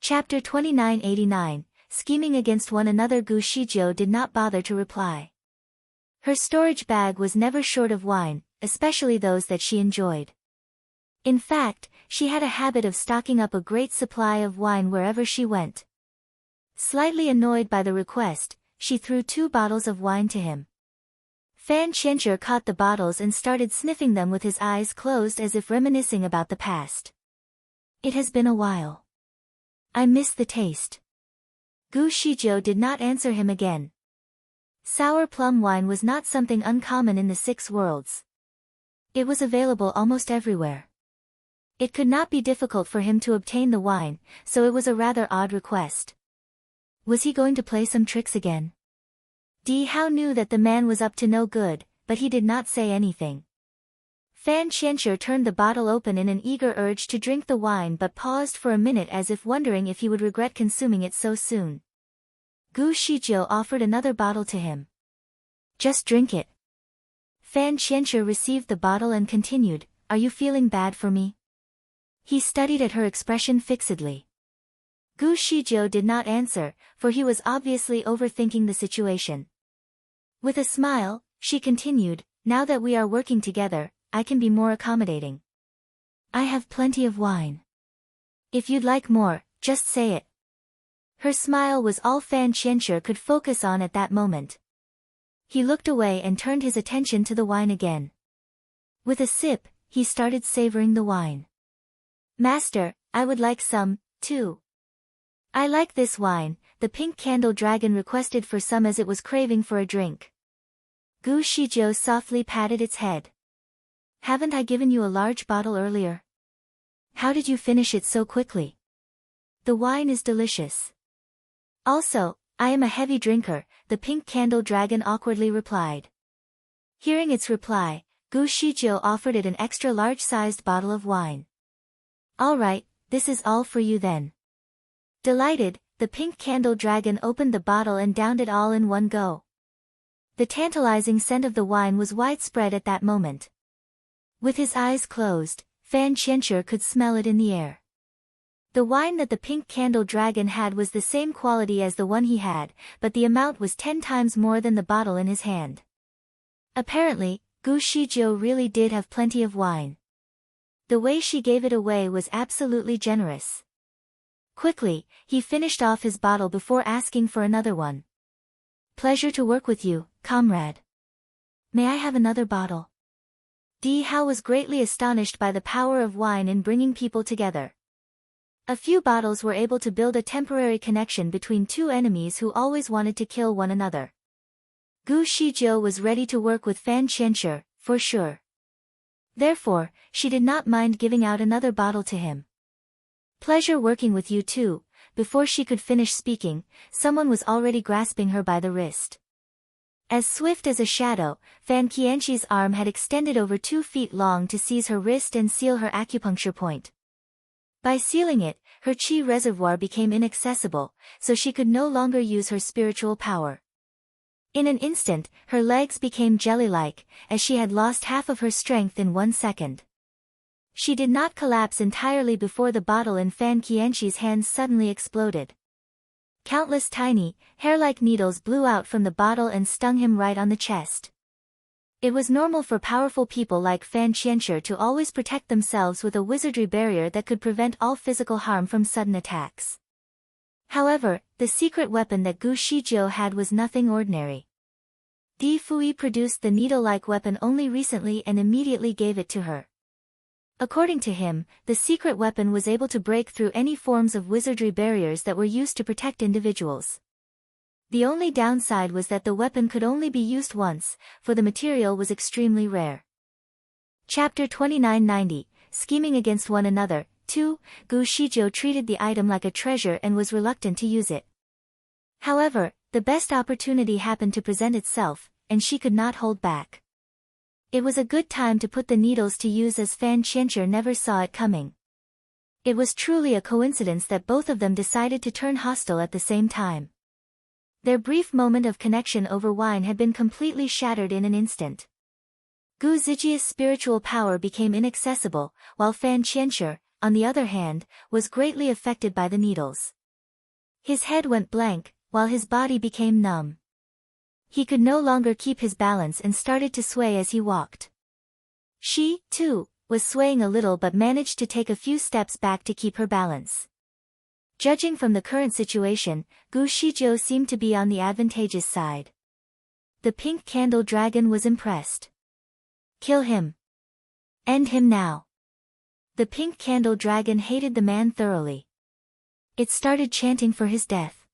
Chapter 2989, Scheming Against One Another. Gu Shijiu did not bother to reply. Her storage bag was never short of wine, especially those that she enjoyed. In fact, she had a habit of stocking up a great supply of wine wherever she went. Slightly annoyed by the request, she threw 2 bottles of wine to him. Fan Qianzhi caught the bottles and started sniffing them with his eyes closed as if reminiscing about the past. It has been a while. I miss the taste. Gu Shijiu did not answer him again. Sour plum wine was not something uncommon in the 6 worlds. It was available almost everywhere. It could not be difficult for him to obtain the wine, so it was a rather odd request. Was he going to play some tricks again? Di Hao knew that the man was up to no good, but he did not say anything. Fan Qianzhi turned the bottle open in an eager urge to drink the wine but paused for a minute as if wondering if he would regret consuming it so soon. Gu Shijiu offered another bottle to him. Just drink it. Fan Qianzhi received the bottle and continued, Are you feeling bad for me? He studied at her expression fixedly. Gu Shijiu did not answer, for he was obviously overthinking the situation. With a smile, she continued, Now that we are working together, I can be more accommodating. I have plenty of wine. If you'd like more, just say it. Her smile was all Fan Qianzhi could focus on at that moment. He looked away and turned his attention to the wine again. With a sip, he started savoring the wine. Master, I would like some, too. I like this wine, the pink candle dragon requested for some as it was craving for a drink. Gu Shijiu softly patted its head. Haven't I given you a large bottle earlier? How did you finish it so quickly? The wine is delicious. Also, I am a heavy drinker, the pink candle dragon awkwardly replied. Hearing its reply, Gu Shijiu offered it an extra large-sized bottle of wine. All right, this is all for you then. Delighted, the pink candle dragon opened the bottle and downed it all in one go. The tantalizing scent of the wine was widespread at that moment. With his eyes closed, Fan Qianzhi could smell it in the air. The wine that the pink candle dragon had was the same quality as the one he had, but the amount was 10 times more than the bottle in his hand. Apparently, Gu Shijiu really did have plenty of wine. The way she gave it away was absolutely generous. Quickly, he finished off his bottle before asking for another one. Pleasure to work with you, comrade. May I have another bottle? Di Hao was greatly astonished by the power of wine in bringing people together. A few bottles were able to build a temporary connection between 2 enemies who always wanted to kill one another. Gu Shijiu was ready to work with Fan Qianzhi, for sure. Therefore, she did not mind giving out another bottle to him. Pleasure working with you too. Before she could finish speaking, someone was already grasping her by the wrist. As swift as a shadow, Fan Qianzhi's arm had extended over 2 feet long to seize her wrist and seal her acupuncture point. By sealing it, her qi reservoir became inaccessible, so she could no longer use her spiritual power. In an instant, her legs became jelly-like, as she had lost half of her strength in 1 second. She did not collapse entirely before the bottle in Fan Qianzhi's hands suddenly exploded. Countless tiny, hair-like needles blew out from the bottle and stung him right on the chest. It was normal for powerful people like Fan Qianzhi to always protect themselves with a wizardry barrier that could prevent all physical harm from sudden attacks. However, the secret weapon that Gu Shijiu had was nothing ordinary. Di Fui produced the needle-like weapon only recently and immediately gave it to her. According to him, the secret weapon was able to break through any forms of wizardry barriers that were used to protect individuals. The only downside was that the weapon could only be used once, for the material was extremely rare. Chapter 2990, Scheming Against One Another. 2. Gu Shijiu treated the item like a treasure and was reluctant to use it. However, the best opportunity happened to present itself, and she could not hold back. It was a good time to put the needles to use as Fan Qianzhi never saw it coming. It was truly a coincidence that both of them decided to turn hostile at the same time. Their brief moment of connection over wine had been completely shattered in an instant. Gu Zijia's spiritual power became inaccessible, while Fan Qianzhi, on the other hand, was greatly affected by the needles. His head went blank, while his body became numb. He could no longer keep his balance and started to sway as he walked. She, too, was swaying a little but managed to take a few steps back to keep her balance. Judging from the current situation, Gu Shijiu seemed to be on the advantageous side. The pink candle dragon was impressed. Kill him. End him now. The pink candle dragon hated the man thoroughly. It started chanting for his death.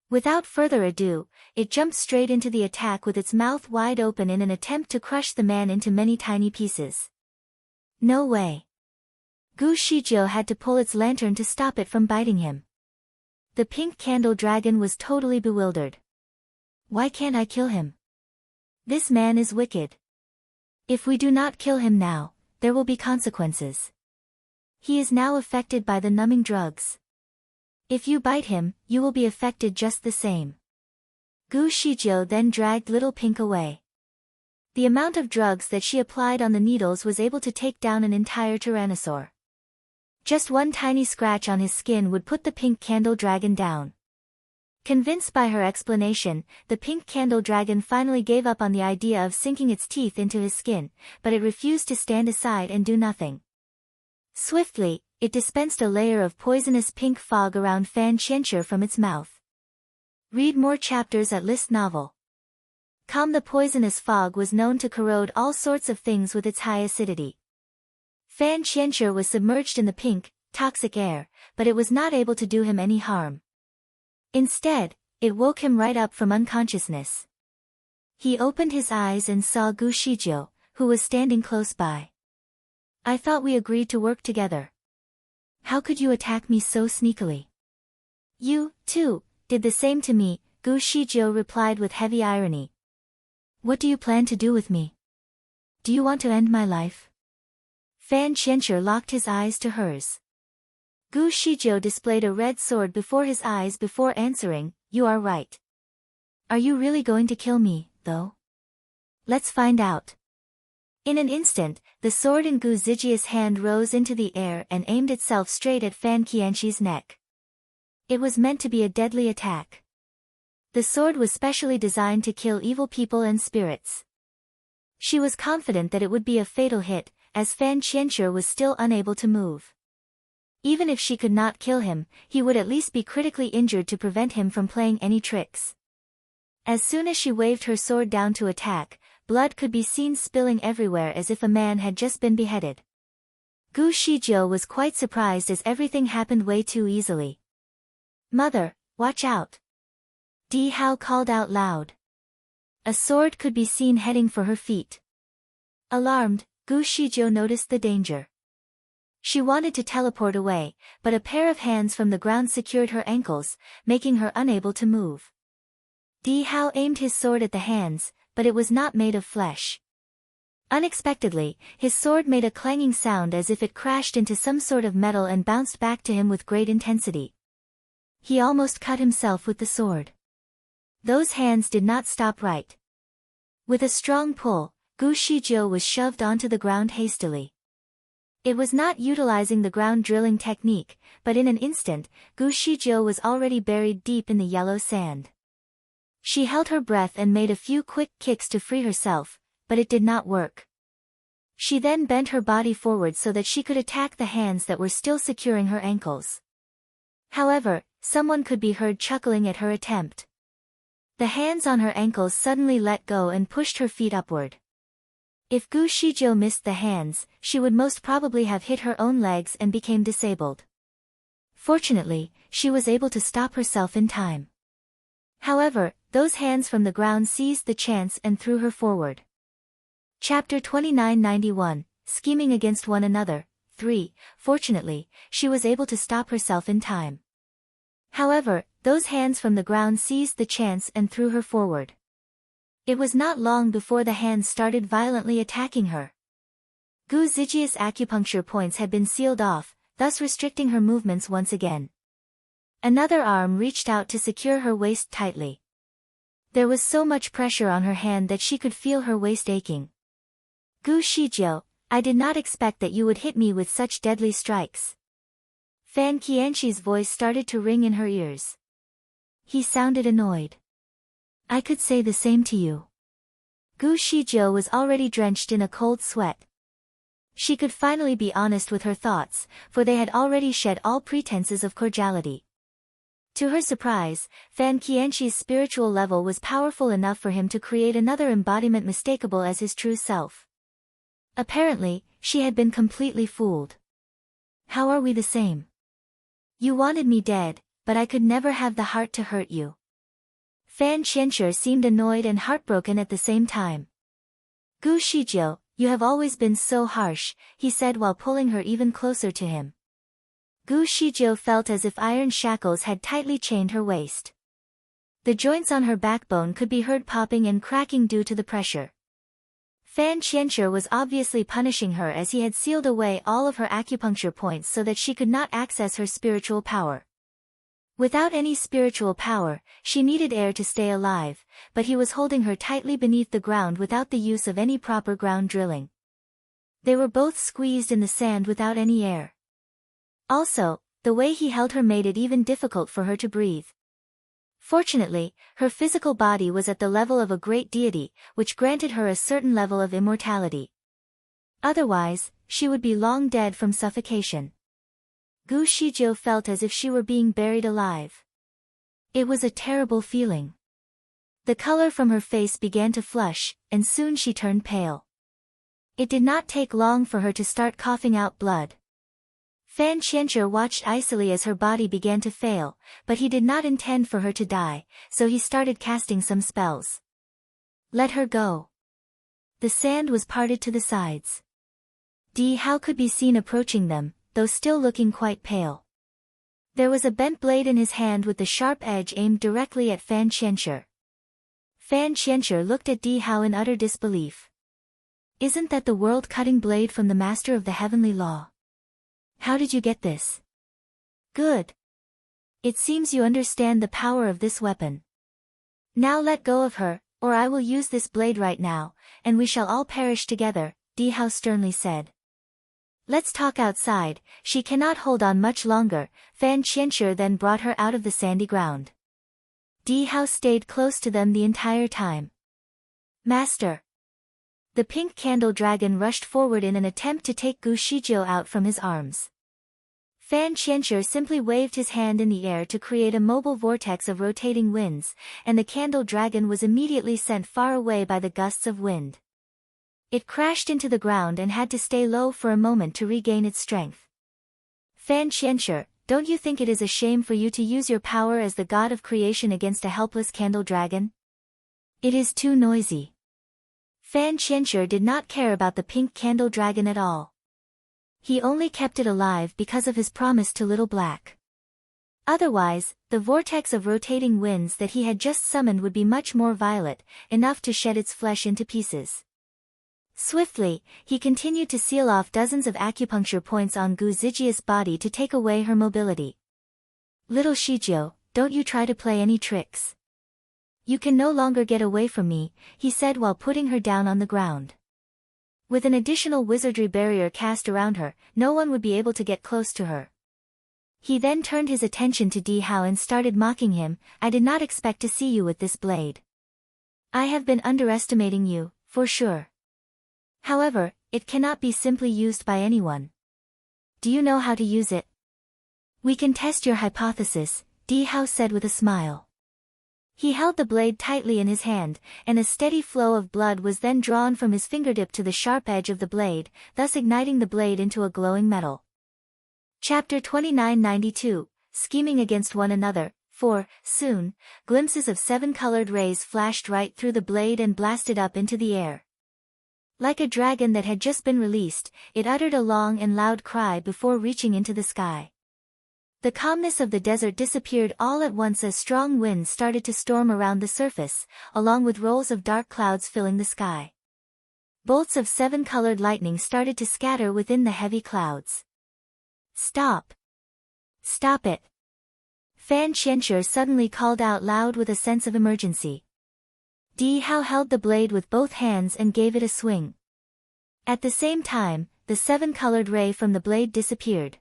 Without further ado, it jumped straight into the attack with its mouth wide open in an attempt to crush the man into many tiny pieces. No way. Gu Shijiu had to pull its lantern to stop it from biting him. The pink candle dragon was totally bewildered. Why can't I kill him? This man is wicked. If we do not kill him now, there will be consequences. He is now affected by the numbing drugs. If you bite him, you will be affected just the same. Gu Shijiu then dragged Little Pink away. The amount of drugs that she applied on the needles was able to take down an entire tyrannosaur. Just one tiny scratch on his skin would put the pink candle dragon down. Convinced by her explanation, the pink candle dragon finally gave up on the idea of sinking its teeth into his skin, but it refused to stand aside and do nothing. Swiftly, it dispensed a layer of poisonous pink fog around Fan Qianxue from its mouth. Read more chapters at List Novel. The poisonous fog was known to corrode all sorts of things with its high acidity. Fan Qianxue was submerged in the pink, toxic air, but it was not able to do him any harm. Instead, it woke him right up from unconsciousness. He opened his eyes and saw Gu Shijiu, who was standing close by. I thought we agreed to work together. How could you attack me so sneakily? You, too, did the same to me, Gu Shijiu replied with heavy irony. What do you plan to do with me? Do you want to end my life? Fan Qianxue locked his eyes to hers. Gu Shijiu displayed a red sword before his eyes before answering, you are right. Are you really going to kill me, though? Let's find out. In an instant, the sword in Gu Zijia's hand rose into the air and aimed itself straight at Fan Qianxi's neck. It was meant to be a deadly attack. The sword was specially designed to kill evil people and spirits. She was confident that it would be a fatal hit, as Fan Qianxue was still unable to move. Even if she could not kill him, he would at least be critically injured to prevent him from playing any tricks. As soon as she waved her sword down to attack, blood could be seen spilling everywhere as if a man had just been beheaded. Gu Shijiu was quite surprised as everything happened way too easily. Mother, watch out! Di Hao called out loud. A sword could be seen heading for her feet. Alarmed, Gu Shijiu noticed the danger. She wanted to teleport away, but a pair of hands from the ground secured her ankles, making her unable to move. Di Hao aimed his sword at the hands, but it was not made of flesh. Unexpectedly, his sword made a clanging sound as if it crashed into some sort of metal and bounced back to him with great intensity. He almost cut himself with the sword. Those hands did not stop right. With a strong pull, Gu Shijiu was shoved onto the ground hastily. It was not utilizing the ground drilling technique, but in an instant, Gu Shijiu was already buried deep in the yellow sand. She held her breath and made a few quick kicks to free herself, but it did not work. She then bent her body forward so that she could attack the hands that were still securing her ankles. However, someone could be heard chuckling at her attempt. The hands on her ankles suddenly let go and pushed her feet upward. If Gu Shijiu missed the hands, she would most probably have hit her own legs and became disabled. Fortunately, she was able to stop herself in time. However, those hands from the ground seized the chance and threw her forward. Chapter 2991, Scheming Against One Another, 3. Fortunately, she was able to stop herself in time. However, those hands from the ground seized the chance and threw her forward. It was not long before the hands started violently attacking her. Gu Zijia's acupuncture points had been sealed off, thus restricting her movements once again. Another arm reached out to secure her waist tightly. There was so much pressure on her hand that she could feel her waist aching. Gu Shijiu, I did not expect that you would hit me with such deadly strikes. Fan Qianxi's voice started to ring in her ears. He sounded annoyed. I could say the same to you. Gu Shijiu was already drenched in a cold sweat. She could finally be honest with her thoughts, for they had already shed all pretenses of cordiality. To her surprise, Fan Qianxi's spiritual level was powerful enough for him to create another embodiment mistakable as his true self. Apparently, she had been completely fooled. How are we the same? You wanted me dead, but I could never have the heart to hurt you. Fan Qianshi seemed annoyed and heartbroken at the same time. Gu Shijiu, you have always been so harsh, he said while pulling her even closer to him. Gu Shijiu felt as if iron shackles had tightly chained her waist. The joints on her backbone could be heard popping and cracking due to the pressure. Fan Qianshi was obviously punishing her as he had sealed away all of her acupuncture points so that she could not access her spiritual power. Without any spiritual power, she needed air to stay alive, but he was holding her tightly beneath the ground without the use of any proper ground drilling. They were both squeezed in the sand without any air. Also, the way he held her made it even difficult for her to breathe. Fortunately, her physical body was at the level of a great deity, which granted her a certain level of immortality. Otherwise, she would be long dead from suffocation. Gu Shijiu felt as if she were being buried alive. It was a terrible feeling. The color from her face began to flush, and soon she turned pale. It did not take long for her to start coughing out blood. Fan Qianshi watched icily as her body began to fail, but he did not intend for her to die, so he started casting some spells. Let her go. The sand was parted to the sides. Di Hao could be seen approaching them, though still looking quite pale. There was a bent blade in his hand with the sharp edge aimed directly at Fan Qianshi. Fan Qianshi looked at Di Hao in utter disbelief. Isn't that the world-cutting blade from the master of the heavenly law? How did you get this? Good. It seems you understand the power of this weapon. Now let go of her, or I will use this blade right now, and we shall all perish together, Di Hao sternly said. Let's talk outside, she cannot hold on much longer. Fan Qianshi then brought her out of the sandy ground. Di Hao stayed close to them the entire time. Master. The pink candle dragon rushed forward in an attempt to take Gu Shijiu out from his arms. Fan Qianshi simply waved his hand in the air to create a mobile vortex of rotating winds, and the candle dragon was immediately sent far away by the gusts of wind. It crashed into the ground and had to stay low for a moment to regain its strength. Fan Qianshi, don't you think it is a shame for you to use your power as the god of creation against a helpless candle dragon? It is too noisy. Fan Qianshi did not care about the pink candle dragon at all. He only kept it alive because of his promise to Little Black. Otherwise, the vortex of rotating winds that he had just summoned would be much more violent, enough to shed its flesh into pieces. Swiftly, he continued to seal off dozens of acupuncture points on Gu Zijia's body to take away her mobility. Little Shijiu, don't you try to play any tricks. You can no longer get away from me, he said while putting her down on the ground. With an additional wizardry barrier cast around her, no one would be able to get close to her. He then turned his attention to Di Hao and started mocking him. I did not expect to see you with this blade. I have been underestimating you, for sure. However, it cannot be simply used by anyone. Do you know how to use it? We can test your hypothesis, Di Hao said with a smile. He held the blade tightly in his hand, and a steady flow of blood was then drawn from his fingertip to the sharp edge of the blade, thus igniting the blade into a glowing metal. Chapter 2992, Scheming Against One Another. 4. Soon, glimpses of 7 colored rays flashed right through the blade and blasted up into the air. Like a dragon that had just been released, it uttered a long and loud cry before reaching into the sky. The calmness of the desert disappeared all at once as strong winds started to storm around the surface, along with rolls of dark clouds filling the sky. Bolts of 7-colored lightning started to scatter within the heavy clouds. Stop! Stop it! Fan Qianshi suddenly called out loud with a sense of emergency. Di Hao held the blade with both hands and gave it a swing. At the same time, the seven-colored ray from the blade disappeared.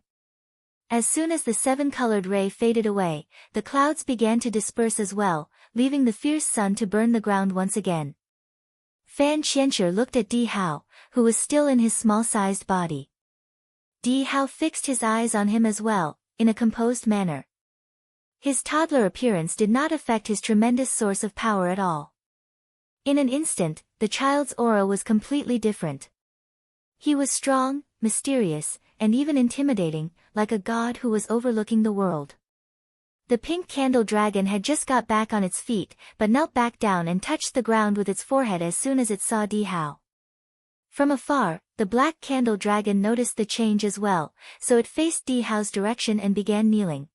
As soon as the seven-colored ray faded away, the clouds began to disperse as well, leaving the fierce sun to burn the ground once again. Fan Qianxue looked at Di Hao, who was still in his small-sized body. Di Hao fixed his eyes on him as well, in a composed manner. His toddler appearance did not affect his tremendous source of power at all. In an instant, the child's aura was completely different. He was strong, mysterious, and even intimidating, like a god who was overlooking the world. The pink candle dragon had just got back on its feet, but knelt back down and touched the ground with its forehead as soon as it saw Di Hao. From afar, the black candle dragon noticed the change as well, so it faced Di Hao's direction and began kneeling.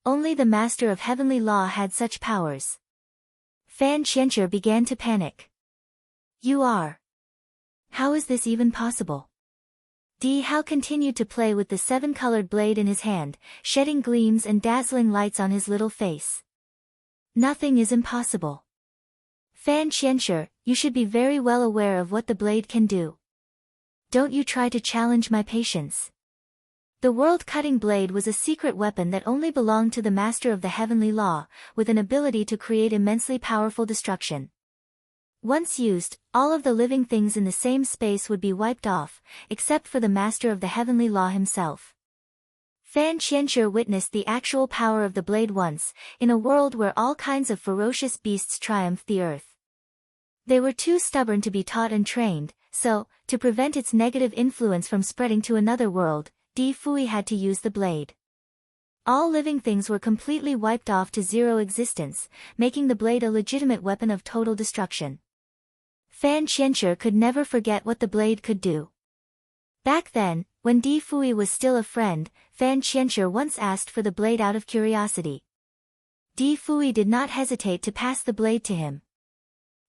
Only the master of heavenly law had such powers. Fan Qianxue began to panic. You are. How is this even possible? Di Hao continued to play with the seven-colored blade in his hand, shedding gleams and dazzling lights on his little face. Nothing is impossible. Fan Qianxue, you should be very well aware of what the blade can do. Don't you try to challenge my patience. The world-cutting blade was a secret weapon that only belonged to the master of the heavenly law, with an ability to create immensely powerful destruction. Once used, all of the living things in the same space would be wiped off, except for the master of the heavenly law himself. Fan Qianxue witnessed the actual power of the blade once, in a world where all kinds of ferocious beasts triumphed the earth. They were too stubborn to be taught and trained, so, to prevent its negative influence from spreading to another world, Di Fui had to use the blade. All living things were completely wiped off to zero existence, making the blade a legitimate weapon of total destruction. Fan Qianxue could never forget what the blade could do. Back then, when Di Fui was still a friend, Fan Qianxue once asked for the blade out of curiosity. Di Fui did not hesitate to pass the blade to him.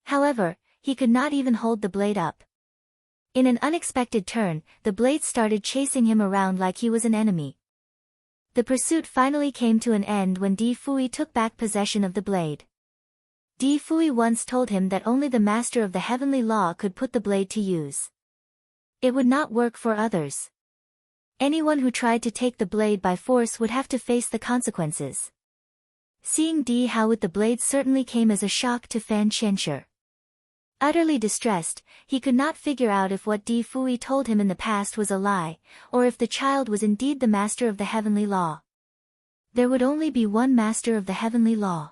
However, he could not even hold the blade up. In an unexpected turn, the blade started chasing him around like he was an enemy. The pursuit finally came to an end when Di Fui took back possession of the blade. Di Fui once told him that only the master of the heavenly law could put the blade to use. It would not work for others. Anyone who tried to take the blade by force would have to face the consequences. Seeing Di Hao with the blade certainly came as a shock to Fan Qianxue. Utterly distressed, he could not figure out if what Di Fui told him in the past was a lie, or if the child was indeed the master of the heavenly law. There would only be one master of the heavenly law.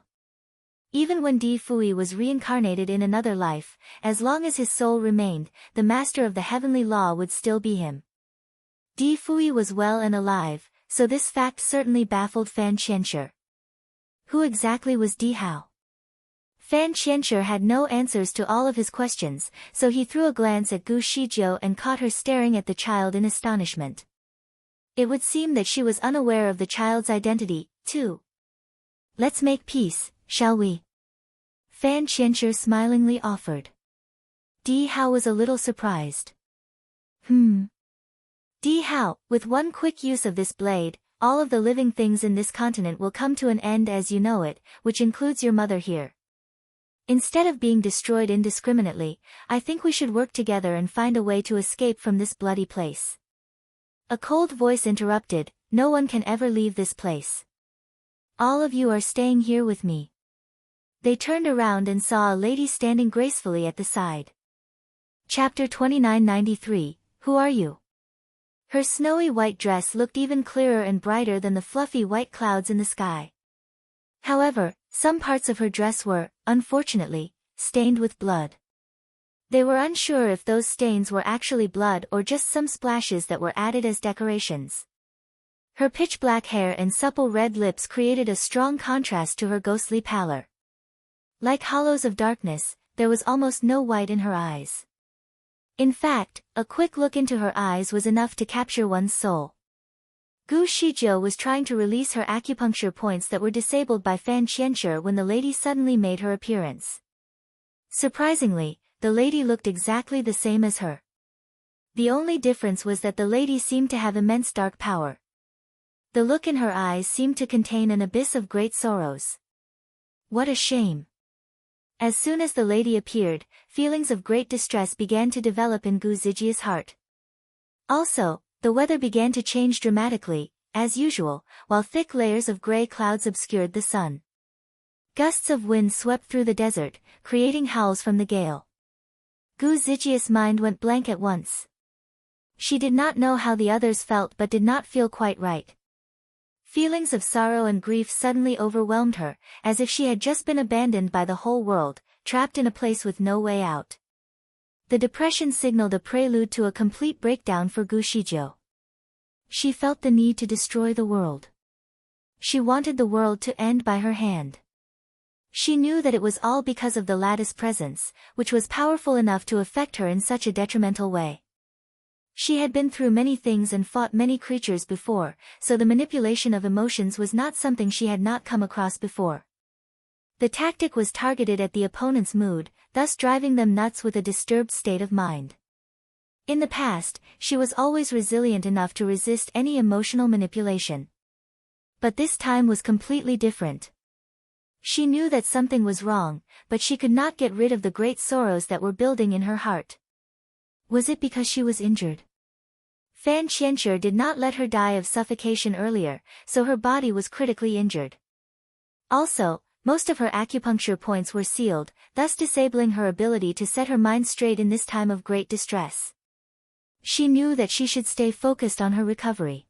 Even when Di Fui was reincarnated in another life, as long as his soul remained, the master of the heavenly law would still be him. Di Fui was well and alive, so this fact certainly baffled Fan Qianxue. Who exactly was Di Hao? Fan Qianxue had no answers to all of his questions, so he threw a glance at Gu Shijiu and caught her staring at the child in astonishment. It would seem that she was unaware of the child's identity, too. Let's make peace, shall we? Fan Qianxue smilingly offered. Di Hao was a little surprised. Di Hao, with one quick use of this blade, all of the living things in this continent will come to an end as you know it, which includes your mother here. Instead of being destroyed indiscriminately, I think we should work together and find a way to escape from this bloody place. A cold voice interrupted, no one can ever leave this place. All of you are staying here with me. They turned around and saw a lady standing gracefully at the side. Chapter 2993, Who are you? Her snowy white dress looked even clearer and brighter than the fluffy white clouds in the sky. However, some parts of her dress were, unfortunately, stained with blood. They were unsure if those stains were actually blood or just some splashes that were added as decorations. Her pitch-black hair and supple red lips created a strong contrast to her ghostly pallor. Like hollows of darkness, there was almost no white in her eyes. In fact, a quick look into her eyes was enough to capture one's soul. Gu Shijiu was trying to release her acupuncture points that were disabled by Fan Qianxue when the lady suddenly made her appearance. Surprisingly, the lady looked exactly the same as her. The only difference was that the lady seemed to have immense dark power. The look in her eyes seemed to contain an abyss of great sorrows. What a shame! As soon as the lady appeared, feelings of great distress began to develop in Gu Zijia's heart. Also, the weather began to change dramatically, as usual, while thick layers of gray clouds obscured the sun. Gusts of wind swept through the desert, creating howls from the gale. Gu Zijia's mind went blank at once. She did not know how the others felt but did not feel quite right. Feelings of sorrow and grief suddenly overwhelmed her, as if she had just been abandoned by the whole world, trapped in a place with no way out. The depression signaled a prelude to a complete breakdown for Gu Shizhou. She felt the need to destroy the world. She wanted the world to end by her hand. She knew that it was all because of the lattice presence, which was powerful enough to affect her in such a detrimental way. She had been through many things and fought many creatures before, so the manipulation of emotions was not something she had not come across before. The tactic was targeted at the opponent's mood, thus driving them nuts with a disturbed state of mind. In the past, she was always resilient enough to resist any emotional manipulation. But this time was completely different. She knew that something was wrong, but she could not get rid of the great sorrows that were building in her heart. Was it because she was injured? Fan Qianxue did not let her die of suffocation earlier, so her body was critically injured. Also, most of her acupuncture points were sealed, thus disabling her ability to set her mind straight in this time of great distress. She knew that she should stay focused on her recovery.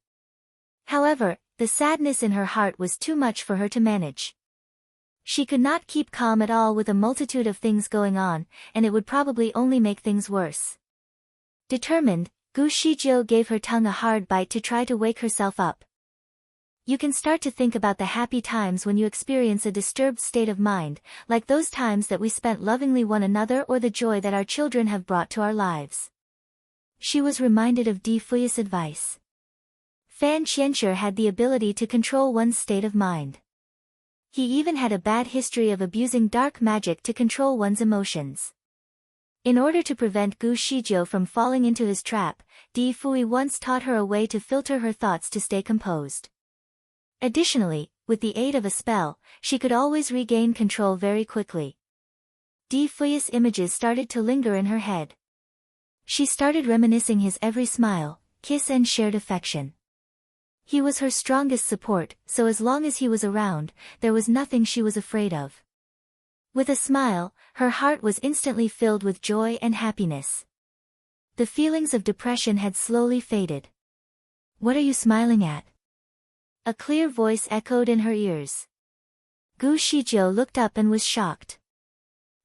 However, the sadness in her heart was too much for her to manage. She could not keep calm at all with a multitude of things going on, and it would probably only make things worse. Determined, Gu Shizhou gave her tongue a hard bite to try to wake herself up. You can start to think about the happy times when you experience a disturbed state of mind, like those times that we spent lovingly one another or the joy that our children have brought to our lives. She was reminded of Di Fuyi's advice. Fan Qianxue had the ability to control one's state of mind. He even had a bad history of abusing dark magic to control one's emotions. In order to prevent Gu Shizhou from falling into his trap, Di Fuyi once taught her a way to filter her thoughts to stay composed. Additionally, with the aid of a spell, she could always regain control very quickly. Di Fuyi's images started to linger in her head. She started reminiscing his every smile, kiss and shared affection. He was her strongest support, so as long as he was around, there was nothing she was afraid of. With a smile, her heart was instantly filled with joy and happiness. The feelings of depression had slowly faded. "What are you smiling at?" A clear voice echoed in her ears. Gu Shizhou looked up and was shocked.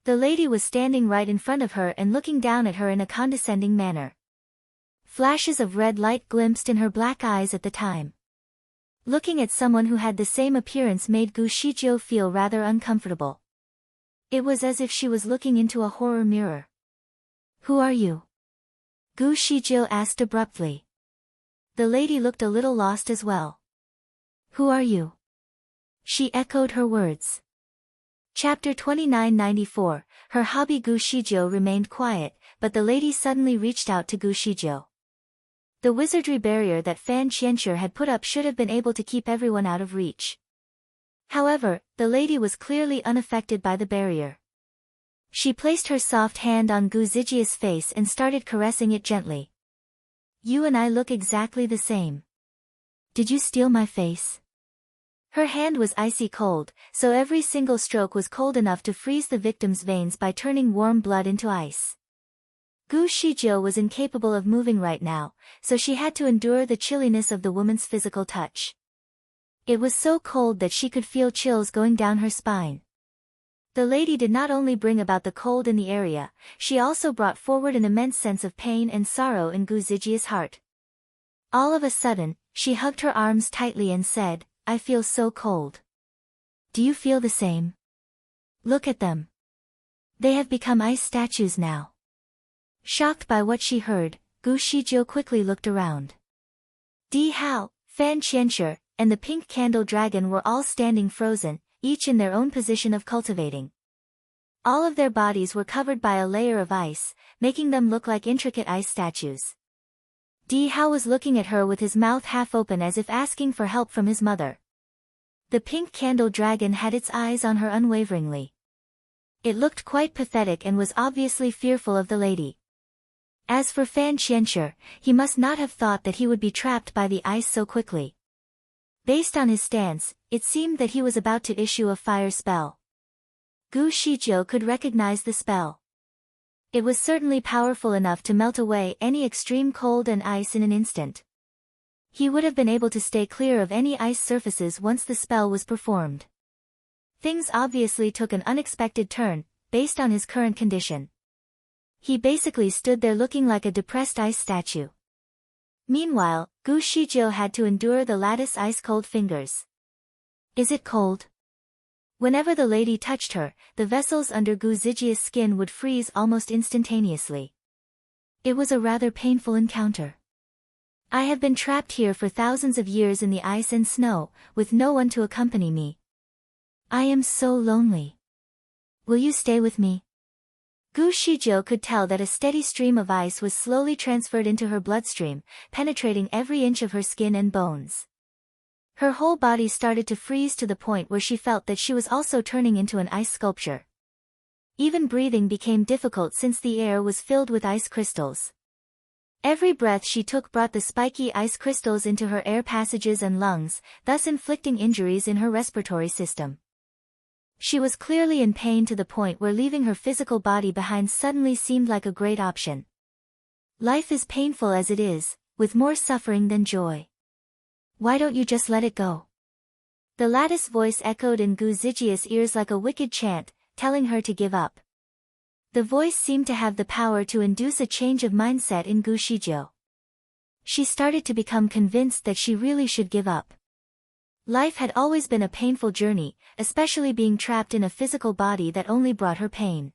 The lady was standing right in front of her and looking down at her in a condescending manner. Flashes of red light glimpsed in her black eyes at the time. Looking at someone who had the same appearance made Gu Shizhou feel rather uncomfortable. It was as if she was looking into a horror mirror. "Who are you?" Gu Shizhou asked abruptly. The lady looked a little lost as well. "Who are you?" She echoed her words. Chapter 2994, her hobby. Gu Shizhou remained quiet, but the lady suddenly reached out to Gu Shizhou. The wizardry barrier that Fan Qianxue had put up should have been able to keep everyone out of reach. However, the lady was clearly unaffected by the barrier. She placed her soft hand on Gu Zijia's face and started caressing it gently. "You and I look exactly the same. Did you steal my face?" Her hand was icy cold, so every single stroke was cold enough to freeze the victim's veins by turning warm blood into ice. Gu Shizhou was incapable of moving right now, so she had to endure the chilliness of the woman's physical touch. It was so cold that she could feel chills going down her spine. The lady did not only bring about the cold in the area, she also brought forward an immense sense of pain and sorrow in Gu Zijia's heart. All of a sudden, she hugged her arms tightly and said, "I feel so cold. Do you feel the same? Look at them. They have become ice statues now." Shocked by what she heard, Gu Shizhou quickly looked around. Di Hao, Fan Qianxue, and the pink candle dragon were all standing frozen, each in their own position of cultivating. All of their bodies were covered by a layer of ice, making them look like intricate ice statues. Di Hao was looking at her with his mouth half open as if asking for help from his mother. The pink candle dragon had its eyes on her unwaveringly. It looked quite pathetic and was obviously fearful of the lady. As for Fan Qianxue, he must not have thought that he would be trapped by the ice so quickly. Based on his stance, it seemed that he was about to issue a fire spell. Gu Shijiu could recognize the spell. It was certainly powerful enough to melt away any extreme cold and ice in an instant. He would have been able to stay clear of any ice surfaces once the spell was performed. Things obviously took an unexpected turn, based on his current condition. He basically stood there looking like a depressed ice statue. Meanwhile, Gu Shijiu had to endure the lattice ice-cold fingers. Is it cold? Whenever the lady touched her, the vessels under Gu Zijia's skin would freeze almost instantaneously. It was a rather painful encounter. I have been trapped here for thousands of years in the ice and snow, with no one to accompany me. I am so lonely. Will you stay with me? Gu Shijiu could tell that a steady stream of ice was slowly transferred into her bloodstream, penetrating every inch of her skin and bones. Her whole body started to freeze to the point where she felt that she was also turning into an ice sculpture. Even breathing became difficult since the air was filled with ice crystals. Every breath she took brought the spiky ice crystals into her air passages and lungs, thus inflicting injuries in her respiratory system. She was clearly in pain to the point where leaving her physical body behind suddenly seemed like a great option. Life is painful as it is, with more suffering than joy. Why don't you just let it go? The lattice voice echoed in Gu Zijia's ears like a wicked chant, telling her to give up. The voice seemed to have the power to induce a change of mindset in Gu Shijiu. She started to become convinced that she really should give up. Life had always been a painful journey, especially being trapped in a physical body that only brought her pain.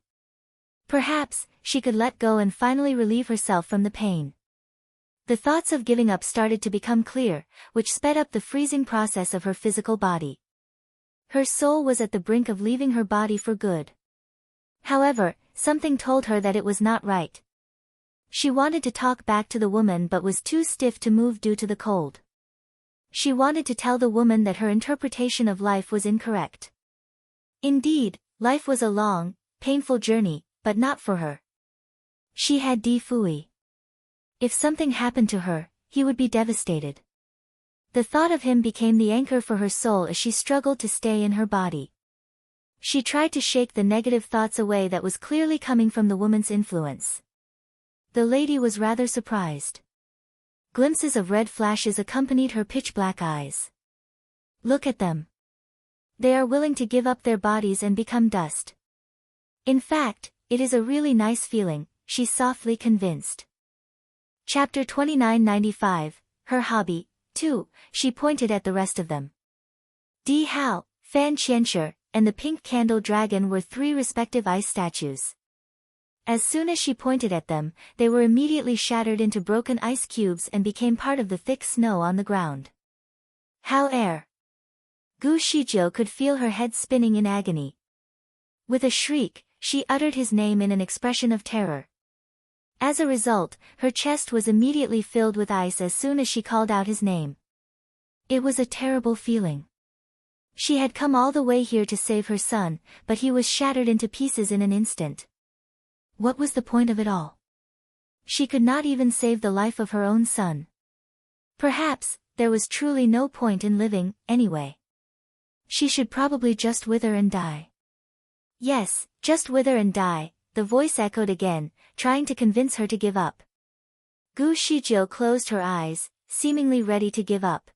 Perhaps, she could let go and finally relieve herself from the pain. The thoughts of giving up started to become clear, which sped up the freezing process of her physical body. Her soul was at the brink of leaving her body for good. However, something told her that it was not right. She wanted to talk back to the woman but was too stiff to move due to the cold. She wanted to tell the woman that her interpretation of life was incorrect. Indeed, life was a long, painful journey, but not for her. She had Di Fui. If something happened to her, he would be devastated. The thought of him became the anchor for her soul as she struggled to stay in her body. She tried to shake the negative thoughts away that was clearly coming from the woman's influence. The lady was rather surprised. Glimpses of red flashes accompanied her pitch-black eyes. Look at them. They are willing to give up their bodies and become dust. In fact, it is a really nice feeling, she softly convinced. Chapter 2995, Her Hobby, 2, she pointed at the rest of them. Di Hao, Fan Qianxue, and the pink candle dragon were 3 respective ice statues. As soon as she pointed at them, they were immediately shattered into broken ice cubes and became part of the thick snow on the ground. Hao Er. Gu Shijiu could feel her head spinning in agony. With a shriek, she uttered his name in an expression of terror. As a result, her chest was immediately filled with ice as soon as she called out his name. It was a terrible feeling. She had come all the way here to save her son, but he was shattered into pieces in an instant. What was the point of it all? She could not even save the life of her own son. Perhaps, there was truly no point in living, anyway. She should probably just wither and die. Yes, just wither and die, the voice echoed again, trying to convince her to give up. Gu Shijiu closed her eyes, seemingly ready to give up.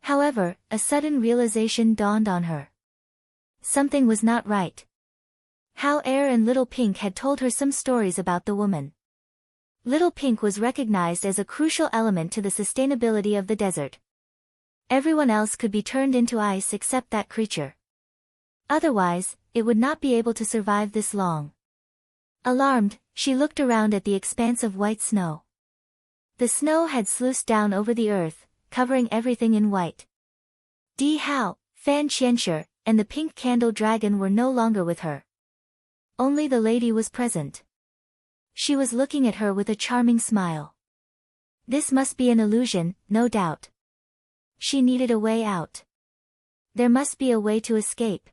However, a sudden realization dawned on her. Something was not right. Hao Er and Little Pink had told her some stories about the woman. Little Pink was recognized as a crucial element to the sustainability of the desert. Everyone else could be turned into ice except that creature. Otherwise, it would not be able to survive this long. Alarmed, she looked around at the expanse of white snow. The snow had sluiced down over the earth, covering everything in white. Di Hao, Fan Qianxue, and the pink candle dragon were no longer with her. Only the lady was present. She was looking at her with a charming smile. This must be an illusion, no doubt. She needed a way out. There must be a way to escape.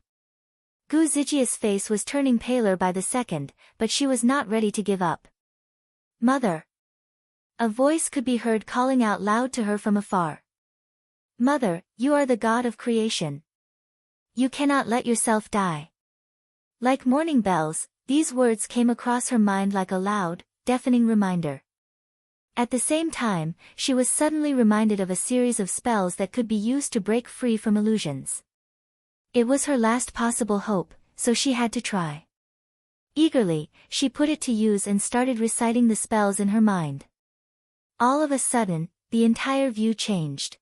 Gu Zijia's face was turning paler by the second, but she was not ready to give up. Mother! A voice could be heard calling out loud to her from afar. Mother, you are the god of creation. You cannot let yourself die. Like morning bells, these words came across her mind like a loud, deafening reminder. At the same time, she was suddenly reminded of a series of spells that could be used to break free from illusions. It was her last possible hope, so she had to try. Eagerly, she put it to use and started reciting the spells in her mind. All of a sudden, the entire view changed.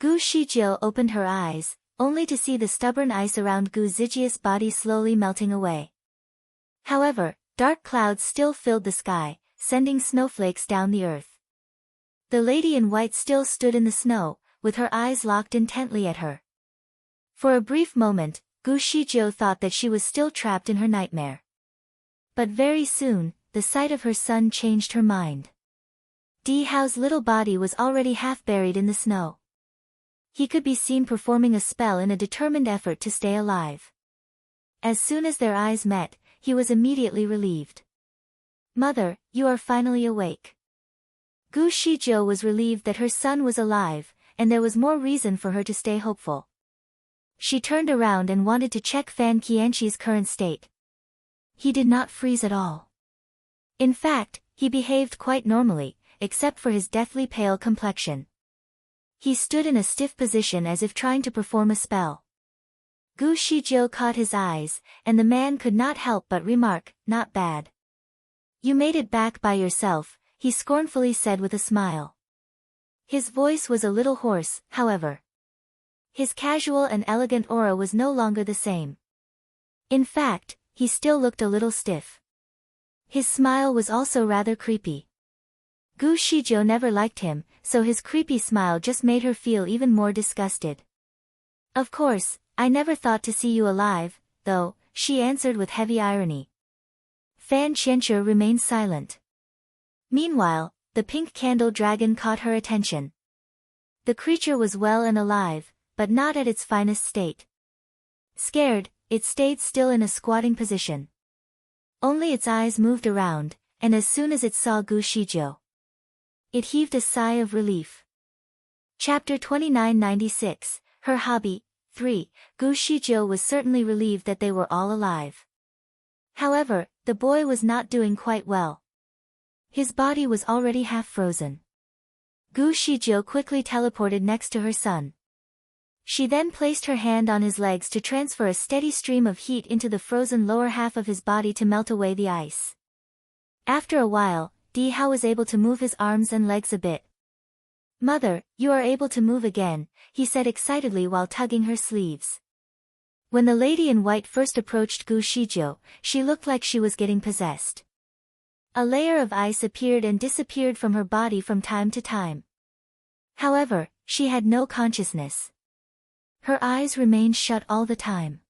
Gu Shijiu opened her eyes, only to see the stubborn ice around Gu Zijia's body slowly melting away. However, dark clouds still filled the sky, sending snowflakes down the earth. The lady in white still stood in the snow, with her eyes locked intently at her. For a brief moment, Gu Shijiu thought that she was still trapped in her nightmare. But very soon, the sight of her son changed her mind. Di Hao's little body was already half buried in the snow. He could be seen performing a spell in a determined effort to stay alive. As soon as their eyes met, he was immediately relieved. Mother, you are finally awake. Gu Shijiu was relieved that her son was alive, and there was more reason for her to stay hopeful. She turned around and wanted to check Fan Qianqi's current state. He did not freeze at all. In fact, he behaved quite normally, except for his deathly pale complexion. He stood in a stiff position as if trying to perform a spell. Gu Shijiu caught his eyes, and the man could not help but remark, "Not bad. You made it back by yourself," he scornfully said with a smile. His voice was a little hoarse, however. His casual and elegant aura was no longer the same. In fact, he still looked a little stiff. His smile was also rather creepy. Gu Shijiu never liked him, so his creepy smile just made her feel even more disgusted. Of course, I never thought to see you alive, though, she answered with heavy irony. Fan Qianqi remained silent. Meanwhile, the pink candle dragon caught her attention. The creature was well and alive, but not at its finest state. Scared, it stayed still in a squatting position. Only its eyes moved around, and as soon as it saw Gu Shijiu, it heaved a sigh of relief. Chapter 2996, Her Hobby, 3. Gu Shijiu was certainly relieved that they were all alive. However, the boy was not doing quite well. His body was already half frozen. Gu Shijiu quickly teleported next to her son. She then placed her hand on his legs to transfer a steady stream of heat into the frozen lower half of his body to melt away the ice. After a while, Di Hao was able to move his arms and legs a bit. Mother, you are able to move again, he said excitedly while tugging her sleeves. When the lady in white first approached Gu Shijiu, she looked like she was getting possessed. A layer of ice appeared and disappeared from her body from time to time. However, she had no consciousness. Her eyes remained shut all the time.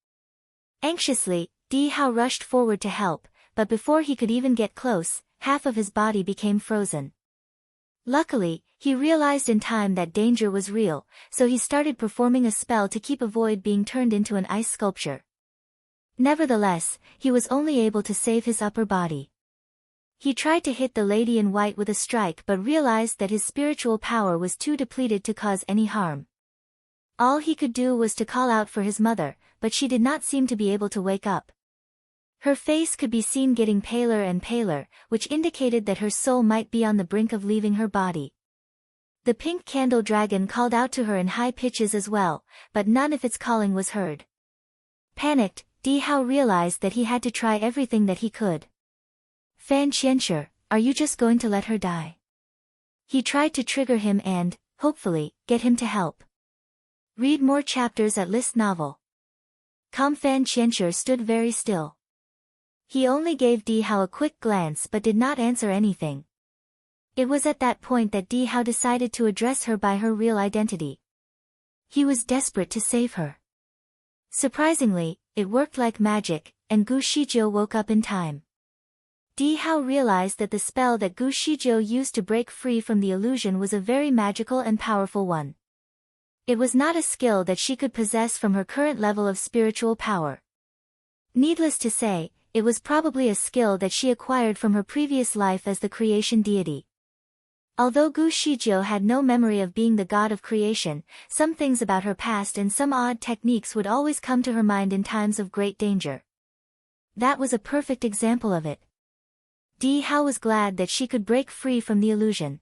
Anxiously, Di Hao rushed forward to help, but before he could even get close, half of his body became frozen. Luckily, he realized in time that danger was real, so he started performing a spell to keep avoid being turned into an ice sculpture. Nevertheless, he was only able to save his upper body. He tried to hit the lady in white with a strike but realized that his spiritual power was too depleted to cause any harm. All he could do was to call out for his mother, but she did not seem to be able to wake up. Her face could be seen getting paler and paler, which indicated that her soul might be on the brink of leaving her body. The pink candle dragon called out to her in high pitches as well, but none of its calling was heard. Panicked, Di Hao realized that he had to try everything that he could. Fan Qianqi, are you just going to let her die? He tried to trigger him and, hopefully, get him to help. Read more chapters at List Novel. Fan Qianqi stood very still. He only gave Di Hao a quick glance but did not answer anything. It was at that point that Di Hao decided to address her by her real identity. He was desperate to save her. Surprisingly, it worked like magic, and Gu Shijiu woke up in time. Di Hao realized that the spell that Gu Shijiu used to break free from the illusion was a very magical and powerful one. It was not a skill that she could possess from her current level of spiritual power. Needless to say, it was probably a skill that she acquired from her previous life as the creation deity. Although Gu Shizhou had no memory of being the god of creation, some things about her past and some odd techniques would always come to her mind in times of great danger. That was a perfect example of it. Di Hao was glad that she could break free from the illusion.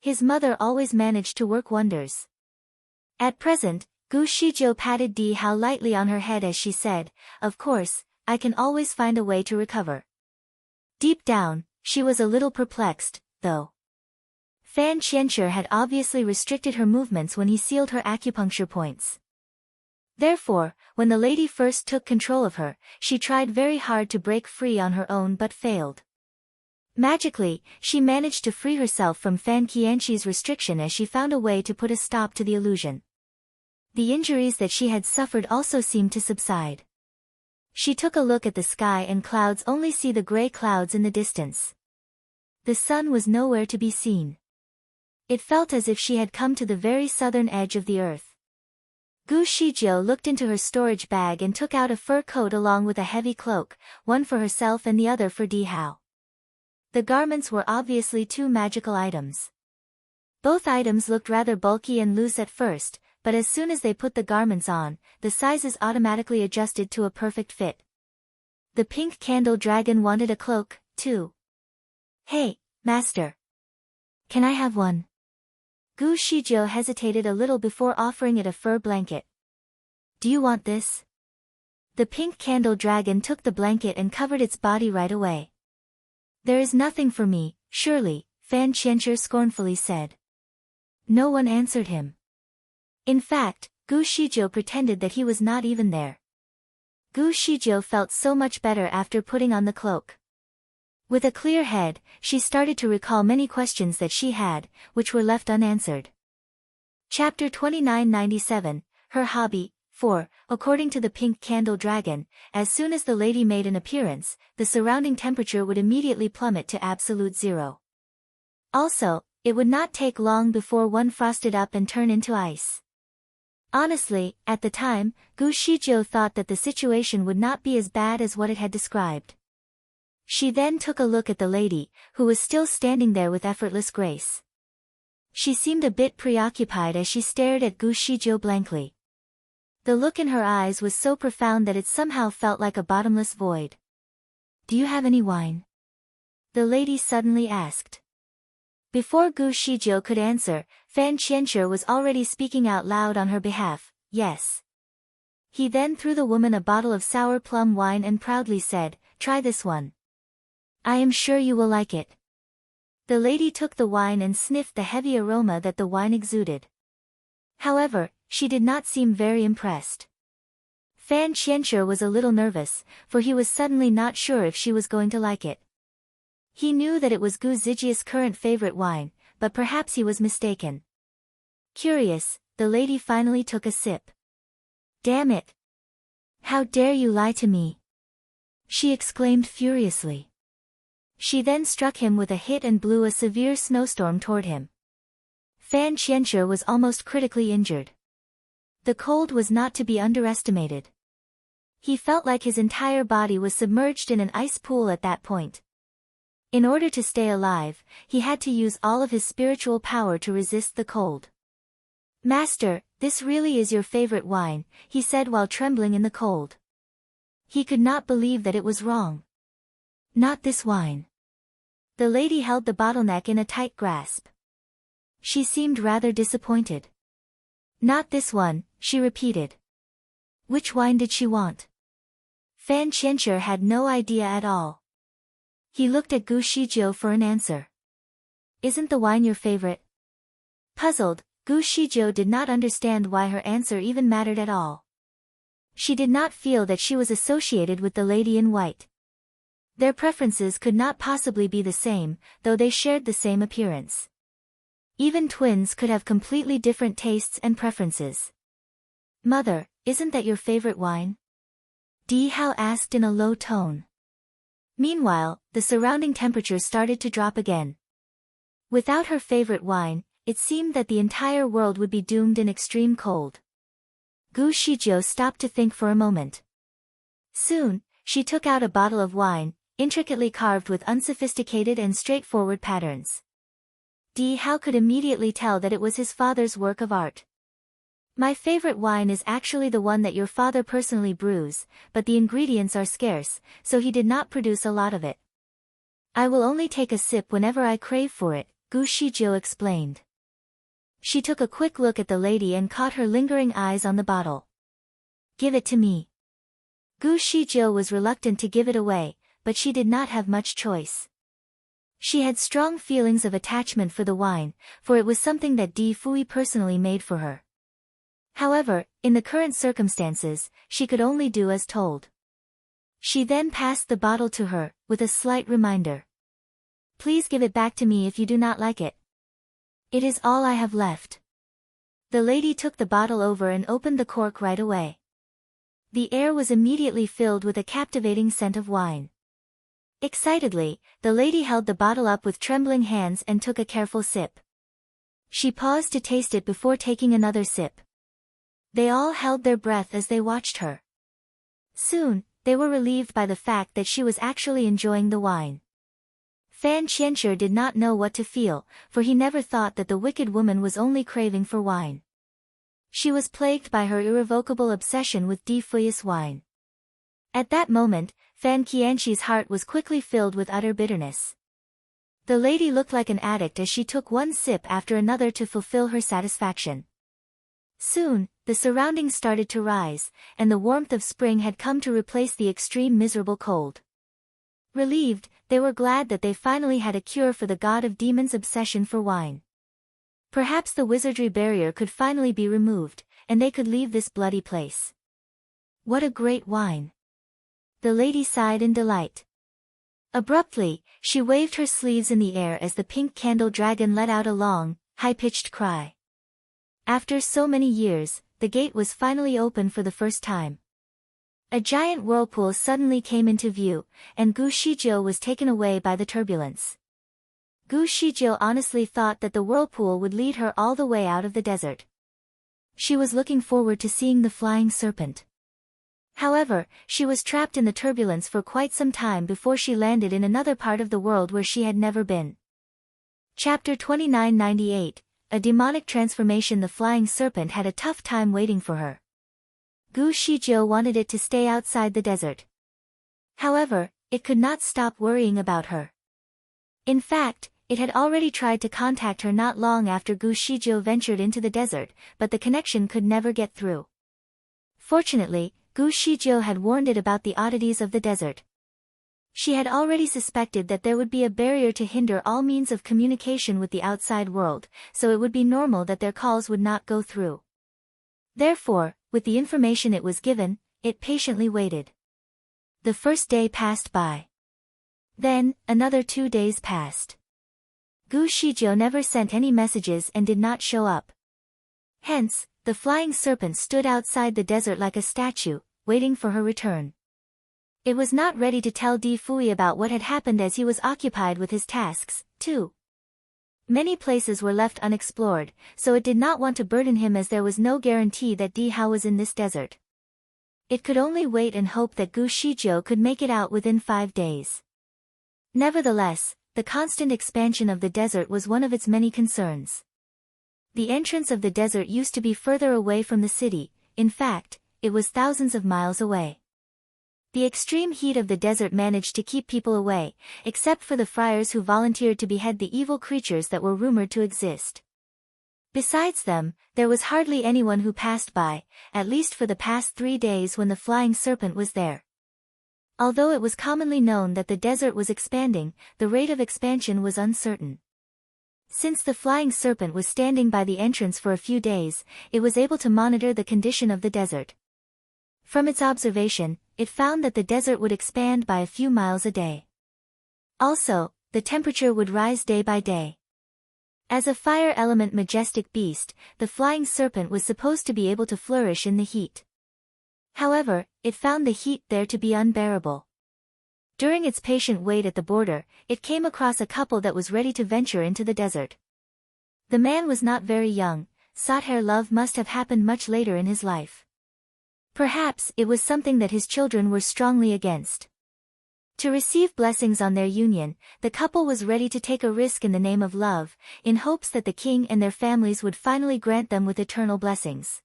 His mother always managed to work wonders. At present, Gu Shizhou patted Di Hao lightly on her head as she said, "Of course, I can always find a way to recover." Deep down, she was a little perplexed, though. Fan Qianshi had obviously restricted her movements when he sealed her acupuncture points. Therefore, when the lady first took control of her, she tried very hard to break free on her own but failed. Magically, she managed to free herself from Fan Qianshi's restriction as she found a way to put a stop to the illusion. The injuries that she had suffered also seemed to subside. She took a look at the sky and clouds only see the gray clouds in the distance. The sun was nowhere to be seen. It felt as if she had come to the very southern edge of the earth. Gu Shizhou looked into her storage bag and took out a fur coat along with a heavy cloak, one for herself and the other for Di Hao. The garments were obviously two magical items. Both items looked rather bulky and loose at first, but as soon as they put the garments on, the sizes automatically adjusted to a perfect fit. The pink candle dragon wanted a cloak, too. "Hey, master. Can I have one?" Gu Shizhou hesitated a little before offering it a fur blanket. "Do you want this?" The pink candle dragon took the blanket and covered its body right away. "There is nothing for me, surely," Fan Qianshi scornfully said. No one answered him. In fact, Gu Shizhou pretended that he was not even there. Gu Shizhou felt so much better after putting on the cloak. With a clear head, she started to recall many questions that she had, which were left unanswered. Chapter 2997, Her Hobby. 4. According to the pink candle dragon, as soon as the lady made an appearance, the surrounding temperature would immediately plummet to absolute zero. Also, it would not take long before one frosted up and turn into ice. Honestly, at the time, Gu Shizhou thought that the situation would not be as bad as what it had described. She then took a look at the lady, who was still standing there with effortless grace. She seemed a bit preoccupied as she stared at Gu Shizhou blankly. The look in her eyes was so profound that it somehow felt like a bottomless void. "Do you have any wine?" the lady suddenly asked. Before Gu Shizhou could answer, Fan Qianshi was already speaking out loud on her behalf, "Yes." He then threw the woman a bottle of sour plum wine and proudly said, "Try this one. I am sure you will like it." The lady took the wine and sniffed the heavy aroma that the wine exuded. However, she did not seem very impressed. Fan Qianshi was a little nervous, for he was suddenly not sure if she was going to like it. He knew that it was Gu Zijia's current favorite wine, but perhaps he was mistaken. Curious, the lady finally took a sip. "Damn it! How dare you lie to me!" she exclaimed furiously. She then struck him with a hit and blew a severe snowstorm toward him. Fan Qianshi was almost critically injured. The cold was not to be underestimated. He felt like his entire body was submerged in an ice pool at that point. In order to stay alive, he had to use all of his spiritual power to resist the cold. "Master, this really is your favorite wine," he said while trembling in the cold. He could not believe that it was wrong. "Not this wine." The lady held the bottleneck in a tight grasp. She seemed rather disappointed. "Not this one," she repeated. Which wine did she want? Fan Qianshi had no idea at all. He looked at Gu Shizhou for an answer. "Isn't the wine your favorite?" Puzzled, Gu Shizhou did not understand why her answer even mattered at all. She did not feel that she was associated with the lady in white. Their preferences could not possibly be the same, though they shared the same appearance. Even twins could have completely different tastes and preferences. "Mother, isn't that your favorite wine?" Di Hao asked in a low tone. Meanwhile, the surrounding temperature started to drop again. Without her favorite wine, it seemed that the entire world would be doomed in extreme cold. Gu Shizhou stopped to think for a moment. Soon, she took out a bottle of wine, intricately carved with unsophisticated and straightforward patterns. How could immediately tell that it was his father's work of art. My favorite wine is actually the one that your father personally brews, but the ingredients are scarce, so he did not produce a lot of it. I will only take a sip whenever I crave for it, Gu Shijiu explained. She took a quick look at the lady and caught her lingering eyes on the bottle. Give it to me. Gu Shijiu was reluctant to give it away, but she did not have much choice. She had strong feelings of attachment for the wine, for it was something that Di Fui personally made for her. However, in the current circumstances, she could only do as told. She then passed the bottle to her, with a slight reminder. Please give it back to me if you do not like it. It is all I have left. The lady took the bottle over and opened the cork right away. The air was immediately filled with a captivating scent of wine. Excitedly, the lady held the bottle up with trembling hands and took a careful sip. She paused to taste it before taking another sip. They all held their breath as they watched her. Soon, they were relieved by the fact that she was actually enjoying the wine. Fan Qianshi did not know what to feel, for he never thought that the wicked woman was only craving for wine. She was plagued by her irrevocable obsession with Di Fui's wine. At that moment, Fan Qianshi's heart was quickly filled with utter bitterness. The lady looked like an addict as she took one sip after another to fulfill her satisfaction. Soon, the surroundings started to rise, and the warmth of spring had come to replace the extreme miserable cold. Relieved, they were glad that they finally had a cure for the god of demons' obsession for wine. Perhaps the wizardry barrier could finally be removed, and they could leave this bloody place. What a great wine! The lady sighed in delight. Abruptly, she waved her sleeves in the air as the pink candle dragon let out a long, high-pitched cry. After so many years, the gate was finally open for the first time. A giant whirlpool suddenly came into view, and Gu Shijiu was taken away by the turbulence. Gu Shijiu honestly thought that the whirlpool would lead her all the way out of the desert. She was looking forward to seeing the flying serpent. However, she was trapped in the turbulence for quite some time before she landed in another part of the world where she had never been. Chapter 2998, A Demonic Transformation. The flying serpent had a tough time waiting for her. Gu Shijiu wanted it to stay outside the desert. However, it could not stop worrying about her. In fact, it had already tried to contact her not long after Gu Shijiu ventured into the desert, but the connection could never get through. Fortunately, Gu Shijiu had warned it about the oddities of the desert. She had already suspected that there would be a barrier to hinder all means of communication with the outside world, so it would be normal that their calls would not go through. Therefore, with the information it was given, it patiently waited. The first day passed by. Then, another 2 days passed. Gu Shijiu never sent any messages and did not show up. Hence, the flying serpent stood outside the desert like a statue, waiting for her return. It was not ready to tell Di Fui about what had happened as he was occupied with his tasks, too. Many places were left unexplored, so it did not want to burden him as there was no guarantee that Di Hao was in this desert. It could only wait and hope that Gu Shijiu could make it out within 5 days. Nevertheless, the constant expansion of the desert was one of its many concerns. The entrance of the desert used to be further away from the city, in fact, it was thousands of miles away. The extreme heat of the desert managed to keep people away, except for the friars who volunteered to behead the evil creatures that were rumored to exist. Besides them, there was hardly anyone who passed by, at least for the past 3 days when the flying serpent was there. Although it was commonly known that the desert was expanding, the rate of expansion was uncertain. Since the flying serpent was standing by the entrance for a few days, it was able to monitor the condition of the desert. From its observation, it found that the desert would expand by a few miles a day. Also, the temperature would rise day by day. As a fire element majestic beast, the flying serpent was supposed to be able to flourish in the heat. However, it found the heat there to be unbearable. During its patient wait at the border, it came across a couple that was ready to venture into the desert. The man was not very young, sought-hair love must have happened much later in his life. Perhaps it was something that his children were strongly against. To receive blessings on their union, the couple was ready to take a risk in the name of love, in hopes that the king and their families would finally grant them with eternal blessings.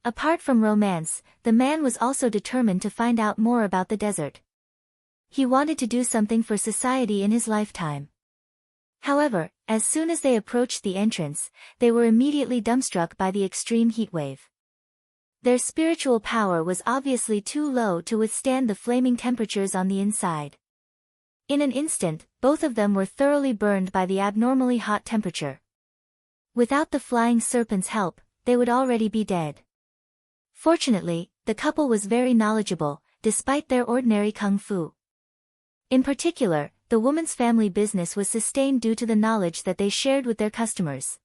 Apart from romance, the man was also determined to find out more about the desert. He wanted to do something for society in his lifetime. However, as soon as they approached the entrance, they were immediately dumbstruck by the extreme heatwave. Their spiritual power was obviously too low to withstand the flaming temperatures on the inside. In an instant, both of them were thoroughly burned by the abnormally hot temperature. Without the flying serpent's help, they would already be dead. Fortunately, the couple was very knowledgeable, despite their ordinary kung fu. In particular, the woman's family business was sustained due to the knowledge that they shared with their customers.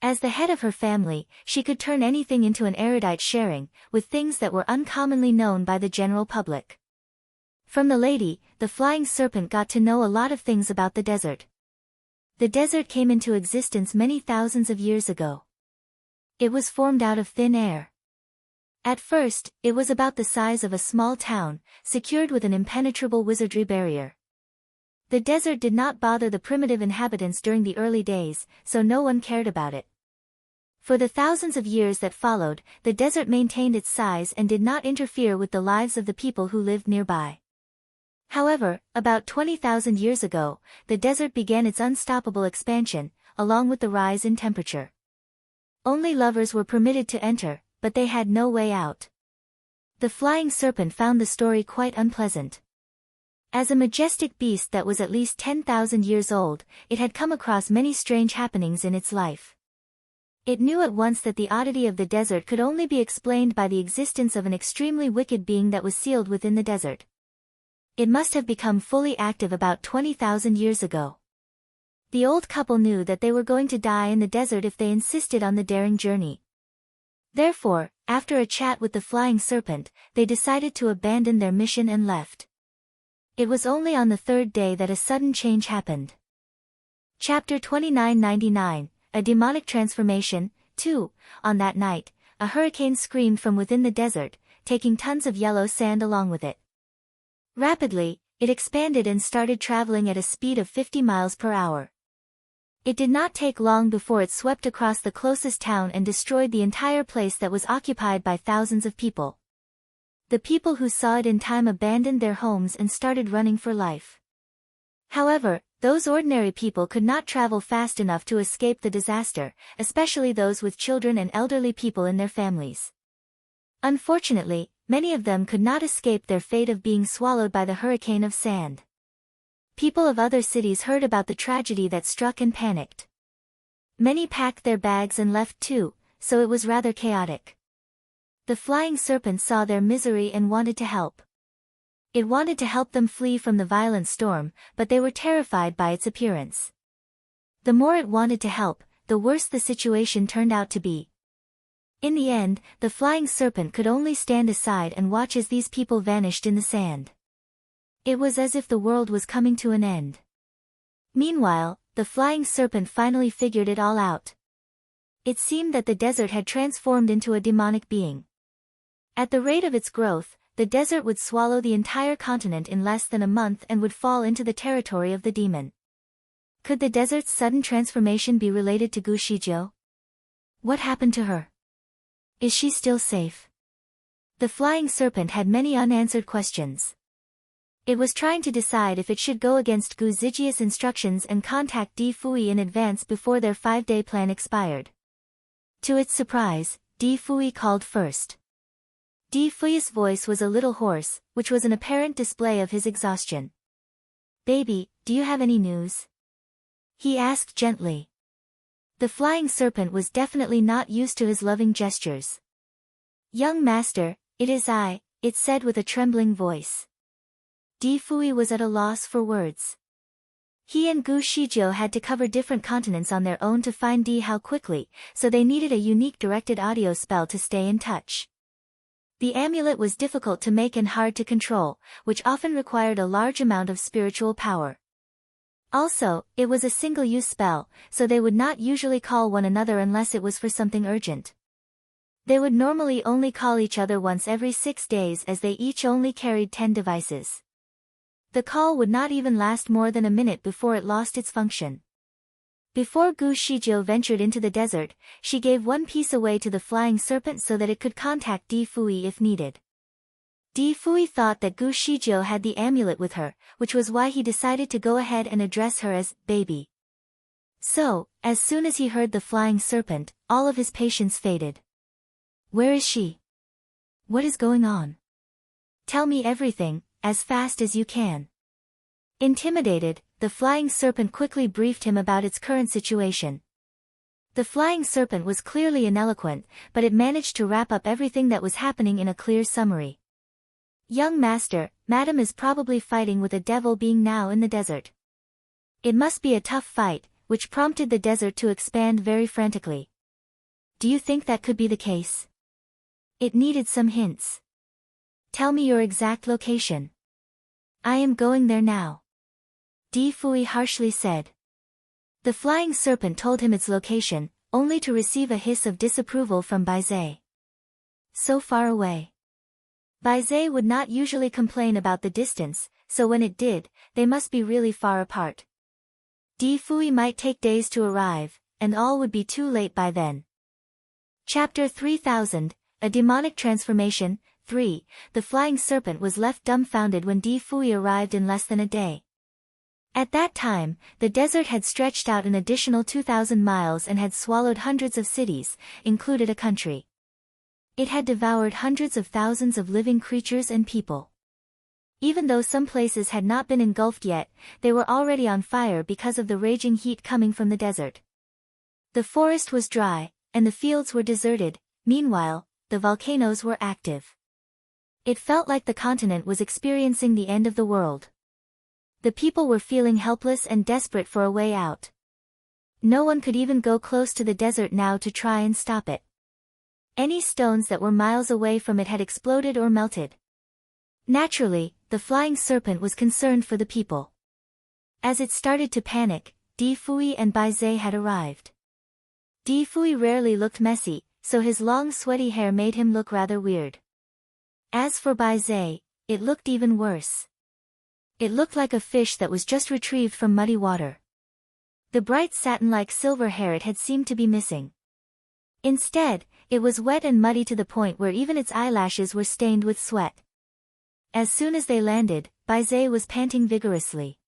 As the head of her family, she could turn anything into an erudite sharing, with things that were uncommonly known by the general public. From the lady, the flying serpent got to know a lot of things about the desert. The desert came into existence many thousands of years ago. It was formed out of thin air. At first, it was about the size of a small town, secured with an impenetrable wizardry barrier. The desert did not bother the primitive inhabitants during the early days, so no one cared about it. For the thousands of years that followed, the desert maintained its size and did not interfere with the lives of the people who lived nearby. However, about 20,000 years ago, the desert began its unstoppable expansion, along with the rise in temperature. Only lovers were permitted to enter, but they had no way out. The flying serpent found the story quite unpleasant. As a majestic beast that was at least 10,000 years old, it had come across many strange happenings in its life. It knew at once that the oddity of the desert could only be explained by the existence of an extremely wicked being that was sealed within the desert. It must have become fully active about 20,000 years ago. The old couple knew that they were going to die in the desert if they insisted on the daring journey. Therefore, after a chat with the flying serpent, they decided to abandon their mission and left. It was only on the third day that a sudden change happened. Chapter 2999, A Demonic Transformation, 2. On that night, a hurricane screamed from within the desert, taking tons of yellow sand along with it. Rapidly, it expanded and started traveling at a speed of 50 miles per hour. It did not take long before it swept across the closest town and destroyed the entire place that was occupied by thousands of people. The people who saw it in time abandoned their homes and started running for life. However, those ordinary people could not travel fast enough to escape the disaster, especially those with children and elderly people in their families. Unfortunately, many of them could not escape their fate of being swallowed by the hurricane of sand. People of other cities heard about the tragedy that struck and panicked. Many packed their bags and left too, so it was rather chaotic. The flying serpent saw their misery and wanted to help. It wanted to help them flee from the violent storm, but they were terrified by its appearance. The more it wanted to help, the worse the situation turned out to be. In the end, the flying serpent could only stand aside and watch as these people vanished in the sand. It was as if the world was coming to an end. Meanwhile, the flying serpent finally figured it all out. It seemed that the desert had transformed into a demonic being. At the rate of its growth, the desert would swallow the entire continent in less than a month and would fall into the territory of the demon. Could the desert's sudden transformation be related to Gu Shijiu? What happened to her? Is she still safe? The flying serpent had many unanswered questions. It was trying to decide if it should go against Gu Zijia's instructions and contact Di Fui in advance before their 5-day plan expired. To its surprise, Di Fui called first. Di Fui's voice was a little hoarse, which was an apparent display of his exhaustion. "Baby, do you have any news?" he asked gently. The flying serpent was definitely not used to his loving gestures. "Young master, it is I," it said with a trembling voice. Di Fui was at a loss for words. He and Gu Shijiu had to cover different continents on their own to find Di Hao quickly, so they needed a unique directed audio spell to stay in touch. The amulet was difficult to make and hard to control, which often required a large amount of spiritual power. Also, it was a single-use spell, so they would not usually call one another unless it was for something urgent. They would normally only call each other once every 6 days as they each only carried 10 devices. The call would not even last more than a minute before it lost its function. Before Gu Shizhou ventured into the desert, she gave one piece away to the flying serpent so that it could contact Di Fui if needed. Di Fui thought that Gu Shizhou had the amulet with her, which was why he decided to go ahead and address her as baby. So, as soon as he heard the flying serpent, all of his patience faded. Where is she? What is going on? Tell me everything, as fast as you can. Intimidated, the flying serpent quickly briefed him about its current situation. The flying serpent was clearly ineloquent, but it managed to wrap up everything that was happening in a clear summary. Young master, Madam is probably fighting with a devil being now in the desert. It must be a tough fight, which prompted the desert to expand very frantically. Do you think that could be the case? It needed some hints. Tell me your exact location. I am going there now. Di Fui harshly said. The flying serpent told him its location, only to receive a hiss of disapproval from Baizé. So far away. Baizé would not usually complain about the distance, so when it did, they must be really far apart. Di Fui might take days to arrive, and all would be too late by then. Chapter 3000, A Demonic Transformation, 3. The flying serpent was left dumbfounded when Di Fui arrived in less than a day. At that time, the desert had stretched out an additional 2,000 miles and had swallowed hundreds of cities, included a country. It had devoured hundreds of thousands of living creatures and people. Even though some places had not been engulfed yet, they were already on fire because of the raging heat coming from the desert. The forest was dry, and the fields were deserted. Meanwhile, the volcanoes were active. It felt like the continent was experiencing the end of the world. The people were feeling helpless and desperate for a way out. No one could even go close to the desert now to try and stop it. Any stones that were miles away from it had exploded or melted. Naturally, the flying serpent was concerned for the people. As it started to panic, Di Fui and Baizé had arrived. Di Fui rarely looked messy, so his long sweaty hair made him look rather weird. As for Baizé, it looked even worse. It looked like a fish that was just retrieved from muddy water. The bright satin-like silver hair it had seemed to be missing. Instead, it was wet and muddy to the point where even its eyelashes were stained with sweat. As soon as they landed, Baizé was panting vigorously.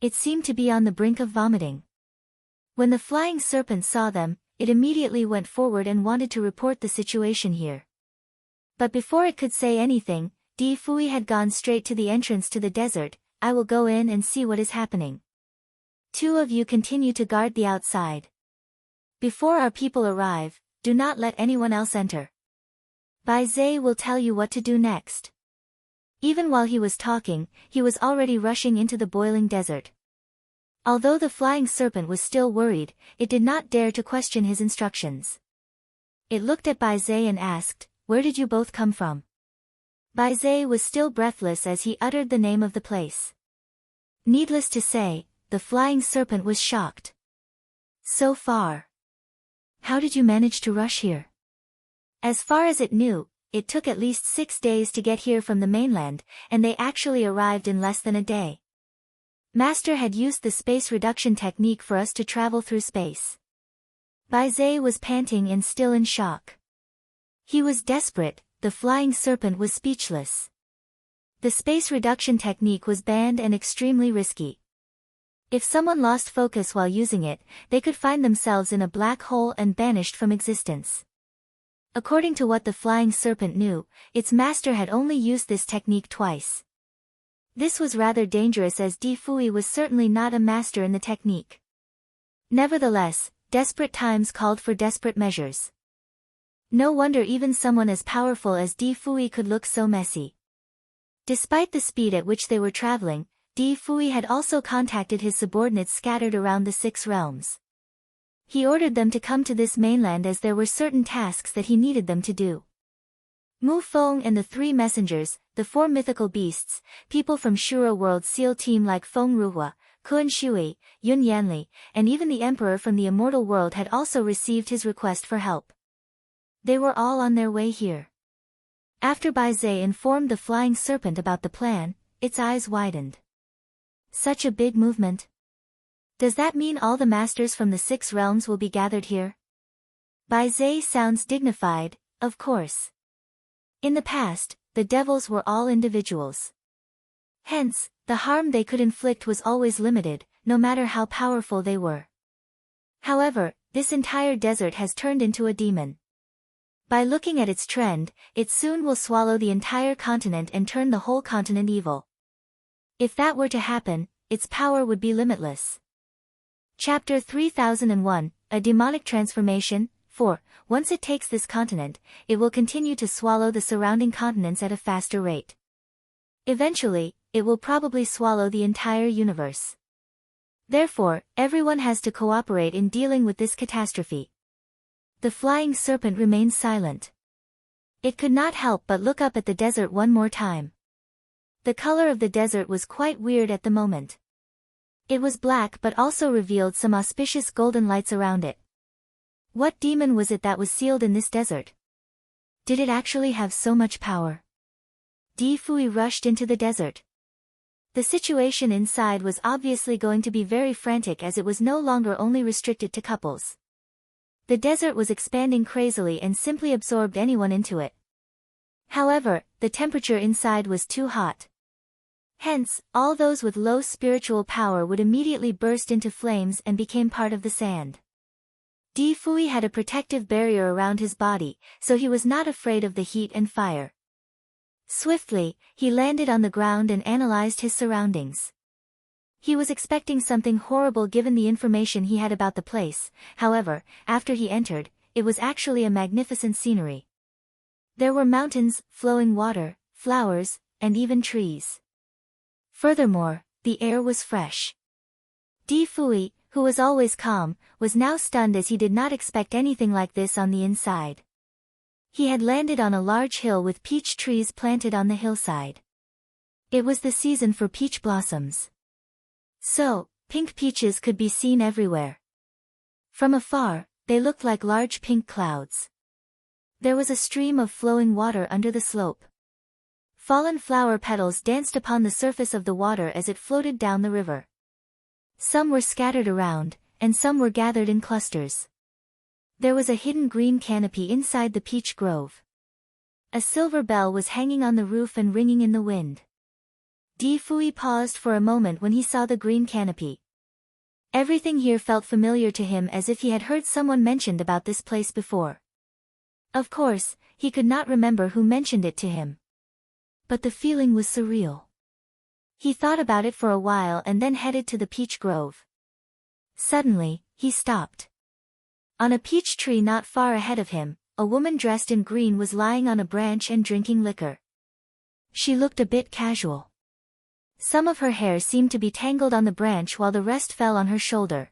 It seemed to be on the brink of vomiting. When the flying serpent saw them, it immediately went forward and wanted to report the situation here. But before it could say anything, Di Fui had gone straight to the entrance to the desert. I will go in and see what is happening. 2 of you continue to guard the outside. Before our people arrive, do not let anyone else enter. Baizé will tell you what to do next. Even while he was talking, he was already rushing into the boiling desert. Although the flying serpent was still worried, it did not dare to question his instructions. It looked at Baizé and asked, "Where did you both come from?" Baizé was still breathless as he uttered the name of the place. Needless to say, the flying serpent was shocked. So far. How did you manage to rush here? As far as it knew, it took at least 6 days to get here from the mainland, and they actually arrived in less than a day. Master had used the space reduction technique for us to travel through space. Baizé was panting and still in shock. He was desperate, the flying serpent was speechless. The space reduction technique was banned and extremely risky. If someone lost focus while using it, they could find themselves in a black hole and banished from existence. According to what the flying serpent knew, its master had only used this technique twice. This was rather dangerous as Di Fui was certainly not a master in the technique. Nevertheless, desperate times called for desperate measures. No wonder even someone as powerful as Di Fui could look so messy. Despite the speed at which they were traveling, Di Fui had also contacted his subordinates scattered around the 6 realms. He ordered them to come to this mainland as there were certain tasks that he needed them to do. Mu Feng and the 3 messengers, the 4 mythical beasts, people from Shura World SEAL team like Feng Ruhua, Kun Shui, Yun Yanli, and even the emperor from the immortal world had also received his request for help. They were all on their way here. After Bai Zhe informed the flying serpent about the plan, its eyes widened. Such a big movement. Does that mean all the masters from the 6 realms will be gathered here? Bai Zhe sounds dignified, of course. In the past, the devils were all individuals. Hence, the harm they could inflict was always limited, no matter how powerful they were. However, this entire desert has turned into a demon. By looking at its trend, it soon will swallow the entire continent and turn the whole continent evil. If that were to happen, its power would be limitless. Chapter 3001, A Demonic Transformation. 4. Once it takes this continent, it will continue to swallow the surrounding continents at a faster rate. Eventually, it will probably swallow the entire universe. Therefore, everyone has to cooperate in dealing with this catastrophe. The flying serpent remained silent. It could not help but look up at the desert one more time. The color of the desert was quite weird at the moment. It was black but also revealed some auspicious golden lights around it. What demon was it that was sealed in this desert? Did it actually have so much power? Di Fui rushed into the desert. The situation inside was obviously going to be very frantic as it was no longer only restricted to couples. The desert was expanding crazily and simply absorbed anyone into it. However, the temperature inside was too hot. Hence, all those with low spiritual power would immediately burst into flames and became part of the sand. Di Fui had a protective barrier around his body, so he was not afraid of the heat and fire. Swiftly, he landed on the ground and analyzed his surroundings. He was expecting something horrible given the information he had about the place, however, after he entered, it was actually a magnificent scenery. There were mountains, flowing water, flowers, and even trees. Furthermore, the air was fresh. Di Fui, who was always calm, was now stunned as he did not expect anything like this on the inside. He had landed on a large hill with peach trees planted on the hillside. It was the season for peach blossoms. So, pink peaches could be seen everywhere. From afar, they looked like large pink clouds. There was a stream of flowing water under the slope. Fallen flower petals danced upon the surface of the water as it floated down the river. Some were scattered around, and some were gathered in clusters. There was a hidden green canopy inside the peach grove. A silver bell was hanging on the roof and ringing in the wind. Di Fui paused for a moment when he saw the green canopy. Everything here felt familiar to him as if he had heard someone mentioned about this place before. Of course, he could not remember who mentioned it to him. But the feeling was surreal. He thought about it for a while and then headed to the peach grove. Suddenly, he stopped. On a peach tree not far ahead of him, a woman dressed in green was lying on a branch and drinking liquor. She looked a bit casual. Some of her hair seemed to be tangled on the branch while the rest fell on her shoulder.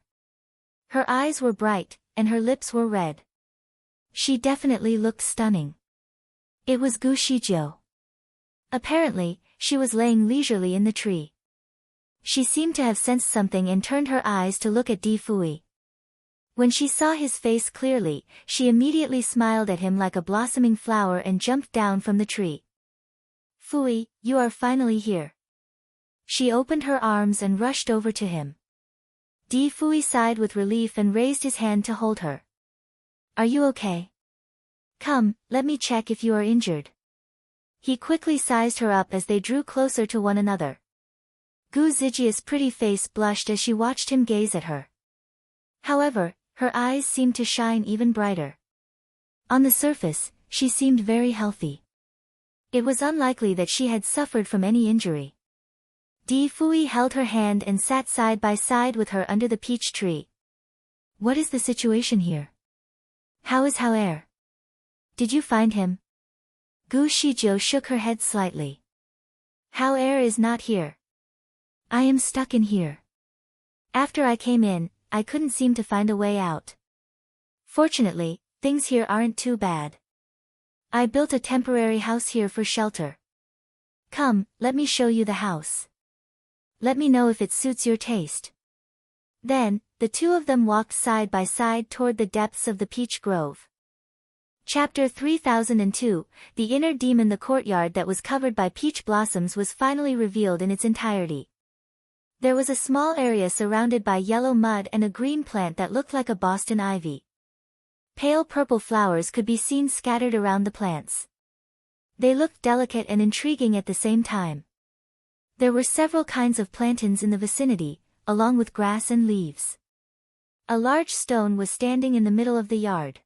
Her eyes were bright, and her lips were red. She definitely looked stunning. It was Gu Shijiu. Apparently, she was laying leisurely in the tree. She seemed to have sensed something and turned her eyes to look at Di Fui. When she saw his face clearly, she immediately smiled at him like a blossoming flower and jumped down from the tree. Fui, you are finally here. She opened her arms and rushed over to him. Di Fui sighed with relief and raised his hand to hold her. Are you okay? Come, let me check if you are injured. He quickly sized her up as they drew closer to one another. Gu Zijia's pretty face blushed as she watched him gaze at her. However, her eyes seemed to shine even brighter. On the surface, she seemed very healthy. It was unlikely that she had suffered from any injury. Di Fui held her hand and sat side by side with her under the peach tree. What is the situation here? How is Hao? Did you find him? Gu Shijiu shook her head slightly. Hao is not here. I am stuck in here. After I came in, I couldn't seem to find a way out. Fortunately, things here aren't too bad. I built a temporary house here for shelter. Come, let me show you the house. Let me know if it suits your taste. Then, the two of them walked side by side toward the depths of the peach grove. Chapter 3002, The Inner Demon. The courtyard that was covered by peach blossoms was finally revealed in its entirety. There was a small area surrounded by yellow mud and a green plant that looked like a Boston ivy. Pale purple flowers could be seen scattered around the plants. They looked delicate and intriguing at the same time. There were several kinds of plantains in the vicinity, along with grass and leaves. A large stone was standing in the middle of the yard.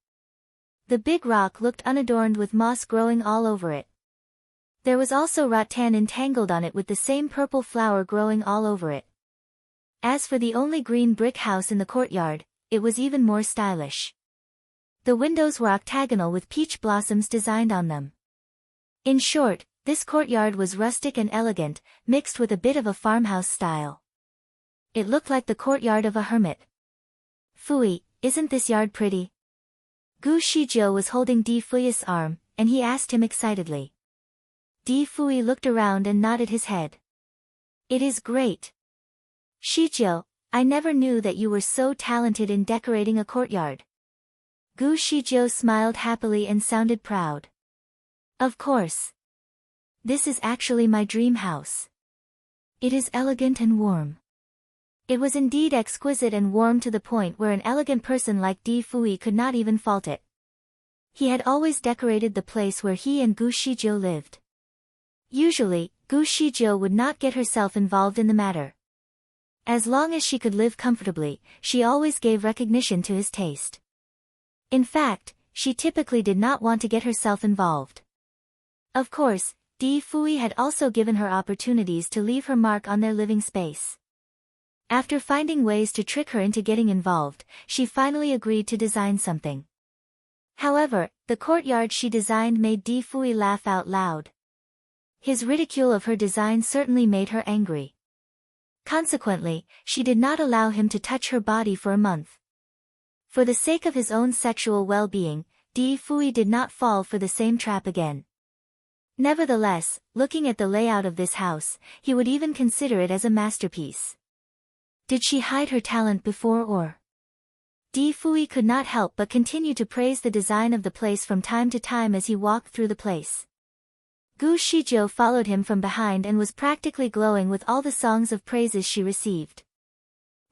The big rock looked unadorned with moss growing all over it. There was also rattan entangled on it with the same purple flower growing all over it. As for the only green brick house in the courtyard, it was even more stylish. The windows were octagonal with peach blossoms designed on them. In short, this courtyard was rustic and elegant, mixed with a bit of a farmhouse style. It looked like the courtyard of a hermit. "Fui, isn't this yard pretty?" Gu Shijiu was holding Di Fui's arm, and he asked him excitedly. Di Fui looked around and nodded his head. "It is great. Shijiu, I never knew that you were so talented in decorating a courtyard." Gu Shijiu smiled happily and sounded proud. "Of course. This is actually my dream house. It is elegant and warm." It was indeed exquisite and warm to the point where an elegant person like Di Fui could not even fault it. He had always decorated the place where he and Gu Shijiu lived. Usually, Gu Shijiu would not get herself involved in the matter. As long as she could live comfortably, she always gave recognition to his taste. In fact, she typically did not want to get herself involved. Of course, Di Fui had also given her opportunities to leave her mark on their living space. After finding ways to trick her into getting involved, she finally agreed to design something. However, the courtyard she designed made Di Fui laugh out loud. His ridicule of her design certainly made her angry. Consequently, she did not allow him to touch her body for a month. For the sake of his own sexual well-being, Di Fui did not fall for the same trap again. Nevertheless, looking at the layout of this house, he would even consider it as a masterpiece. Did she hide her talent before or? Di Fui could not help but continue to praise the design of the place from time to time as he walked through the place. Gu Shijiu followed him from behind and was practically glowing with all the songs of praises she received.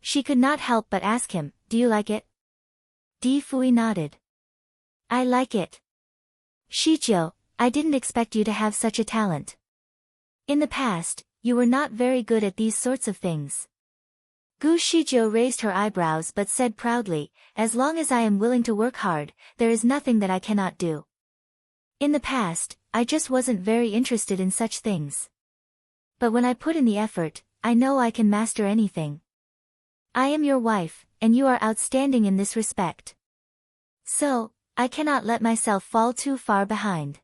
She could not help but ask him, "Do you like it?" Di Fui nodded. "I like it. Shijiu, I didn't expect you to have such a talent. In the past, you were not very good at these sorts of things." Gu Shijiu raised her eyebrows but said proudly, "As long as I am willing to work hard, there is nothing that I cannot do. In the past, I just wasn't very interested in such things. But when I put in the effort, I know I can master anything. I am your wife, and you are outstanding in this respect. So, I cannot let myself fall too far behind."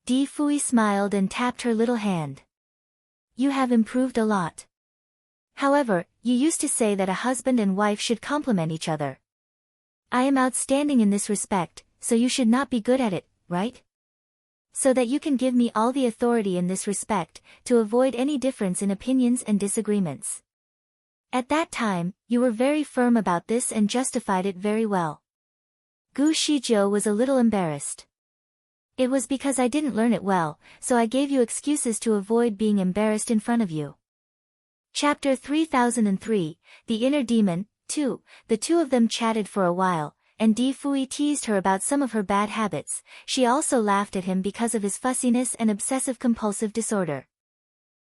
Di Fui smiled and tapped her little hand. "You have improved a lot. However, you used to say that a husband and wife should complement each other. I am outstanding in this respect, so you should not be good at it, right? So that you can give me all the authority in this respect, to avoid any difference in opinions and disagreements. At that time, you were very firm about this and justified it very well." Gu Shijiu was a little embarrassed. "It was because I didn't learn it well, so I gave you excuses to avoid being embarrassed in front of you." Chapter 3003, The Inner Demon, 2. The two of them chatted for a while, and Di Fui teased her about some of her bad habits. She also laughed at him because of his fussiness and obsessive-compulsive disorder.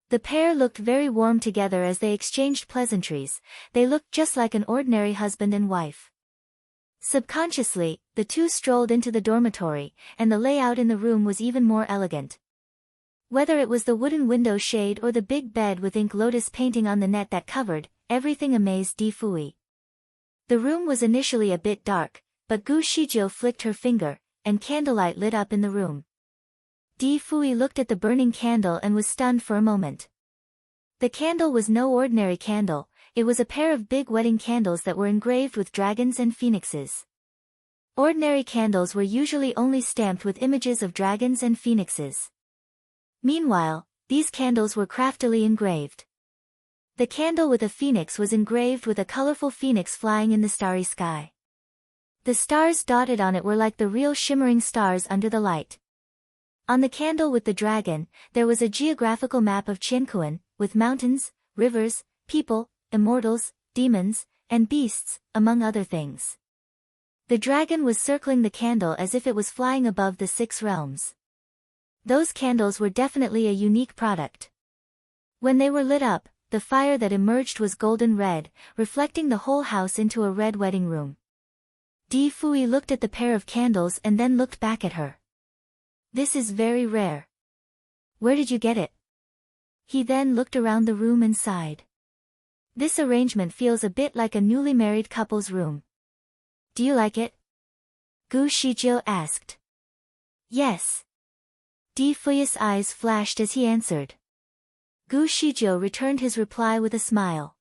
The pair looked very warm together as they exchanged pleasantries. They looked just like an ordinary husband and wife. Subconsciously, the two strolled into the dormitory, and the layout in the room was even more elegant. Whether it was the wooden window shade or the big bed with ink lotus painting on the net that covered, everything amazed Di Fui. The room was initially a bit dark, but Gu Shijiu flicked her finger, and candlelight lit up in the room. Di Fui looked at the burning candle and was stunned for a moment. The candle was no ordinary candle, it was a pair of big wedding candles that were engraved with dragons and phoenixes. Ordinary candles were usually only stamped with images of dragons and phoenixes. Meanwhile, these candles were craftily engraved. The candle with a phoenix was engraved with a colorful phoenix flying in the starry sky. The stars dotted on it were like the real shimmering stars under the light. On the candle with the dragon, there was a geographical map of Qianquan, with mountains, rivers, people, immortals, demons, and beasts, among other things. The dragon was circling the candle as if it was flying above the 6 realms. Those candles were definitely a unique product. When they were lit up, the fire that emerged was golden red, reflecting the whole house into a red wedding room. Di Fui looked at the pair of candles and then looked back at her. This is very rare. Where did you get it? He then looked around the room and sighed. This arrangement feels a bit like a newly married couple's room. Do you like it? Gu Shijiu asked. Yes. Di Fui's eyes flashed as he answered. Gu Shijiu returned his reply with a smile.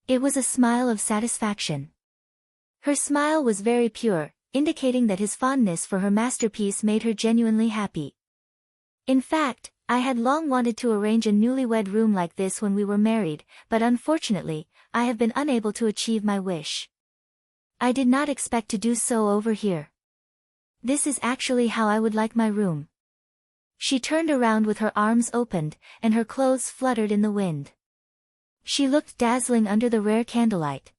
It was a smile of satisfaction. Her smile was very pure, indicating that his fondness for her masterpiece made her genuinely happy. In fact, I had long wanted to arrange a newlywed room like this when we were married, but unfortunately, I have been unable to achieve my wish. I did not expect to do so over here. This is actually how I would like my room. She turned around with her arms opened, and her clothes fluttered in the wind. She looked dazzling under the rare candlelight.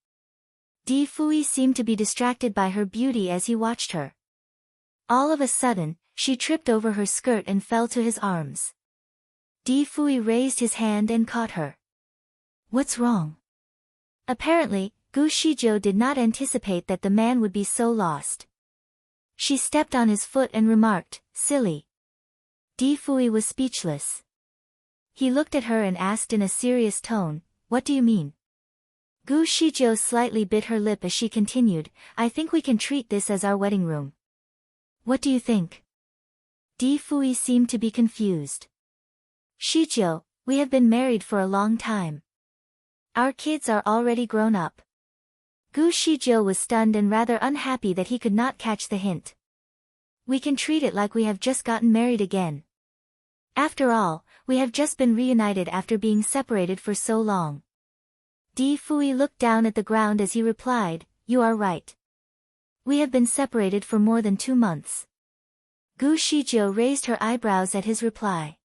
Di Fui seemed to be distracted by her beauty as he watched her. All of a sudden, she tripped over her skirt and fell to his arms. Di Fui raised his hand and caught her. What's wrong? Apparently, Gu Shijiu did not anticipate that the man would be so lost. She stepped on his foot and remarked, "Silly." Di Fui was speechless. He looked at her and asked in a serious tone, "What do you mean?" Gu Shijiu slightly bit her lip as she continued, "I think we can treat this as our wedding room. What do you think?" Di Fui seemed to be confused. "Shijiu, we have been married for a long time. Our kids are already grown up." Gu Shijiu was stunned and rather unhappy that he could not catch the hint. "We can treat it like we have just gotten married again. After all, we have just been reunited after being separated for so long." Di Fui looked down at the ground as he replied, "You are right. We have been separated for more than 2 months." Gu Shijiu raised her eyebrows at his reply.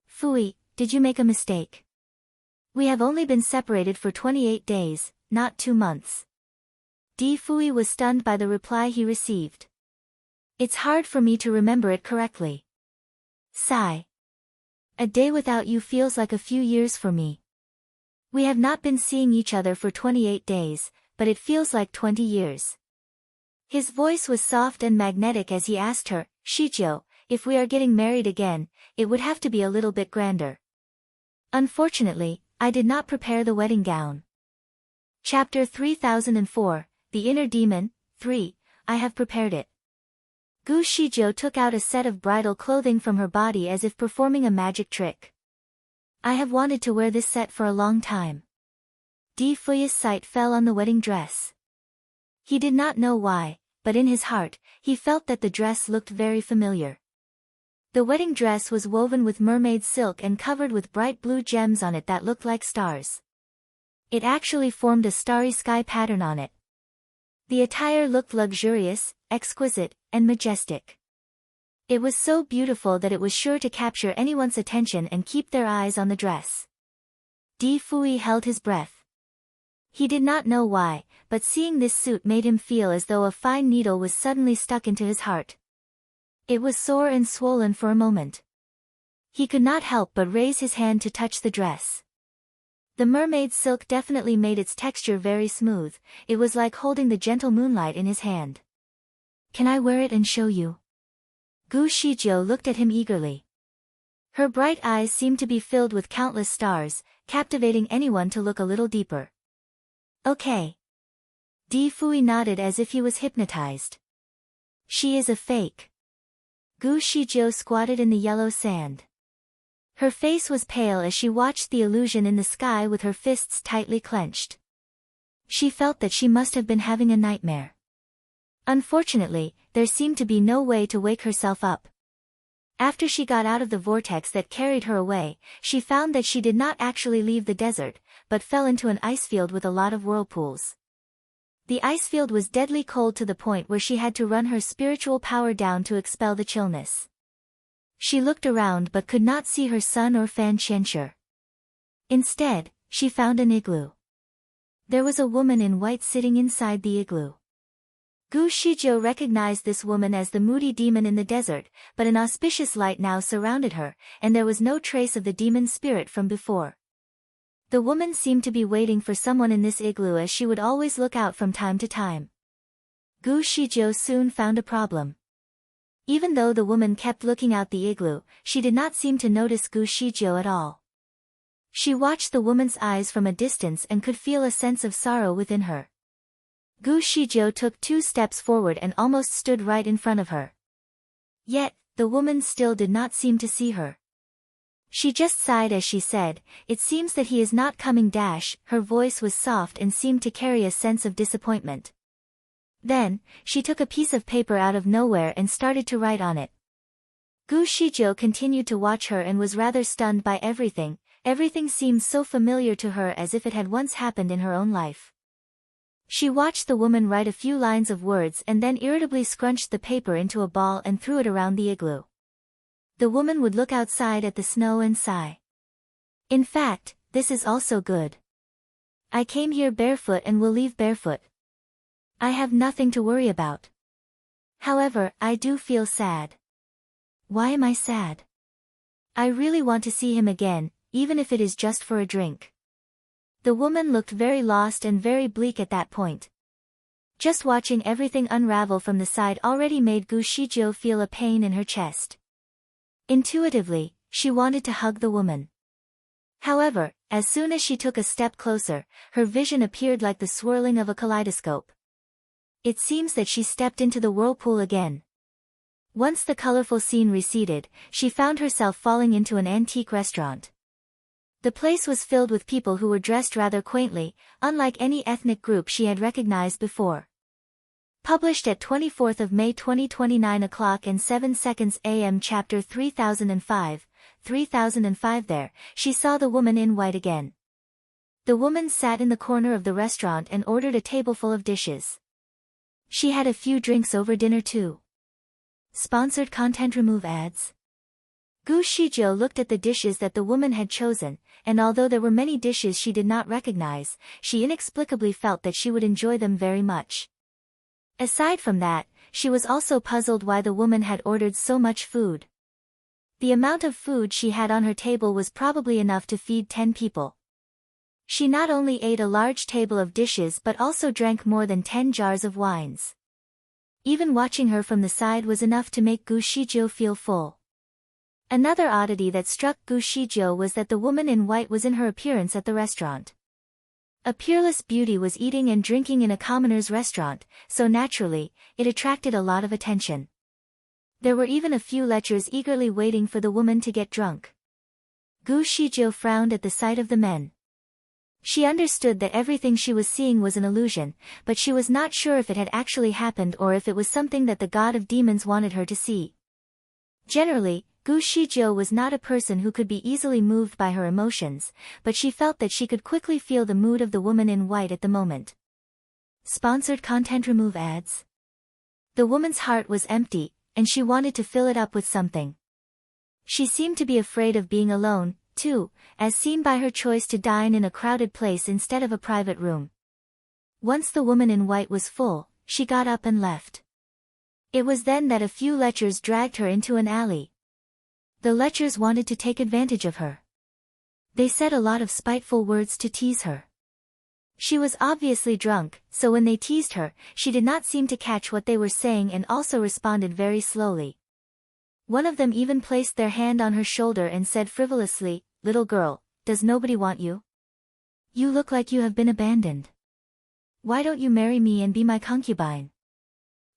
"Fui, did you make a mistake? We have only been separated for 28 days, not 2 months." Di Fui was stunned by the reply he received. "It's hard for me to remember it correctly. Sigh. A day without you feels like a few years for me. We have not been seeing each other for 28 days, but it feels like 20 years. His voice was soft and magnetic as he asked her, "Shijiu, if we are getting married again, it would have to be a little bit grander. Unfortunately, I did not prepare the wedding gown." Chapter 3004, The Inner Demon, 3, I have prepared it. Gu Shijiu took out a set of bridal clothing from her body as if performing a magic trick. "I have wanted to wear this set for a long time." Di Fui's sight fell on the wedding dress. He did not know why, but in his heart, he felt that the dress looked very familiar. The wedding dress was woven with mermaid silk and covered with bright blue gems on it that looked like stars. It actually formed a starry sky pattern on it. The attire looked luxurious, exquisite, and majestic. It was so beautiful that it was sure to capture anyone's attention and keep their eyes on the dress. Di Fui held his breath. He did not know why, but seeing this suit made him feel as though a fine needle was suddenly stuck into his heart. It was sore and swollen for a moment. He could not help but raise his hand to touch the dress. The mermaid silk definitely made its texture very smooth, it was like holding the gentle moonlight in his hand. "Can I wear it and show you?" Gu Shijiu looked at him eagerly. Her bright eyes seemed to be filled with countless stars, captivating anyone to look a little deeper. "Okay." Di Fui nodded as if he was hypnotized. "She is a fake." Gu Shijiu squatted in the yellow sand. Her face was pale as she watched the illusion in the sky with her fists tightly clenched. She felt that she must have been having a nightmare. Unfortunately, there seemed to be no way to wake herself up. After she got out of the vortex that carried her away, she found that she did not actually leave the desert, but fell into an ice field with a lot of whirlpools. The ice field was deadly cold to the point where she had to run her spiritual power down to expel the chillness. She looked around but could not see her son or Fan Qianxue. Instead, she found an igloo. There was a woman in white sitting inside the igloo. Gu Shijiu recognized this woman as the moody demon in the desert, but an auspicious light now surrounded her, and there was no trace of the demon spirit from before. The woman seemed to be waiting for someone in this igloo, as she would always look out from time to time. Gu Shijiu soon found a problem. Even though the woman kept looking out the igloo, she did not seem to notice Gu Shijiu at all. She watched the woman's eyes from a distance and could feel a sense of sorrow within her. Gu Shijiu took 2 steps forward and almost stood right in front of her. Yet, the woman still did not seem to see her. She just sighed as she said, "It seems that he is not coming." Her voice was soft and seemed to carry a sense of disappointment. Then, she took a piece of paper out of nowhere and started to write on it. Gu Shijiu continued to watch her and was rather stunned by everything. Everything seemed so familiar to her, as if it had once happened in her own life. She watched the woman write a few lines of words and then irritably scrunched the paper into a ball and threw it around the igloo. The woman would look outside at the snow and sigh. "In fact, this is also good. I came here barefoot and will leave barefoot. I have nothing to worry about. However, I do feel sad. Why am I sad? I really want to see him again, even if it is just for a drink." The woman looked very lost and very bleak at that point. Just watching everything unravel from the side already made Gu Shijiu feel a pain in her chest. Intuitively, she wanted to hug the woman. However, as soon as she took a step closer, her vision appeared like the swirling of a kaleidoscope. It seems that she stepped into the whirlpool again. Once the colorful scene receded, she found herself falling into an antique restaurant. The place was filled with people who were dressed rather quaintly, unlike any ethnic group she had recognized before. Published at 24th of May 2029 o'clock07 AM. Chapter 3005, 3005. There, she saw the woman in white again. The woman sat in the corner of the restaurant and ordered a tableful of dishes. She had a few drinks over dinner too. Sponsored content. Remove ads. Gu Shijiu looked at the dishes that the woman had chosen, and although there were many dishes she did not recognize, she inexplicably felt that she would enjoy them very much. Aside from that, she was also puzzled why the woman had ordered so much food. The amount of food she had on her table was probably enough to feed 10 people. She not only ate a large table of dishes but also drank more than 10 jars of wines. Even watching her from the side was enough to make Gu Shijiu feel full. Another oddity that struck Gu Shijiu was that the woman in white was in her appearance at the restaurant. A peerless beauty was eating and drinking in a commoner's restaurant, so naturally, it attracted a lot of attention. There were even a few lechers eagerly waiting for the woman to get drunk. Gu Shijiu frowned at the sight of the men. She understood that everything she was seeing was an illusion, but she was not sure if it had actually happened or if it was something that the god of demons wanted her to see. Generally, Gu Shijiu was not a person who could be easily moved by her emotions, but she felt that she could quickly feel the mood of the woman in white at the moment. Sponsored content. Remove ads. The woman's heart was empty, and she wanted to fill it up with something. She seemed to be afraid of being alone, too, as seen by her choice to dine in a crowded place instead of a private room. Once the woman in white was full, she got up and left. It was then that a few lechers dragged her into an alley. The lechers wanted to take advantage of her. They said a lot of spiteful words to tease her. She was obviously drunk, so when they teased her, she did not seem to catch what they were saying and also responded very slowly. One of them even placed their hand on her shoulder and said frivolously, "Little girl, does nobody want you? You look like you have been abandoned. Why don't you marry me and be my concubine?"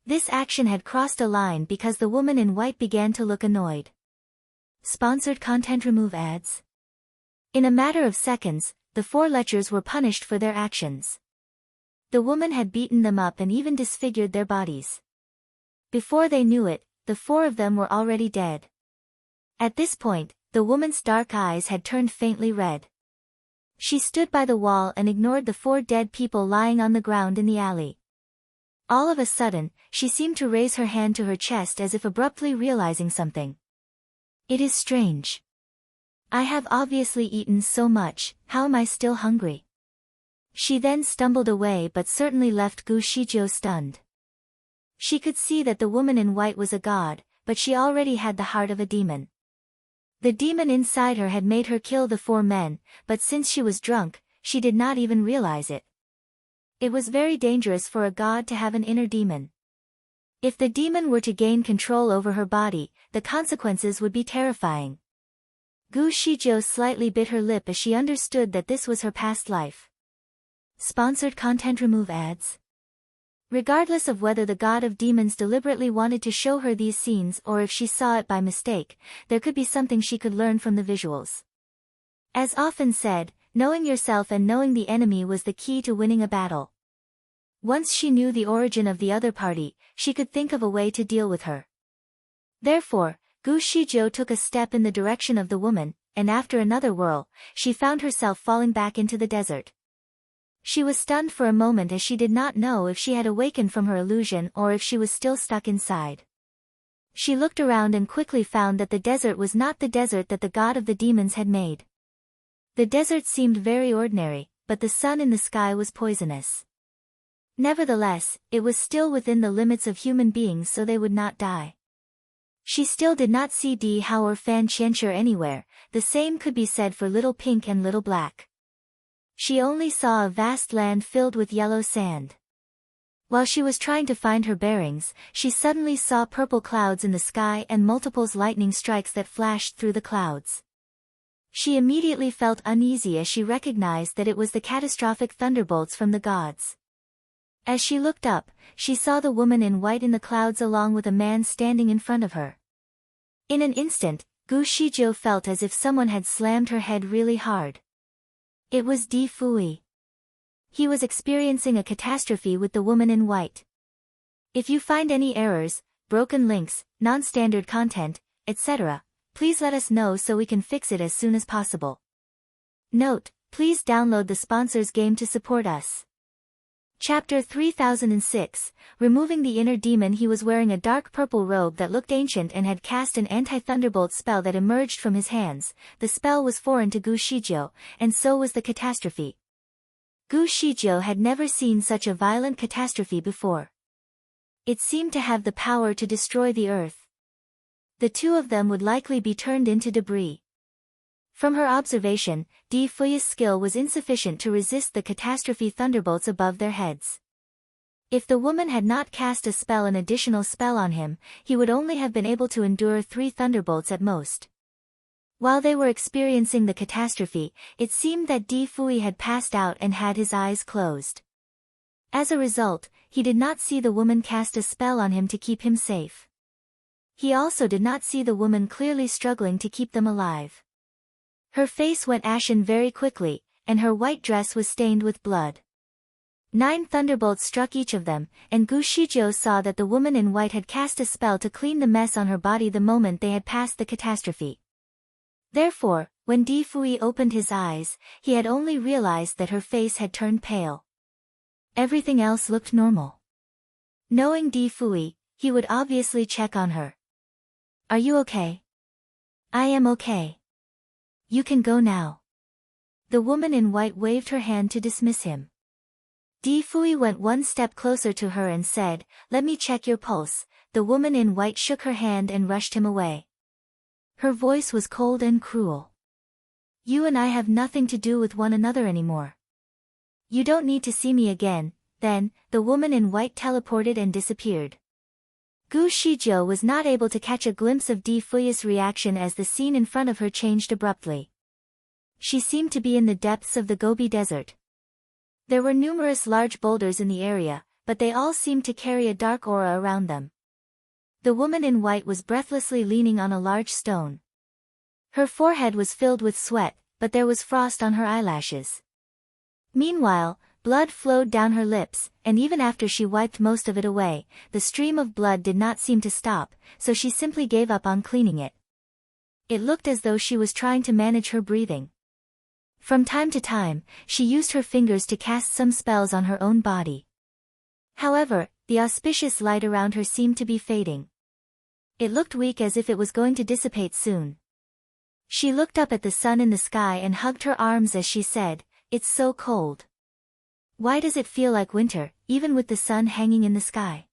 This action had crossed a line because the woman in white began to look annoyed. Sponsored content. Remove ads. In a matter of seconds, the 4 lechers were punished for their actions. The woman had beaten them up and even disfigured their bodies. Before they knew it, the 4 of them were already dead. At this point, the woman's dark eyes had turned faintly red. She stood by the wall and ignored the 4 dead people lying on the ground in the alley. All of a sudden, she seemed to raise her hand to her chest as if abruptly realizing something. It is strange. I have obviously eaten so much, how am I still hungry? She then stumbled away but certainly left Gu Shijiu stunned. She could see that the woman in white was a god, but she already had the heart of a demon. The demon inside her had made her kill the 4 men, but since she was drunk, she did not even realize it. It was very dangerous for a god to have an inner demon. If the demon were to gain control over her body, the consequences would be terrifying. Gu Shijiu slightly bit her lip as she understood that this was her past life. Sponsored content. Remove ads. Regardless of whether the god of demons deliberately wanted to show her these scenes or if she saw it by mistake, there could be something she could learn from the visuals. As often said, knowing yourself and knowing the enemy was the key to winning a battle. Once she knew the origin of the other party, she could think of a way to deal with her. Therefore, Gu Shijiu took a step in the direction of the woman, and after another whirl, she found herself falling back into the desert. She was stunned for a moment as she did not know if she had awakened from her illusion or if she was still stuck inside. She looked around and quickly found that the desert was not the desert that the god of the demons had made. The desert seemed very ordinary, but the sun in the sky was poisonous. Nevertheless, it was still within the limits of human beings so they would not die. She still did not see Di Hao or Fan Qianshi anywhere, the same could be said for Little Pink and Little Black. She only saw a vast land filled with yellow sand. While she was trying to find her bearings, she suddenly saw purple clouds in the sky and multiple lightning strikes that flashed through the clouds. She immediately felt uneasy as she recognized that it was the catastrophic thunderbolts from the gods. As she looked up, she saw the woman in white in the clouds along with a man standing in front of her. In an instant, Gu Shijiu felt as if someone had slammed her head really hard. It was Di Fui. He was experiencing a catastrophe with the woman in white. If you find any errors, broken links, non-standard content, etc., please let us know so we can fix it as soon as possible. Note, please download the sponsors game to support us. Chapter 3006, Removing the Inner Demon. He was wearing a dark purple robe that looked ancient and had cast an anti-thunderbolt spell that emerged from his hands. The spell was foreign to Gu Shijiu, and so was the catastrophe. Gu Shijiu had never seen such a violent catastrophe before. It seemed to have the power to destroy the earth. The 2 of them would likely be turned into debris. From her observation, Di Fui's skill was insufficient to resist the catastrophe thunderbolts above their heads. If the woman had not cast an additional spell on him, he would only have been able to endure 3 thunderbolts at most. While they were experiencing the catastrophe, it seemed that Di Fui had passed out and had his eyes closed. As a result, he did not see the woman cast a spell on him to keep him safe. He also did not see the woman clearly struggling to keep them alive. Her face went ashen very quickly, and her white dress was stained with blood. 9 thunderbolts struck each of them, and Gu Shijiu saw that the woman in white had cast a spell to clean the mess on her body the moment they had passed the catastrophe. Therefore, when Di Fui opened his eyes, he had only realized that her face had turned pale. Everything else looked normal. Knowing Di Fui, he would obviously check on her. Are you okay? I am okay. You can go now. The woman in white waved her hand to dismiss him. Di Fui went 1 step closer to her and said, "Let me check your pulse." The woman in white shook her hand and rushed him away. Her voice was cold and cruel. "You and I have nothing to do with one another anymore. You don't need to see me again." Then, the woman in white teleported and disappeared. Gu Shijiu was not able to catch a glimpse of Di Fui's reaction as the scene in front of her changed abruptly. She seemed to be in the depths of the Gobi Desert. There were numerous large boulders in the area, but they all seemed to carry a dark aura around them. The woman in white was breathlessly leaning on a large stone. Her forehead was filled with sweat, but there was frost on her eyelashes. Meanwhile, blood flowed down her lips, and even after she wiped most of it away, the stream of blood did not seem to stop, so she simply gave up on cleaning it. It looked as though she was trying to manage her breathing. From time to time, she used her fingers to cast some spells on her own body. However, the auspicious light around her seemed to be fading. It looked weak, as if it was going to dissipate soon. She looked up at the sun in the sky and hugged her arms as she said, "It's so cold. Why does it feel like winter, even with the sun hanging in the sky?"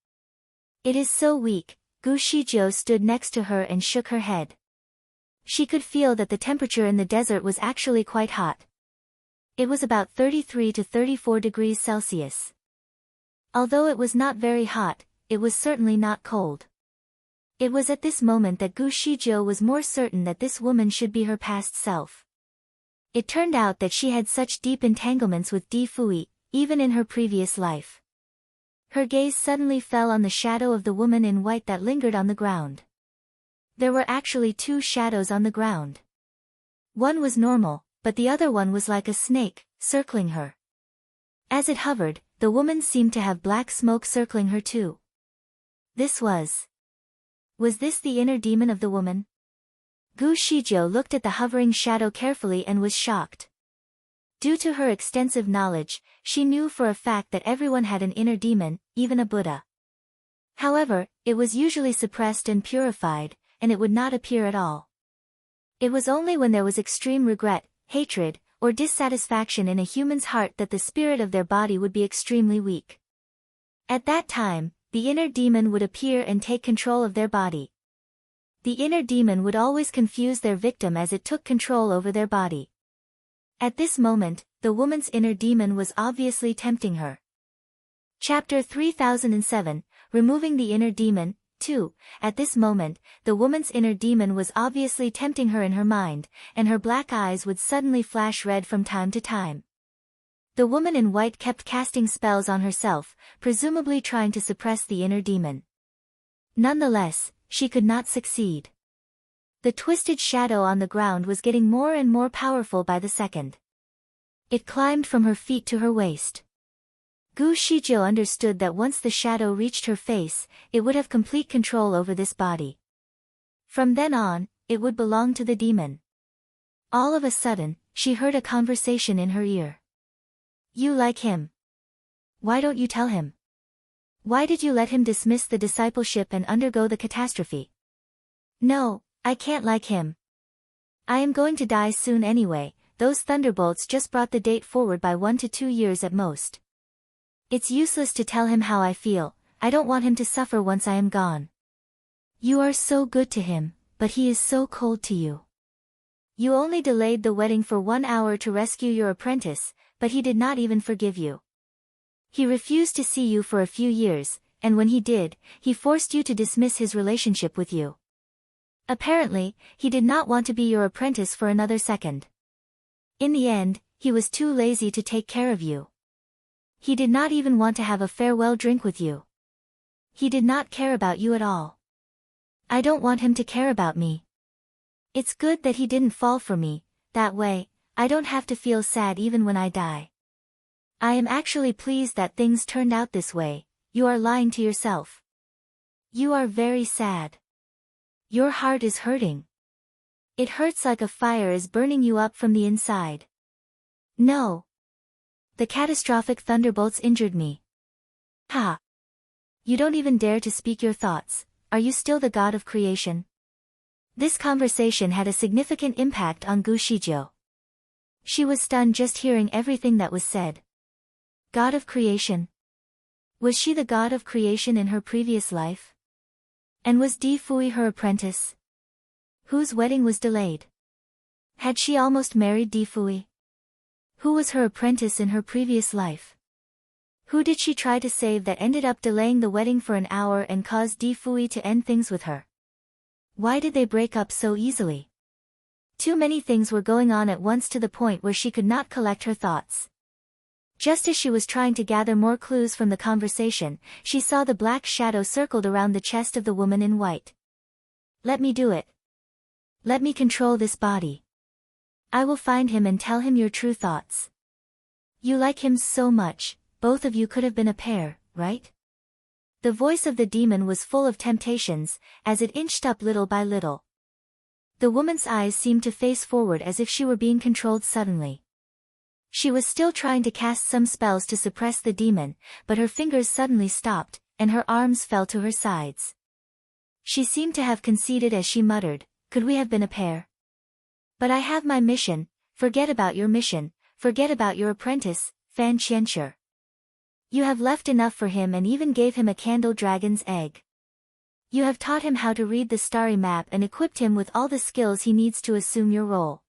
"It is so weak." Gu Shijiu stood next to her and shook her head. She could feel that the temperature in the desert was actually quite hot. It was about 33 to 34 degrees Celsius. Although it was not very hot, it was certainly not cold. It was at this moment that Gu Shijiu was more certain that this woman should be her past self. It turned out that she had such deep entanglements with Di Fui, even in her previous life. Her gaze suddenly fell on the shadow of the woman in white that lingered on the ground. There were actually two shadows on the ground. One was normal, but the other one was like a snake, circling her. As it hovered, the woman seemed to have black smoke circling her too. Was this the inner demon of the woman? Gu Shijiu looked at the hovering shadow carefully and was shocked. Due to her extensive knowledge, she knew for a fact that everyone had an inner demon, even a Buddha. However, it was usually suppressed and purified, and it would not appear at all. It was only when there was extreme regret, hatred, or dissatisfaction in a human's heart that the spirit of their body would be extremely weak. At that time, the inner demon would appear and take control of their body. The inner demon would always confuse their victim as it took control over their body. At this moment, the woman's inner demon was obviously tempting her. Chapter 3007, Removing the Inner Demon, 2. At this moment, the woman's inner demon was obviously tempting her in her mind, and her black eyes would suddenly flash red from time to time. The woman in white kept casting spells on herself, presumably trying to suppress the inner demon. Nonetheless, she could not succeed. The twisted shadow on the ground was getting more and more powerful by the second. It climbed from her feet to her waist. Gu Shijiu understood that once the shadow reached her face, it would have complete control over this body. From then on, it would belong to the demon. All of a sudden, she heard a conversation in her ear. "You like him. Why don't you tell him? Why did you let him dismiss the discipleship and undergo the catastrophe?" "No, I can't like him. I am going to die soon anyway. Those thunderbolts just brought the date forward by 1 to 2 years at most. It's useless to tell him how I feel. I don't want him to suffer once I am gone. You are so good to him, but he is so cold to you. You only delayed the wedding for 1 hour to rescue your apprentice, but he did not even forgive you. He refused to see you for a few years, and when he did, he forced you to dismiss his relationship with you. Apparently, he did not want to be your apprentice for another second. In the end, he was too lazy to take care of you. He did not even want to have a farewell drink with you. He did not care about you at all. I don't want him to care about me. It's good that he didn't fall for me, that way, I don't have to feel sad even when I die. I am actually pleased that things turned out this way. You are lying to yourself. You are very sad. Your heart is hurting. It hurts like a fire is burning you up from the inside. No. The catastrophic thunderbolts injured me. Ha! You don't even dare to speak your thoughts. Are you still the god of creation? This conversation had a significant impact on Gu Shijiu. She was stunned just hearing everything that was said. God of creation? Was she the god of creation in her previous life? And was Di Fui her apprentice? Whose wedding was delayed? Had she almost married Di Fui? Who was her apprentice in her previous life? Who did she try to save that ended up delaying the wedding for an hour and caused Di Fui to end things with her? Why did they break up so easily? Too many things were going on at once to the point where she could not collect her thoughts. Just as she was trying to gather more clues from the conversation, she saw the black shadow circled around the chest of the woman in white. Let me do it. Let me control this body. I will find him and tell him your true thoughts. You like him so much, both of you could have been a pair, right? The voice of the demon was full of temptations, as it inched up little by little. The woman's eyes seemed to face forward as if she were being controlled suddenly. She was still trying to cast some spells to suppress the demon, but her fingers suddenly stopped, and her arms fell to her sides. She seemed to have conceded as she muttered, "Could we have been a pair? But I have my mission, forget about your mission, forget about your apprentice, Fan Qianxue. You have left enough for him and even gave him a candle dragon's egg. You have taught him how to read the starry map and equipped him with all the skills he needs to assume your role.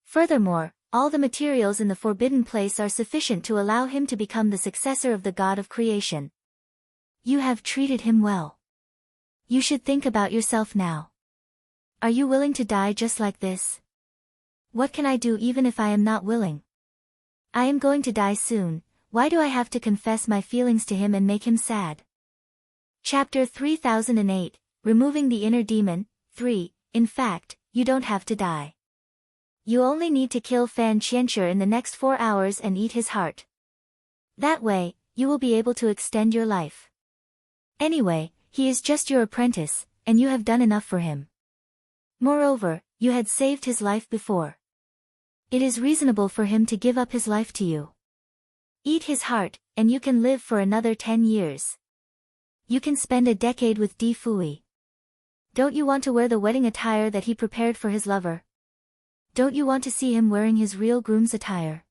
Furthermore, all the materials in the forbidden place are sufficient to allow him to become the successor of the god of creation. You have treated him well. You should think about yourself now. Are you willing to die just like this? What can I do even if I am not willing? I am going to die soon, why do I have to confess my feelings to him and make him sad?" Chapter 3008, Removing the Inner Demon, 3, In fact, you don't have to die. You only need to kill Fan Qianxue in the next 4 hours and eat his heart. That way, you will be able to extend your life. Anyway, he is just your apprentice, and you have done enough for him. Moreover, you had saved his life before. It is reasonable for him to give up his life to you. Eat his heart, and you can live for another 10 years. You can spend a decade with Di Fui. Don't you want to wear the wedding attire that he prepared for his lover? Don't you want to see him wearing his real groom's attire?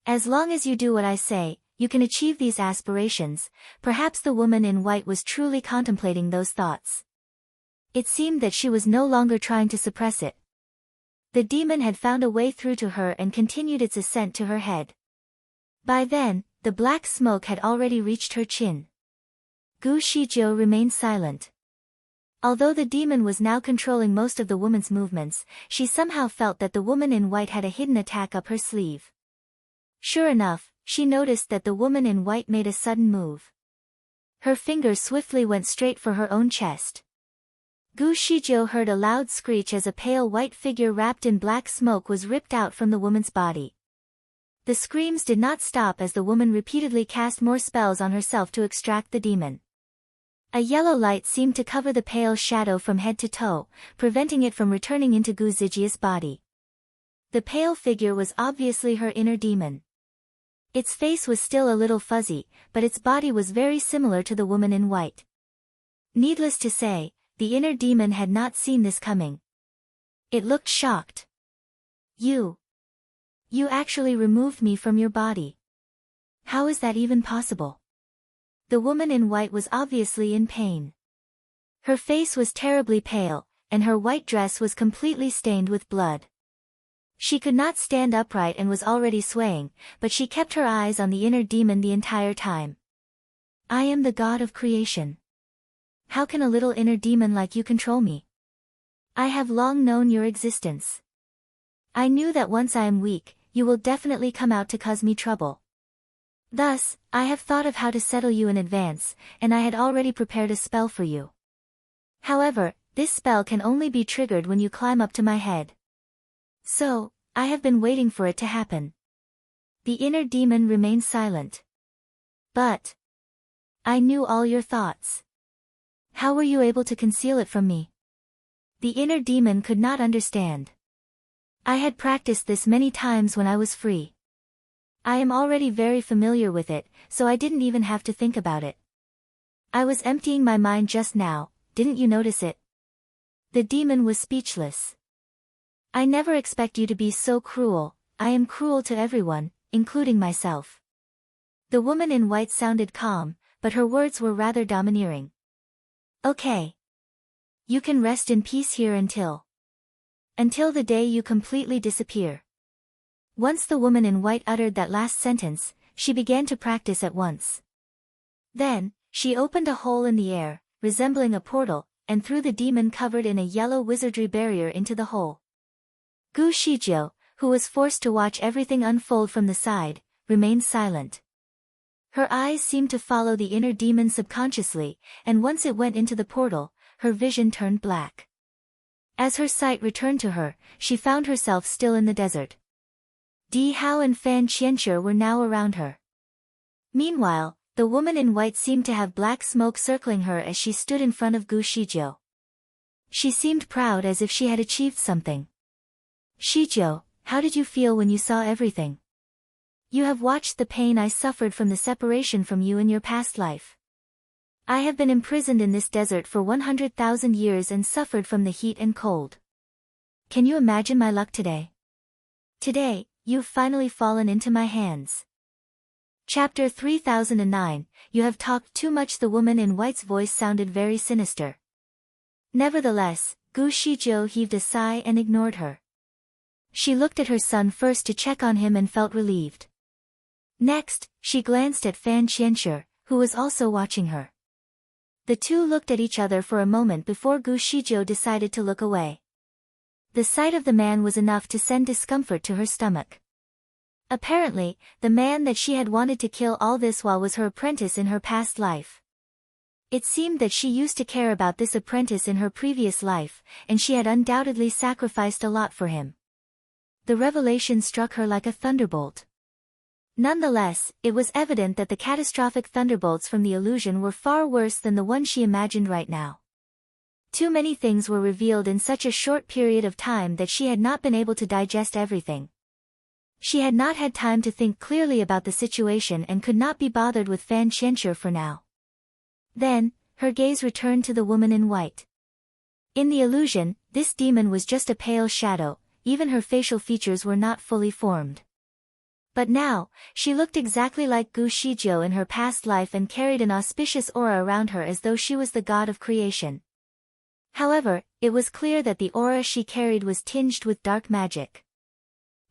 As long as you do what I say, you can achieve these aspirations. Perhaps the woman in white was truly contemplating those thoughts. It seemed that she was no longer trying to suppress it. The demon had found a way through to her and continued its ascent to her head. By then, the black smoke had already reached her chin. Gu Shijiu remained silent. Although the demon was now controlling most of the woman's movements, she somehow felt that the woman in white had a hidden attack up her sleeve. Sure enough, she noticed that the woman in white made a sudden move. Her finger swiftly went straight for her own chest. Gu Shijiu heard a loud screech as a pale white figure wrapped in black smoke was ripped out from the woman's body. The screams did not stop as the woman repeatedly cast more spells on herself to extract the demon. A yellow light seemed to cover the pale shadow from head to toe, preventing it from returning into Gu Zijia's body. The pale figure was obviously her inner demon. Its face was still a little fuzzy, but its body was very similar to the woman in white. Needless to say, the inner demon had not seen this coming. It looked shocked. You actually removed me from your body. How is that even possible? The woman in white was obviously in pain. Her face was terribly pale, and her white dress was completely stained with blood. She could not stand upright and was already swaying, but she kept her eyes on the inner demon the entire time. I am the god of creation. How can a little inner demon like you control me? I have long known your existence. I knew that once I am weak, you will definitely come out to cause me trouble. Thus, I have thought of how to settle you in advance, and I had already prepared a spell for you. However, this spell can only be triggered when you climb up to my head. So, I have been waiting for it to happen. The inner demon remained silent. But I knew all your thoughts. How were you able to conceal it from me? The inner demon could not understand. I had practiced this many times when I was free. I am already very familiar with it, so I didn't even have to think about it. I was emptying my mind just now, didn't you notice it? The demon was speechless. I never expect you to be so cruel. I am cruel to everyone, including myself. The woman in white sounded calm, but her words were rather domineering. Okay. You can rest in peace here until the day you completely disappear. Once the woman in white uttered that last sentence, she began to practice at once. Then, she opened a hole in the air, resembling a portal, and threw the demon covered in a yellow wizardry barrier into the hole. Gu Shijiu, who was forced to watch everything unfold from the side, remained silent. Her eyes seemed to follow the inner demon subconsciously, and once it went into the portal, her vision turned black. As her sight returned to her, she found herself still in the desert. Di Hao and Fan Qianxue were now around her. Meanwhile, the woman in white seemed to have black smoke circling her as she stood in front of Gu Shijiu. She seemed proud as if she had achieved something. Shijiu, how did you feel when you saw everything? You have watched the pain I suffered from the separation from you in your past life. I have been imprisoned in this desert for 100,000 years and suffered from the heat and cold. Can you imagine my luck today? Today, you've finally fallen into my hands. Chapter 3009, You have talked too much. The woman in white's voice sounded very sinister. Nevertheless, Gu Shijiu heaved a sigh and ignored her. She looked at her son first to check on him and felt relieved. Next, she glanced at Fan Qianxue, who was also watching her. The two looked at each other for a moment before Gu Shijiu decided to look away. The sight of the man was enough to send discomfort to her stomach. Apparently, the man that she had wanted to kill all this while was her apprentice in her past life. It seemed that she used to care about this apprentice in her previous life, and she had undoubtedly sacrificed a lot for him. The revelation struck her like a thunderbolt. Nonetheless, it was evident that the catastrophic thunderbolts from the illusion were far worse than the one she imagined right now. Too many things were revealed in such a short period of time that she had not been able to digest everything. She had not had time to think clearly about the situation and could not be bothered with Fan Qianxue for now. Then, her gaze returned to the woman in white. In the illusion, this demon was just a pale shadow, even her facial features were not fully formed. But now, she looked exactly like Gu Shijiu in her past life and carried an auspicious aura around her as though she was the god of creation. However, it was clear that the aura she carried was tinged with dark magic.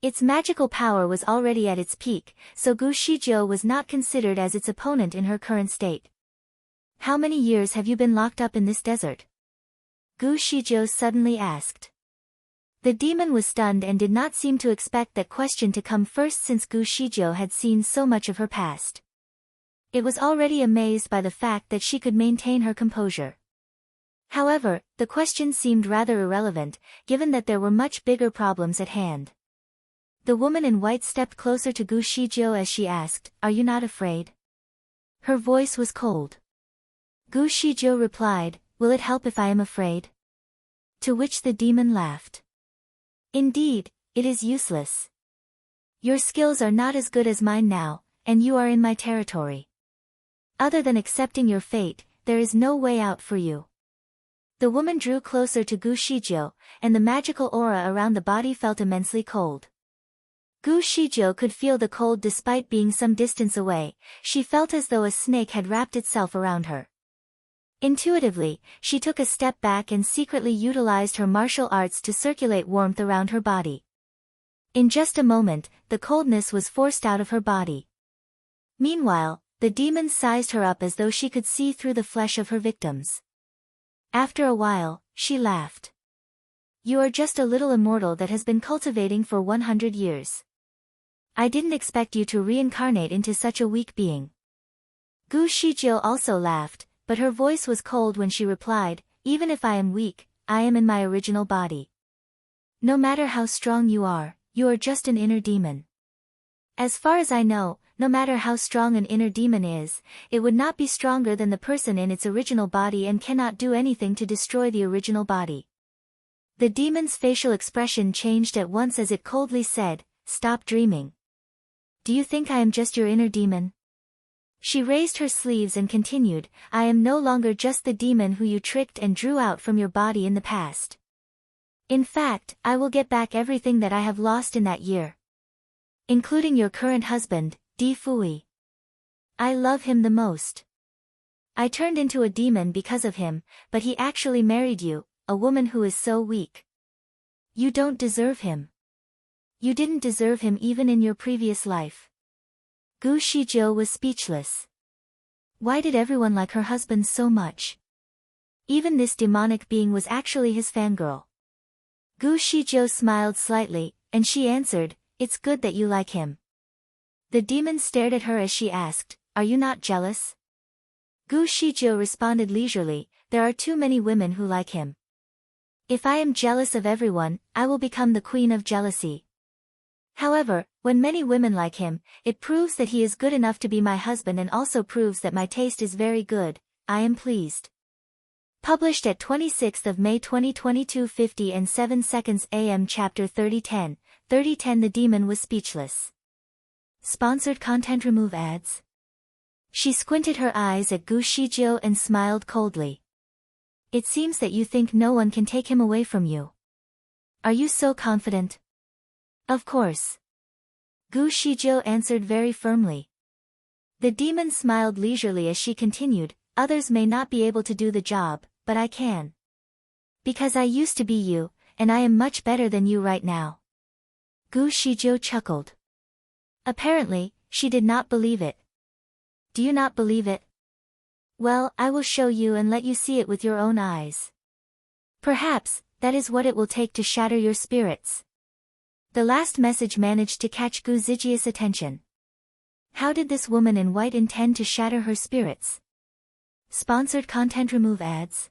Its magical power was already at its peak, so Gu Shijiu was not considered as its opponent in her current state. How many years have you been locked up in this desert? Gu Shijiu suddenly asked. The demon was stunned and did not seem to expect that question to come first since Gu Shijiu had seen so much of her past. It was already amazed by the fact that she could maintain her composure. However, the question seemed rather irrelevant, given that there were much bigger problems at hand. The woman in white stepped closer to Gu Shijiu as she asked, "Are you not afraid?" Her voice was cold. Gu Shijiu replied, "Will it help if I am afraid?" To which the demon laughed. "Indeed, it is useless. Your skills are not as good as mine now, and you are in my territory. Other than accepting your fate, there is no way out for you." The woman drew closer to Gu Shijiu, and the magical aura around the body felt immensely cold. Gu Shijiu could feel the cold despite being some distance away. She felt as though a snake had wrapped itself around her. Intuitively, she took a step back and secretly utilized her martial arts to circulate warmth around her body. In just a moment, the coldness was forced out of her body. Meanwhile, the demon sized her up as though she could see through the flesh of her victims. After a while, she laughed. "You are just a little immortal that has been cultivating for 100 years. I didn't expect you to reincarnate into such a weak being." Gu Shijiu also laughed, but her voice was cold when she replied, "Even if I am weak, I am in my original body. No matter how strong you are just an inner demon. As far as I know, no matter how strong an inner demon is, it would not be stronger than the person in its original body and cannot do anything to destroy the original body." The demon's facial expression changed at once as it coldly said, "Stop dreaming. Do you think I am just your inner demon?" She raised her sleeves and continued, "I am no longer just the demon who you tricked and drew out from your body in the past. In fact, I will get back everything that I have lost in that year. Including your current husband, Di Fui. I love him the most. I turned into a demon because of him, but he actually married you, a woman who is so weak. You don't deserve him. You didn't deserve him even in your previous life." Gu Shijiu was speechless. Why did everyone like her husband so much? Even this demonic being was actually his fangirl. Gu Shijiu smiled slightly, and she answered, "It's good that you like him." The demon stared at her as she asked, "Are you not jealous?" Gu Shijiu responded leisurely, "There are too many women who like him. If I am jealous of everyone, I will become the queen of jealousy. However, when many women like him, it proves that he is good enough to be my husband and also proves that my taste is very good. I am pleased." Published at 26th of May 2022 50:07 AM. Chapter 3010. The demon was speechless. Sponsored content. Remove ads. She squinted her eyes at Gu Shizhou and smiled coldly. It seems that you think no one can take him away from you. Are you so confident? Of course. Gu Shizhou answered very firmly. The demon smiled leisurely as she continued, others may not be able to do the job, but I can. Because I used to be you, and I am much better than you right now. Gu Shizhou chuckled. Apparently, she did not believe it. Do you not believe it? Well, I will show you and let you see it with your own eyes. Perhaps, that is what it will take to shatter your spirits. The last message managed to catch Gu Zijia's attention. How did this woman in white intend to shatter her spirits? Sponsored content. Remove ads.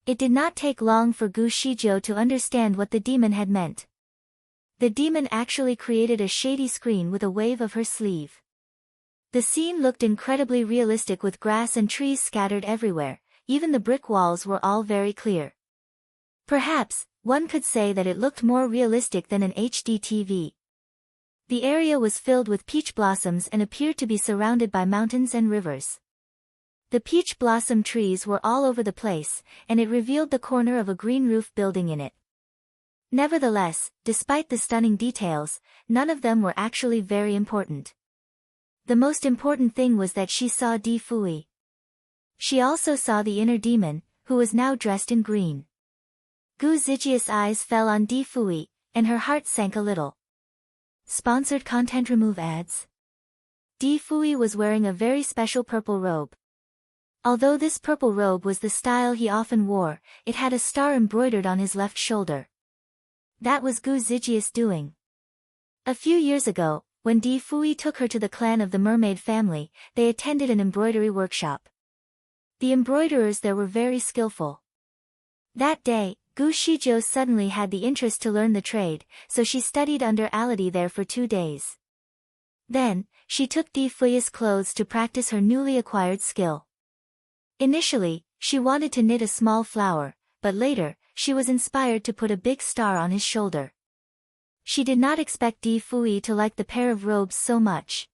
It did not take long for Gu Shizhou to understand what the demon had meant. The demon actually created a shady screen with a wave of her sleeve. The scene looked incredibly realistic with grass and trees scattered everywhere, even the brick walls were all very clear. Perhaps, one could say that it looked more realistic than an HD TV. The area was filled with peach blossoms and appeared to be surrounded by mountains and rivers. The peach blossom trees were all over the place, and it revealed the corner of a green roof building in it. Nevertheless, despite the stunning details, none of them were actually very important. The most important thing was that she saw Di Fui. She also saw the inner demon, who was now dressed in green. Gu Zijia's eyes fell on Di Fui, and her heart sank a little. Sponsored content. Remove ads. Di Fui was wearing a very special purple robe. Although this purple robe was the style he often wore, it had a star embroidered on his left shoulder. That was Gu Zijia's doing. A few years ago, when Di Fui took her to the clan of the mermaid family, they attended an embroidery workshop. The embroiderers there were very skillful. That day, Gu Shizhou suddenly had the interest to learn the trade, so she studied under Aladi there for 2 days. Then, she took Di Fui's clothes to practice her newly acquired skill. Initially, she wanted to knit a small flower, but later, she was inspired to put a big star on his shoulder. She did not expect Di Fui to like the pair of robes so much.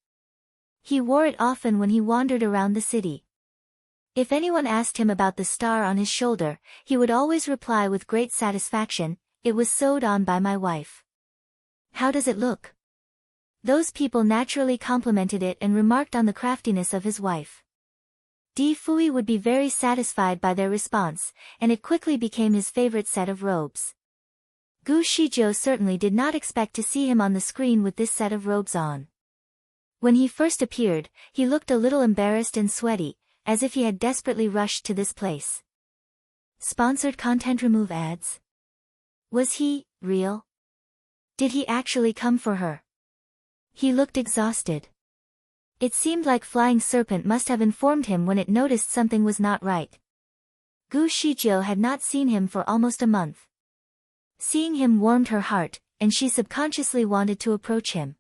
He wore it often when he wandered around the city. If anyone asked him about the star on his shoulder, he would always reply with great satisfaction, "It was sewed on by my wife." How does it look? Those people naturally complimented it and remarked on the craftiness of his wife. Di Fui would be very satisfied by their response, and it quickly became his favorite set of robes. Gu Shizhou certainly did not expect to see him on the screen with this set of robes on. When he first appeared, he looked a little embarrassed and sweaty, as if he had desperately rushed to this place. Sponsored content. Remove ads. Was he real? Did he actually come for her? He looked exhausted. It seemed like Flying Serpent must have informed him when it noticed something was not right. Gu Shizhou had not seen him for almost a month. Seeing him warmed her heart, and she subconsciously wanted to approach him.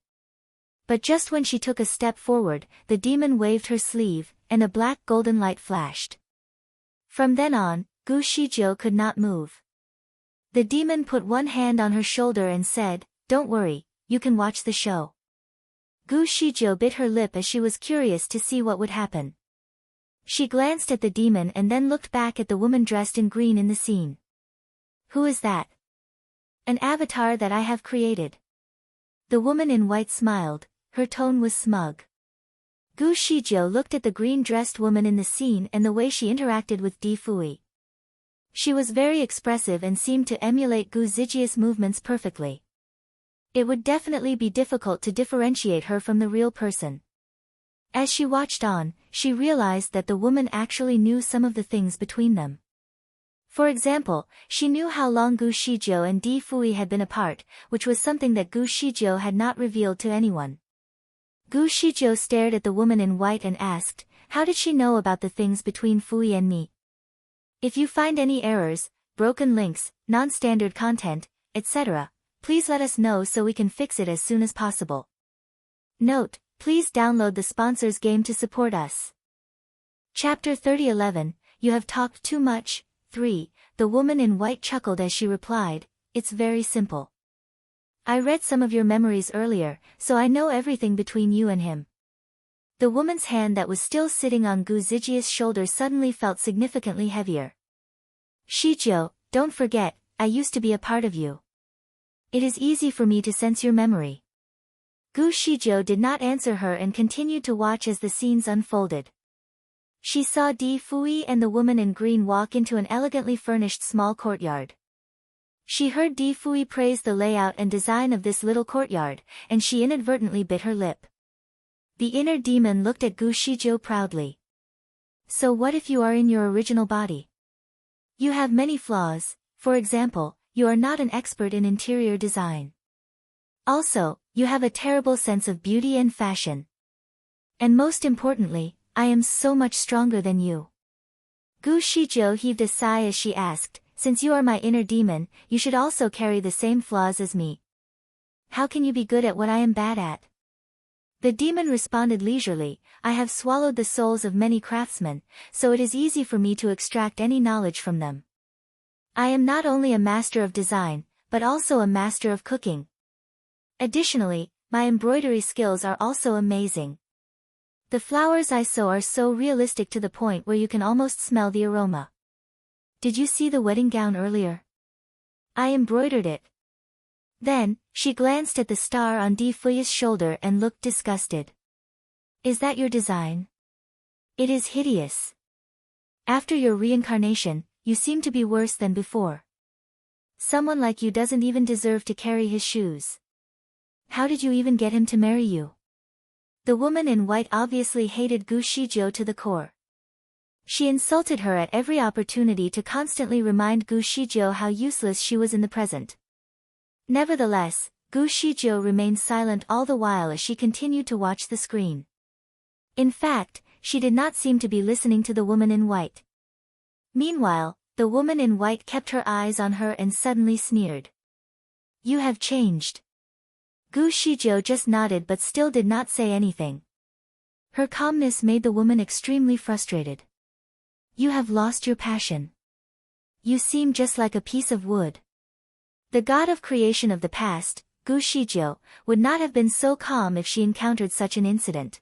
But just when she took a step forward, the demon waved her sleeve, and a black golden light flashed. From then on, Gu Shizhou could not move. The demon put one hand on her shoulder and said, "Don't worry, you can watch the show." Gu Shizhou bit her lip as she was curious to see what would happen. She glanced at the demon and then looked back at the woman dressed in green in the scene. "Who is that?" "An avatar that I have created." The woman in white smiled, her tone was smug. Gu Shizhou looked at the green-dressed woman in the scene and the way she interacted with Di Fui. She was very expressive and seemed to emulate Gu Zijia's movements perfectly. It would definitely be difficult to differentiate her from the real person. As she watched on, she realized that the woman actually knew some of the things between them. For example, she knew how long Gu Shizhou and Di Fui had been apart, which was something that Gu Shizhou had not revealed to anyone. Gu Shizhou stared at the woman in white and asked, "How did she know about the things between Fui and me? If you find any errors, broken links, non-standard content, etc., please let us know so we can fix it as soon as possible. Note, please download the sponsors game to support us." Chapter 30:11, You have talked too much. 3. The woman in white chuckled as she replied, "It's very simple. I read some of your memories earlier, so I know everything between you and him. The woman's hand that was still sitting on Gu Zijia's shoulder suddenly felt significantly heavier. Shizhou, don't forget, I used to be a part of you. It is easy for me to sense your memory. Gu Shizhou did not answer her and continued to watch as the scenes unfolded. She saw Di Fui and the woman in green walk into an elegantly furnished small courtyard. She heard Di Fui praise the layout and design of this little courtyard, and she inadvertently bit her lip. The inner demon looked at Gu Shizhou proudly. So what if you are in your original body? You have many flaws, for example, you are not an expert in interior design. Also, you have a terrible sense of beauty and fashion. And most importantly, I am so much stronger than you. Gu Shizhou heaved a sigh as she asked, since you are my inner demon, you should also carry the same flaws as me. How can you be good at what I am bad at? The demon responded leisurely, I have swallowed the souls of many craftsmen, so it is easy for me to extract any knowledge from them. I am not only a master of design, but also a master of cooking. Additionally, my embroidery skills are also amazing. The flowers I sew are so realistic to the point where you can almost smell the aroma. Did you see the wedding gown earlier? I embroidered it. Then, she glanced at the star on Di Fui's shoulder and looked disgusted. Is that your design? It is hideous. After your reincarnation, you seem to be worse than before. Someone like you doesn't even deserve to carry his shoes. How did you even get him to marry you? The woman in white obviously hated Gu Shizhou to the core. She insulted her at every opportunity to constantly remind Gu Shizhou how useless she was in the present. Nevertheless, Gu Shizhou remained silent all the while as she continued to watch the screen. In fact, she did not seem to be listening to the woman in white. Meanwhile, the woman in white kept her eyes on her and suddenly sneered. You have changed. Gu Shizhou just nodded but still did not say anything. Her calmness made the woman extremely frustrated. You have lost your passion. You seem just like a piece of wood. The god of creation of the past, Gu Shizhou, would not have been so calm if she encountered such an incident.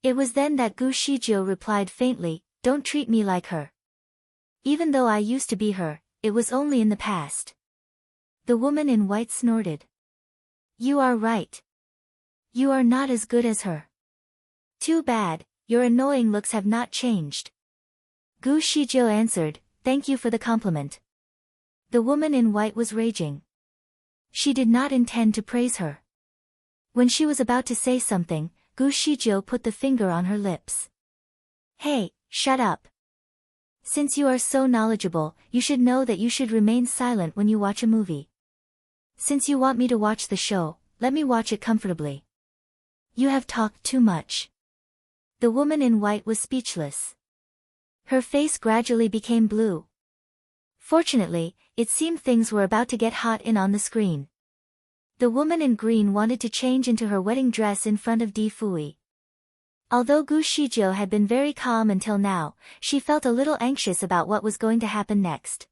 It was then that Gu Shizhou replied faintly, don't treat me like her. Even though I used to be her, it was only in the past. The woman in white snorted. You are right. You are not as good as her. Too bad, your annoying looks have not changed. Gu Shizhou answered, thank you for the compliment. The woman in white was raging. She did not intend to praise her. When she was about to say something, Gu Shizhou put the finger on her lips. Hey, shut up. Since you are so knowledgeable, you should know that you should remain silent when you watch a movie. Since you want me to watch the show, let me watch it comfortably. You have talked too much. The woman in white was speechless. Her face gradually became blue. Fortunately, it seemed things were about to get hot on the screen. The woman in green wanted to change into her wedding dress in front of Di Fui. Although Gu Shizhou had been very calm until now, she felt a little anxious about what was going to happen next.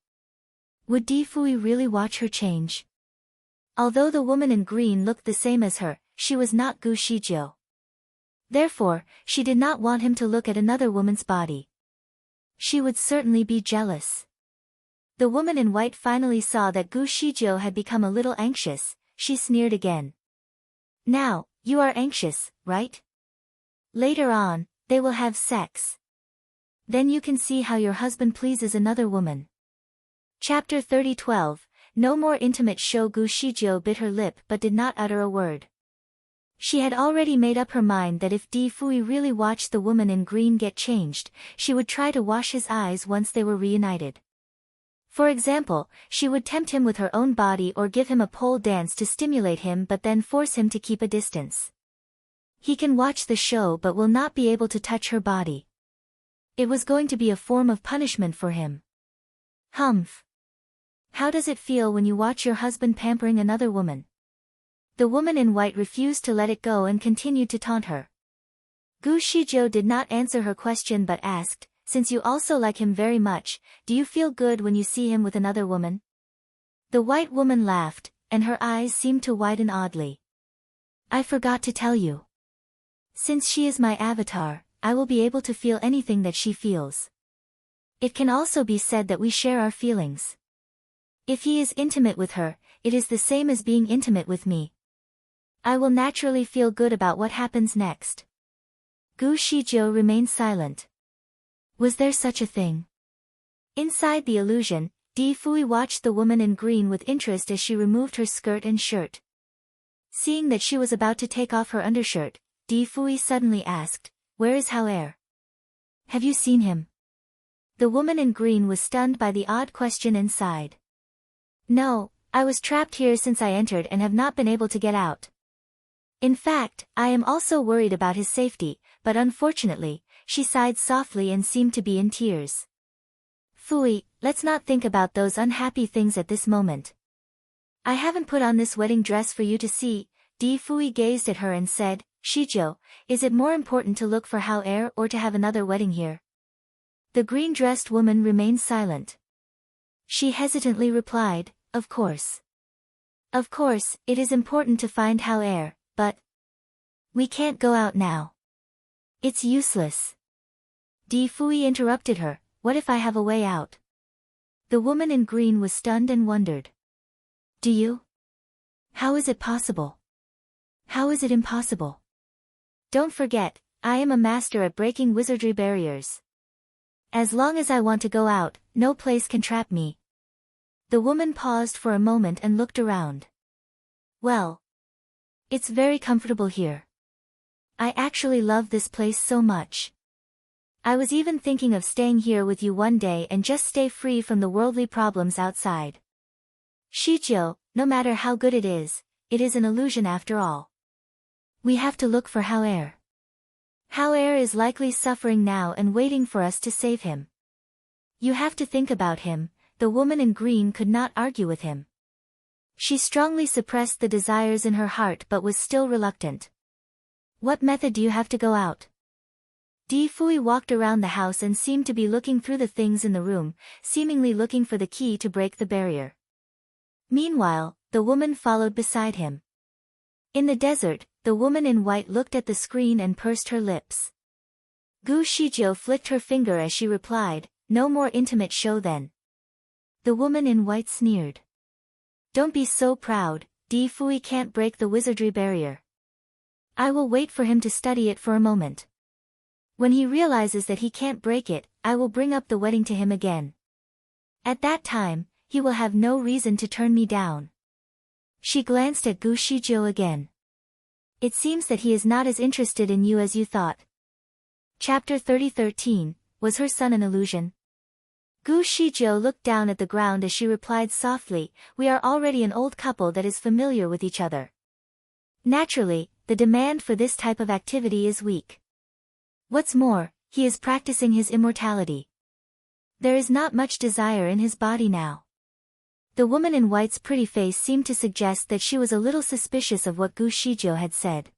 Would Di Fui really watch her change? Although the woman in green looked the same as her, she was not Gu Shizhou. Therefore, she did not want him to look at another woman's body. She would certainly be jealous. The woman in white finally saw that Gu Shizhou had become a little anxious. She sneered again. Now, you are anxious, right? Later on, they will have sex. Then you can see how your husband pleases another woman. Chapter 30:12. No more intimate show. Gu Shizhou bit her lip but did not utter a word. She had already made up her mind that if Di Fui really watched the woman in green get changed, she would try to wash his eyes once they were reunited. For example, she would tempt him with her own body or give him a pole dance to stimulate him but then force him to keep a distance. He can watch the show but will not be able to touch her body. It was going to be a form of punishment for him. Humph. How does it feel when you watch your husband pampering another woman? The woman in white refused to let it go and continued to taunt her. Gu Shizhou did not answer her question but asked, since you also like him very much, do you feel good when you see him with another woman? The white woman laughed, and her eyes seemed to widen oddly. I forgot to tell you. Since she is my avatar, I will be able to feel anything that she feels. It can also be said that we share our feelings. If he is intimate with her, it is the same as being intimate with me. I will naturally feel good about what happens next. Gu Shijiu remained silent. Was there such a thing? Inside the illusion, Di Fui watched the woman in green with interest as she removed her skirt and shirt. Seeing that she was about to take off her undershirt, Di Fui suddenly asked, "Where is Hao-er? Have you seen him?" The woman in green was stunned by the odd question and sighed. "No, I was trapped here since I entered and have not been able to get out. In fact, I am also worried about his safety, but unfortunately," she sighed softly and seemed to be in tears. "Fui, let's not think about those unhappy things at this moment. I haven't put on this wedding dress for you to see." Di Fui gazed at her and said, "Shijiu, is it more important to look for Hao-er or to have another wedding here?" The green-dressed woman remained silent. She hesitantly replied, "Of course. Of course, it is important to find Hao-er, but we can't go out now. It's useless." Di Fui interrupted her, "What if I have a way out?" The woman in green was stunned and wondered. "Do you? How is it possible? How is it impossible? Don't forget, I am a master at breaking wizardry barriers. As long as I want to go out, no place can trap me." The woman paused for a moment and looked around. "Well, it's very comfortable here. I actually love this place so much. I was even thinking of staying here with you one day and just stay free from the worldly problems outside. Shijiu, no matter how good it is an illusion after all. We have to look for Hao-er. Hao-er is likely suffering now and waiting for us to save him. You have to think about him." The woman in green could not argue with him. She strongly suppressed the desires in her heart but was still reluctant. "What method do you have to go out?" Di Fui walked around the house and seemed to be looking through the things in the room, seemingly looking for the key to break the barrier. Meanwhile, the woman followed beside him. In the desert, the woman in white looked at the screen and pursed her lips. Gu Shijiu flicked her finger as she replied, "No more intimate show then." The woman in white sneered. "Don't be so proud, Di Fui can't break the wizardry barrier. I will wait for him to study it for a moment. When he realizes that he can't break it, I will bring up the wedding to him again. At that time, he will have no reason to turn me down." She glanced at Gu Shijiu again. "It seems that he is not as interested in you as you thought." Chapter 30:13, Was her son an illusion? Gu Shijiu looked down at the ground as she replied softly, "We are already an old couple that is familiar with each other. Naturally, the demand for this type of activity is weak. What's more, he is practicing his immortality. There is not much desire in his body now." The woman in white's pretty face seemed to suggest that she was a little suspicious of what Gu Shijiu had said.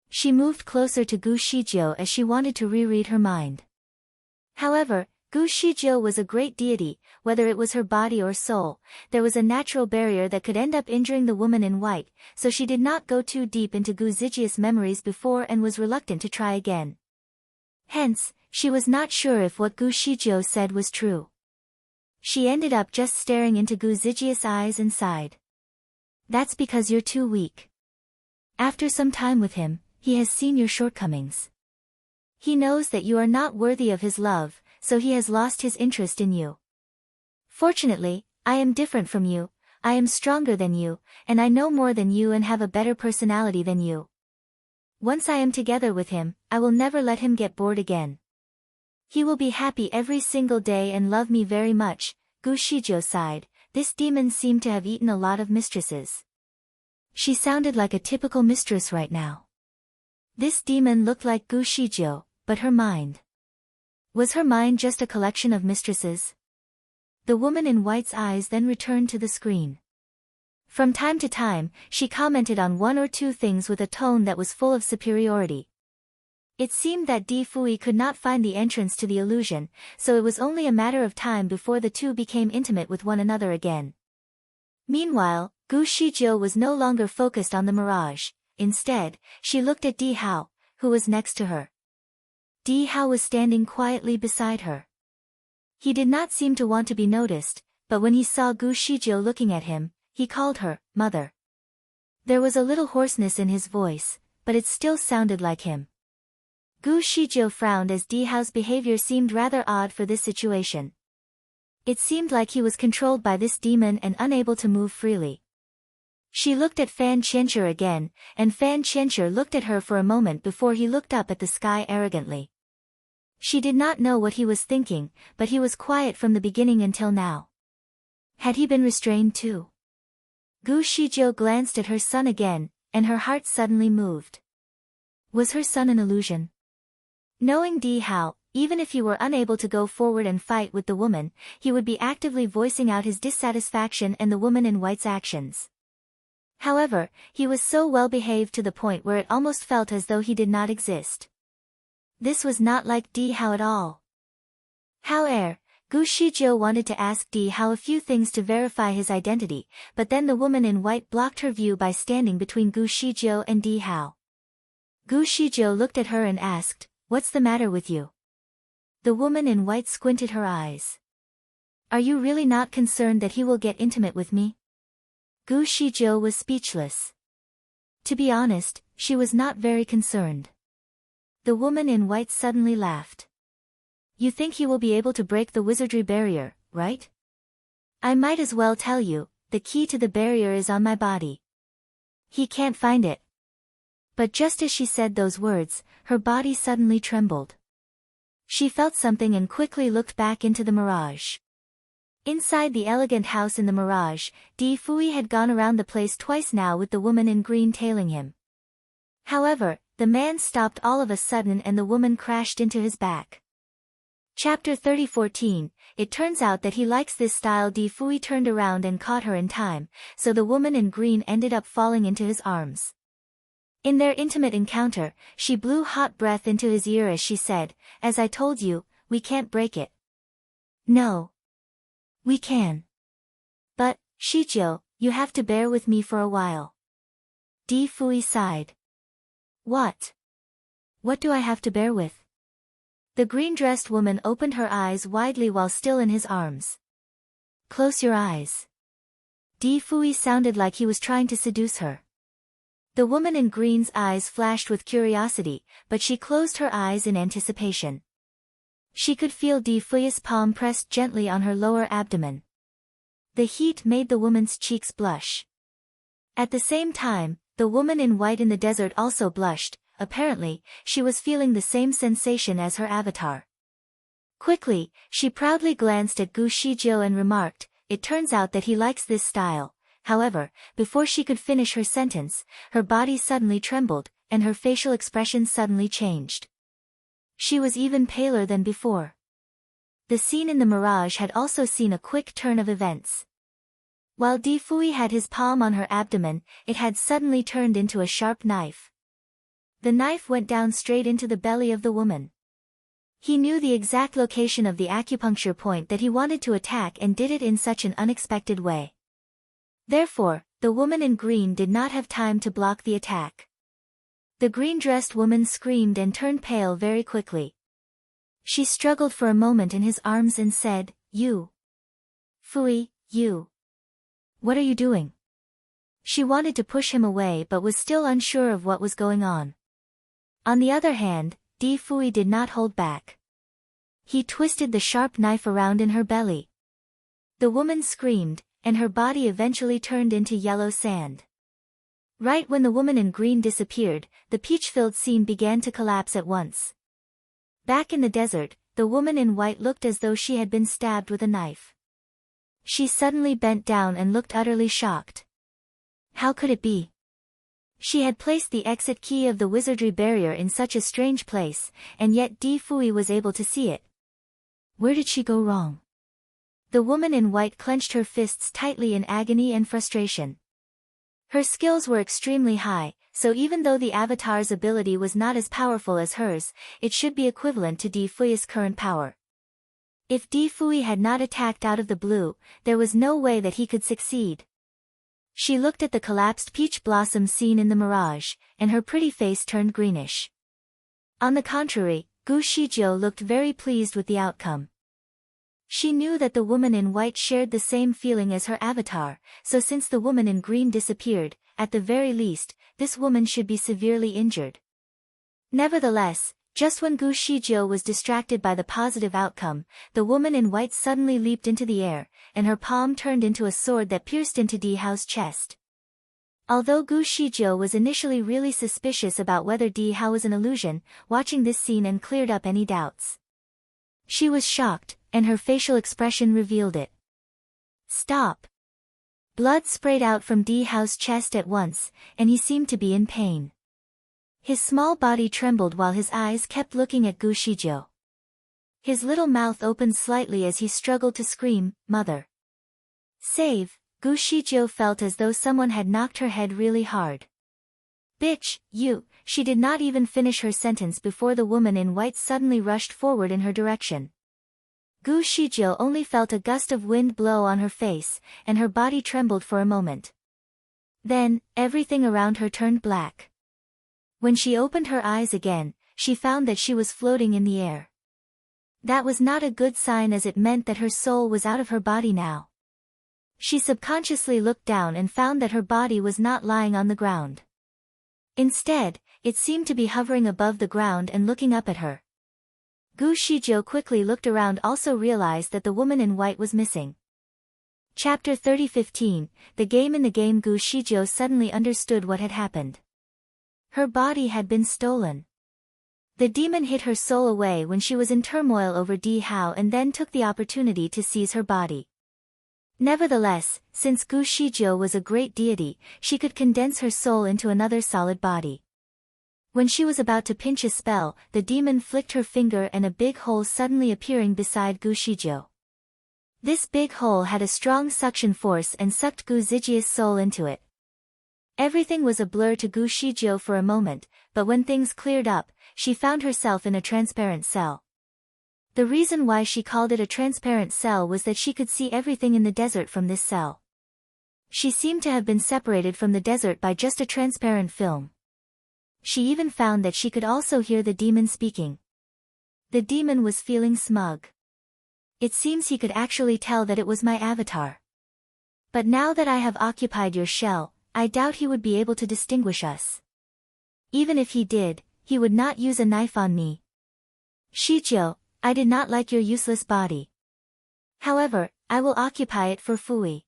She moved closer to Gu Shijiu as she wanted to reread her mind. However, Gu Shijiu was a great deity, whether it was her body or soul, there was a natural barrier that could end up injuring the woman in white, so she did not go too deep into Gu Zijia's memories before and was reluctant to try again. Hence, she was not sure if what Gu Shijiu said was true. She ended up just staring into Gu Zijia's eyes and sighed. "That's because you're too weak. After some time with him, he has seen your shortcomings. He knows that you are not worthy of his love, so he has lost his interest in you. Fortunately, I am different from you, I am stronger than you, and I know more than you and have a better personality than you. Once I am together with him, I will never let him get bored again. He will be happy every single day and love me very much." Gu Shijiu sighed. This demon seemed to have eaten a lot of mistresses. She sounded like a typical mistress right now. This demon looked like Gu Shijiu, but her mind. Was her mind just a collection of mistresses? The woman in white's eyes then returned to the screen. From time to time, she commented on one or two things with a tone that was full of superiority. It seemed that Di Fui could not find the entrance to the illusion, so it was only a matter of time before the two became intimate with one another again. Meanwhile, Gu Shijiu was no longer focused on the mirage. Instead, she looked at Di Hao, who was next to her. Di Hao was standing quietly beside her. He did not seem to want to be noticed, but when he saw Gu Shijiu looking at him, he called her, "Mother." There was a little hoarseness in his voice, but it still sounded like him. Gu Shijiu frowned as Di Hao's behavior seemed rather odd for this situation. It seemed like he was controlled by this demon and unable to move freely. She looked at Fan Qianxue again, and Fan Qianxue looked at her for a moment before he looked up at the sky arrogantly. She did not know what he was thinking, but he was quiet from the beginning until now. Had he been restrained too? Gu Shijiu glanced at her son again, and her heart suddenly moved. Was her son an illusion? Knowing Di Hao, even if he were unable to go forward and fight with the woman, he would be actively voicing out his dissatisfaction and the woman in white's actions. However, he was so well behaved to the point where it almost felt as though he did not exist. This was not like Di Hao at all. However, Gu Shijiu wanted to ask Di Hao a few things to verify his identity, but then the woman in white blocked her view by standing between Gu Shijiu and Di Hao. Gu Shijiu looked at her and asked, "What's the matter with you?" The woman in white squinted her eyes. "Are you really not concerned that he will get intimate with me?" Gu Shijiu was speechless. To be honest, she was not very concerned. The woman in white suddenly laughed. "You think he will be able to break the wizardry barrier, right? I might as well tell you, the key to the barrier is on my body. He can't find it." But just as she said those words, her body suddenly trembled. She felt something and quickly looked back into the mirage. Inside the elegant house in the mirage, Di Fui had gone around the place twice now with the woman in green tailing him. However, the man stopped all of a sudden and the woman crashed into his back. Chapter 30:14, it turns out that he likes this style. Di Fui turned around and caught her in time, so the woman in green ended up falling into his arms. In their intimate encounter, she blew hot breath into his ear as she said, "As I told you, we can't break it." "No. We can. But, Shijiu, you have to bear with me for a while." Di Fui sighed. "What? What do I have to bear with?" The green-dressed woman opened her eyes widely while still in his arms. "Close your eyes." Di Fui sounded like he was trying to seduce her. The woman in green's eyes flashed with curiosity, but she closed her eyes in anticipation. She could feel Di Fui's palm pressed gently on her lower abdomen. The heat made the woman's cheeks blush. At the same time, the woman in white in the desert also blushed. Apparently, she was feeling the same sensation as her avatar. Quickly, she proudly glanced at Gu Shijiu and remarked, "It turns out that he likes this style." However, before she could finish her sentence, her body suddenly trembled, and her facial expression suddenly changed. She was even paler than before. The scene in the mirage had also seen a quick turn of events. While Di Fui had his palm on her abdomen, it had suddenly turned into a sharp knife. The knife went down straight into the belly of the woman. He knew the exact location of the acupuncture point that he wanted to attack and did it in such an unexpected way. Therefore, the woman in green did not have time to block the attack. The green-dressed woman screamed and turned pale very quickly. She struggled for a moment in his arms and said, "You. Fui, you. What are you doing?" She wanted to push him away but was still unsure of what was going on. On the other hand, Di Fui did not hold back. He twisted the sharp knife around in her belly. The woman screamed, and her body eventually turned into yellow sand. Right when the woman in green disappeared, the peach-filled scene began to collapse at once. Back in the desert, the woman in white looked as though she had been stabbed with a knife. She suddenly bent down and looked utterly shocked. How could it be? She had placed the exit key of the wizardry barrier in such a strange place, and yet Di Fui was able to see it. Where did she go wrong? The woman in white clenched her fists tightly in agony and frustration. Her skills were extremely high, so even though the avatar's ability was not as powerful as hers, it should be equivalent to Di Fui's current power. If Di Fui had not attacked out of the blue, there was no way that he could succeed. She looked at the collapsed peach blossom seen in the mirage, and her pretty face turned greenish. On the contrary, Gu Shijiu looked very pleased with the outcome. She knew that the woman in white shared the same feeling as her avatar, so since the woman in green disappeared, at the very least, this woman should be severely injured. Nevertheless, just when Gu Shijiu was distracted by the positive outcome, the woman in white suddenly leaped into the air, and her palm turned into a sword that pierced into Di Hao's chest. Although Gu Shijiu was initially really suspicious about whether Di Hao was an illusion, watching this scene and cleared up any doubts. She was shocked, and her facial expression revealed it. Stop! Blood sprayed out from Di Hao's chest at once, and he seemed to be in pain. His small body trembled while his eyes kept looking at Gu Shijiu. His little mouth opened slightly as he struggled to scream, "Mother! Save!" Gu Shijiu felt as though someone had knocked her head really hard. "Bitch, you!" She did not even finish her sentence before the woman in white suddenly rushed forward in her direction. Gu Shijiu only felt a gust of wind blow on her face, and her body trembled for a moment. Then, everything around her turned black. When she opened her eyes again, she found that she was floating in the air. That was not a good sign as it meant that her soul was out of her body now. She subconsciously looked down and found that her body was not lying on the ground. Instead, it seemed to be hovering above the ground and looking up at her. Gu Shijiu quickly looked around, also realized that the woman in white was missing. Chapter 30:15, The Game. In the game, Gu Shijiu suddenly understood what had happened. Her body had been stolen. The demon hid her soul away when she was in turmoil over Di Hao and then took the opportunity to seize her body. Nevertheless, since Gu Shijiu was a great deity, she could condense her soul into another solid body. When she was about to pinch a spell, the demon flicked her finger and a big hole suddenly appearing beside Gu Shijiu. This big hole had a strong suction force and sucked Gu Zijia's soul into it. Everything was a blur to Gu Shijiu for a moment, but when things cleared up, she found herself in a transparent cell. The reason why she called it a transparent cell was that she could see everything in the desert from this cell. She seemed to have been separated from the desert by just a transparent film. She even found that she could also hear the demon speaking. The demon was feeling smug. It seems he could actually tell that it was my avatar. But now that I have occupied your shell, I doubt he would be able to distinguish us. Even if he did, he would not use a knife on me. Shijiu, I did not like your useless body. However, I will occupy it for Fui.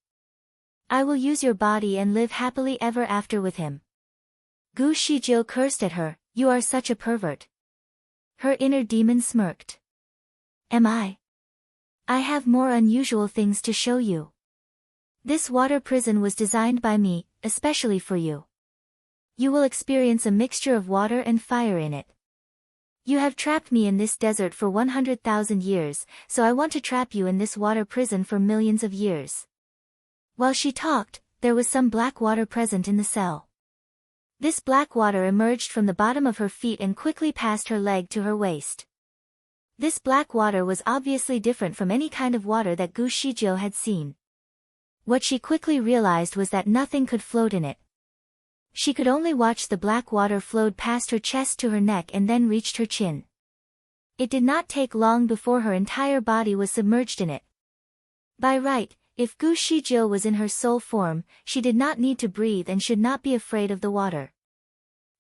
I will use your body and live happily ever after with him. Gu Shijiu cursed at her, "You are such a pervert." Her inner demon smirked. "Am I? I have more unusual things to show you. This water prison was designed by me, especially for you. You will experience a mixture of water and fire in it. You have trapped me in this desert for 100,000 years, so I want to trap you in this water prison for millions of years." While she talked, there was some black water present in the cell. This black water emerged from the bottom of her feet and quickly passed her leg to her waist. This black water was obviously different from any kind of water that Gu Shijiu had seen. What she quickly realized was that nothing could float in it. She could only watch the black water flowed past her chest to her neck and then reached her chin. It did not take long before her entire body was submerged in it. By right, if Gu Shijiu was in her soul form, she did not need to breathe and should not be afraid of the water.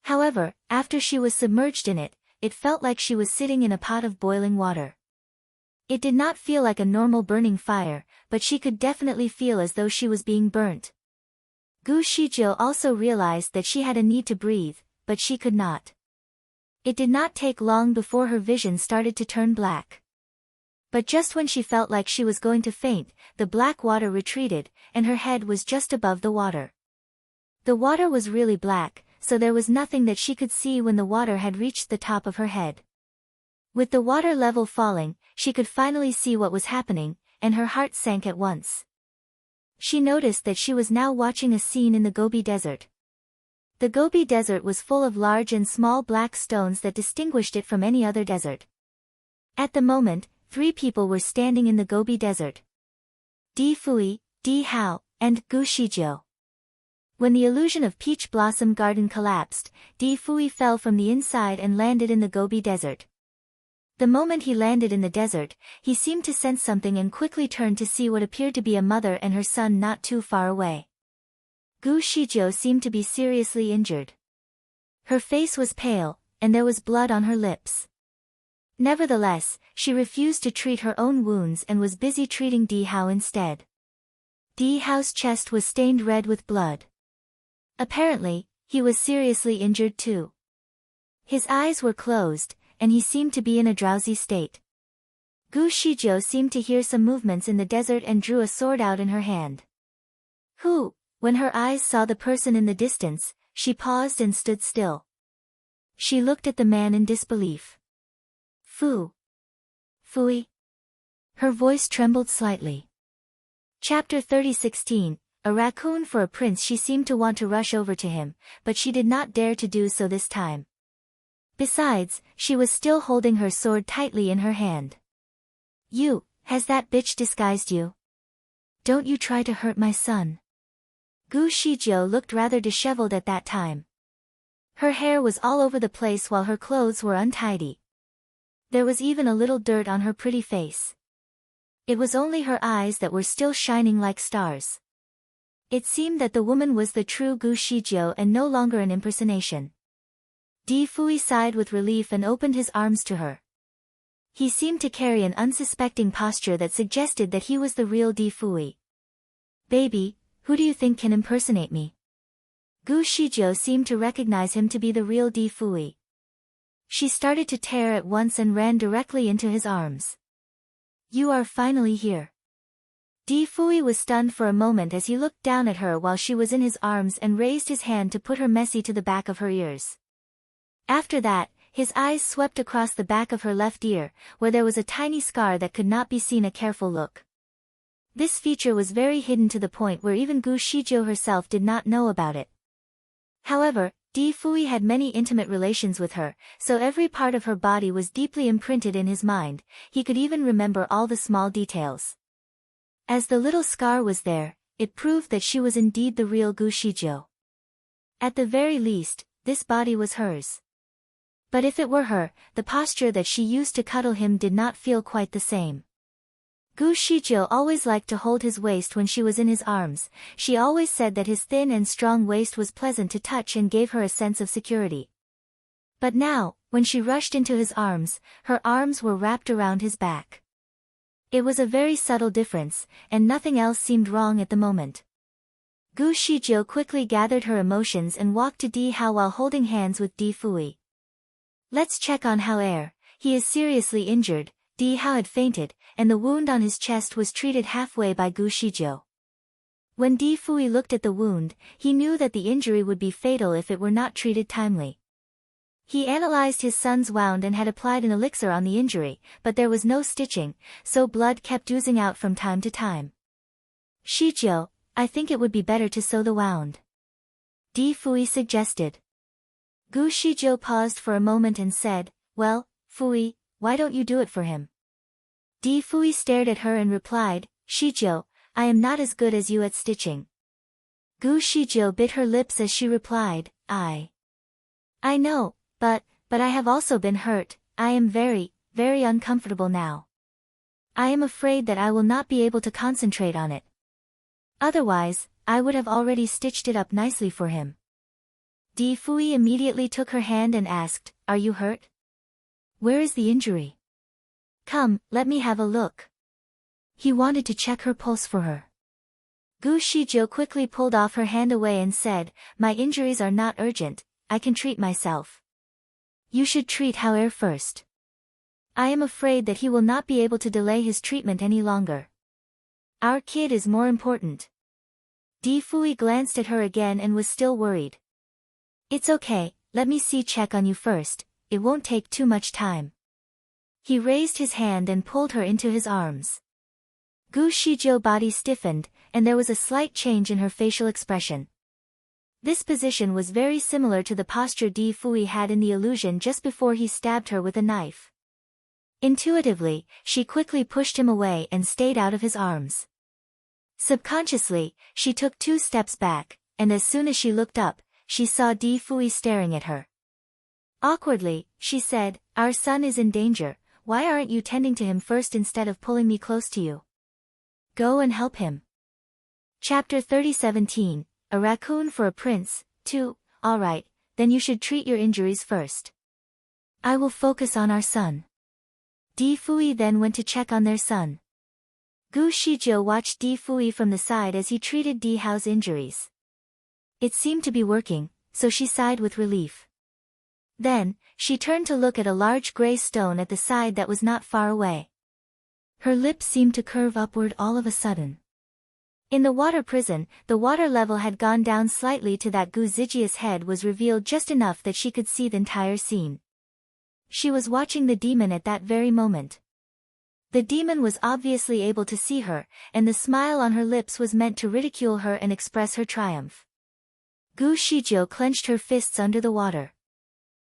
However, after she was submerged in it, it felt like she was sitting in a pot of boiling water. It did not feel like a normal burning fire, but she could definitely feel as though she was being burnt. Gu Shijiu also realized that she had a need to breathe, but she could not. It did not take long before her vision started to turn black. But just when she felt like she was going to faint, the black water retreated, and her head was just above the water. The water was really black, so there was nothing that she could see when the water had reached the top of her head. With the water level falling, she could finally see what was happening, and her heart sank at once. She noticed that she was now watching a scene in the Gobi Desert. The Gobi Desert was full of large and small black stones that distinguished it from any other desert. At the moment, 3 people were standing in the Gobi Desert. Di Fui, Di Hao, and Gu Shijiu. When the illusion of Peach Blossom Garden collapsed, Di Fui fell from the inside and landed in the Gobi Desert. The moment he landed in the desert, he seemed to sense something and quickly turned to see what appeared to be a mother and her son not too far away. Gu Shijiu seemed to be seriously injured. Her face was pale, and there was blood on her lips. Nevertheless, she refused to treat her own wounds and was busy treating Di Hao instead. Di Hao's chest was stained red with blood. Apparently, he was seriously injured too. His eyes were closed, and he seemed to be in a drowsy state. Gu Shijiu seemed to hear some movements in the desert and drew a sword out in her hand. When her eyes saw the person in the distance, she paused and stood still. She looked at the man in disbelief. Fui. Her voice trembled slightly. Chapter 30:16, A raccoon for a prince. She seemed to want to rush over to him, but she did not dare to do so this time. Besides, she was still holding her sword tightly in her hand. Has that bitch disguised you? Don't you try to hurt my son. Gu Shijiu looked rather disheveled at that time. Her hair was all over the place while her clothes were untidy. There was even a little dirt on her pretty face. It was only her eyes that were still shining like stars. It seemed that the woman was the true Gu Shijiu and no longer an impersonation. Di Fui sighed with relief and opened his arms to her. He seemed to carry an unsuspecting posture that suggested that he was the real Di Fui. Baby, who do you think can impersonate me? Gu Shijiu seemed to recognize him to be the real Di Fui. She started to tear at once and ran directly into his arms. You are finally here. Di Fui was stunned for a moment as he looked down at her while she was in his arms and raised his hand to put her messy to the back of her ears. After that, his eyes swept across the back of her left ear, where there was a tiny scar that could not be seen. A careful look. This feature was very hidden to the point where even Gu Shijiu herself did not know about it. However, Di Fui had many intimate relations with her, so every part of her body was deeply imprinted in his mind. He could even remember all the small details. As the little scar was there, it proved that she was indeed the real Gu Shijiu. At the very least, this body was hers. But if it were her, the posture that she used to cuddle him did not feel quite the same. Gu Shijiu always liked to hold his waist when she was in his arms. She always said that his thin and strong waist was pleasant to touch and gave her a sense of security. But now, when she rushed into his arms, her arms were wrapped around his back. It was a very subtle difference, and nothing else seemed wrong at the moment. Gu Shijiu quickly gathered her emotions and walked to Di Hao while holding hands with Di Fui. Let's check on Hao. He is seriously injured. Di Hao had fainted, and the wound on his chest was treated halfway by Gu Shijiu. When Di Fui looked at the wound, he knew that the injury would be fatal if it were not treated timely. He analyzed his son's wound and had applied an elixir on the injury, but there was no stitching, so blood kept oozing out from time to time. Shijiu, I think it would be better to sew the wound. Di Fui suggested. Gu Shijiu paused for a moment and said, Well, Fui, why don't you do it for him? Di Fui stared at her and replied, Shijiu, I am not as good as you at stitching. Gu Shijiu bit her lips as she replied, I know, but I have also been hurt. I am very, very uncomfortable now. I am afraid that I will not be able to concentrate on it. Otherwise, I would have already stitched it up nicely for him. Di Fui immediately took her hand and asked, Are you hurt? Where is the injury? Come, let me have a look. He wanted to check her pulse for her. Gu Shijiu quickly pulled off her hand away and said, My injuries are not urgent, I can treat myself. You should treat Hao first. I am afraid that he will not be able to delay his treatment any longer. Our kid is more important. Di Fui glanced at her again and was still worried. It's okay, let me check on you first, it won't take too much time. He raised his hand and pulled her into his arms. Gu Shijiu's body stiffened, and there was a slight change in her facial expression. This position was very similar to the posture Di Fui had in the illusion just before he stabbed her with a knife. Intuitively, she quickly pushed him away and stayed out of his arms. Subconsciously, she took 2 steps back, and as soon as she looked up, she saw Di Fui staring at her. Awkwardly, she said, "Our son is in danger, why aren't you tending to him first instead of pulling me close to you? Go and help him." Chapter 30:17, A Raccoon for a Prince, 2, Alright, then you should treat your injuries first. I will focus on our son. Di Fui then went to check on their son. Gu Shijiu watched Di Fui from the side as he treated Di Hao's injuries. It seemed to be working, so she sighed with relief. Then, she turned to look at a large gray stone at the side that was not far away. Her lips seemed to curve upward all of a sudden. In the water prison, the water level had gone down slightly to that Gu Zijia's head was revealed just enough that she could see the entire scene. She was watching the demon at that very moment. The demon was obviously able to see her, and the smile on her lips was meant to ridicule her and express her triumph. Gu Shijiu clenched her fists under the water.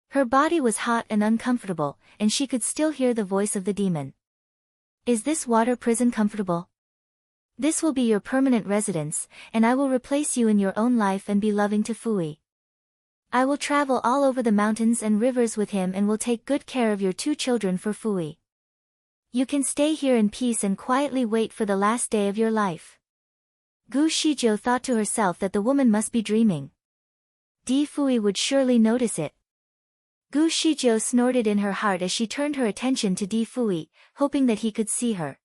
Her body was hot and uncomfortable, and she could still hear the voice of the demon. Is this water prison comfortable? This will be your permanent residence, and I will replace you in your own life and be loving to Fui. I will travel all over the mountains and rivers with him and will take good care of your 2 children for Fui. You can stay here in peace and quietly wait for the last day of your life. Gu Shijiu thought to herself that the woman must be dreaming. Di Fui would surely notice it. Gu Shijiu snorted in her heart as she turned her attention to Di Fui, hoping that he could see her.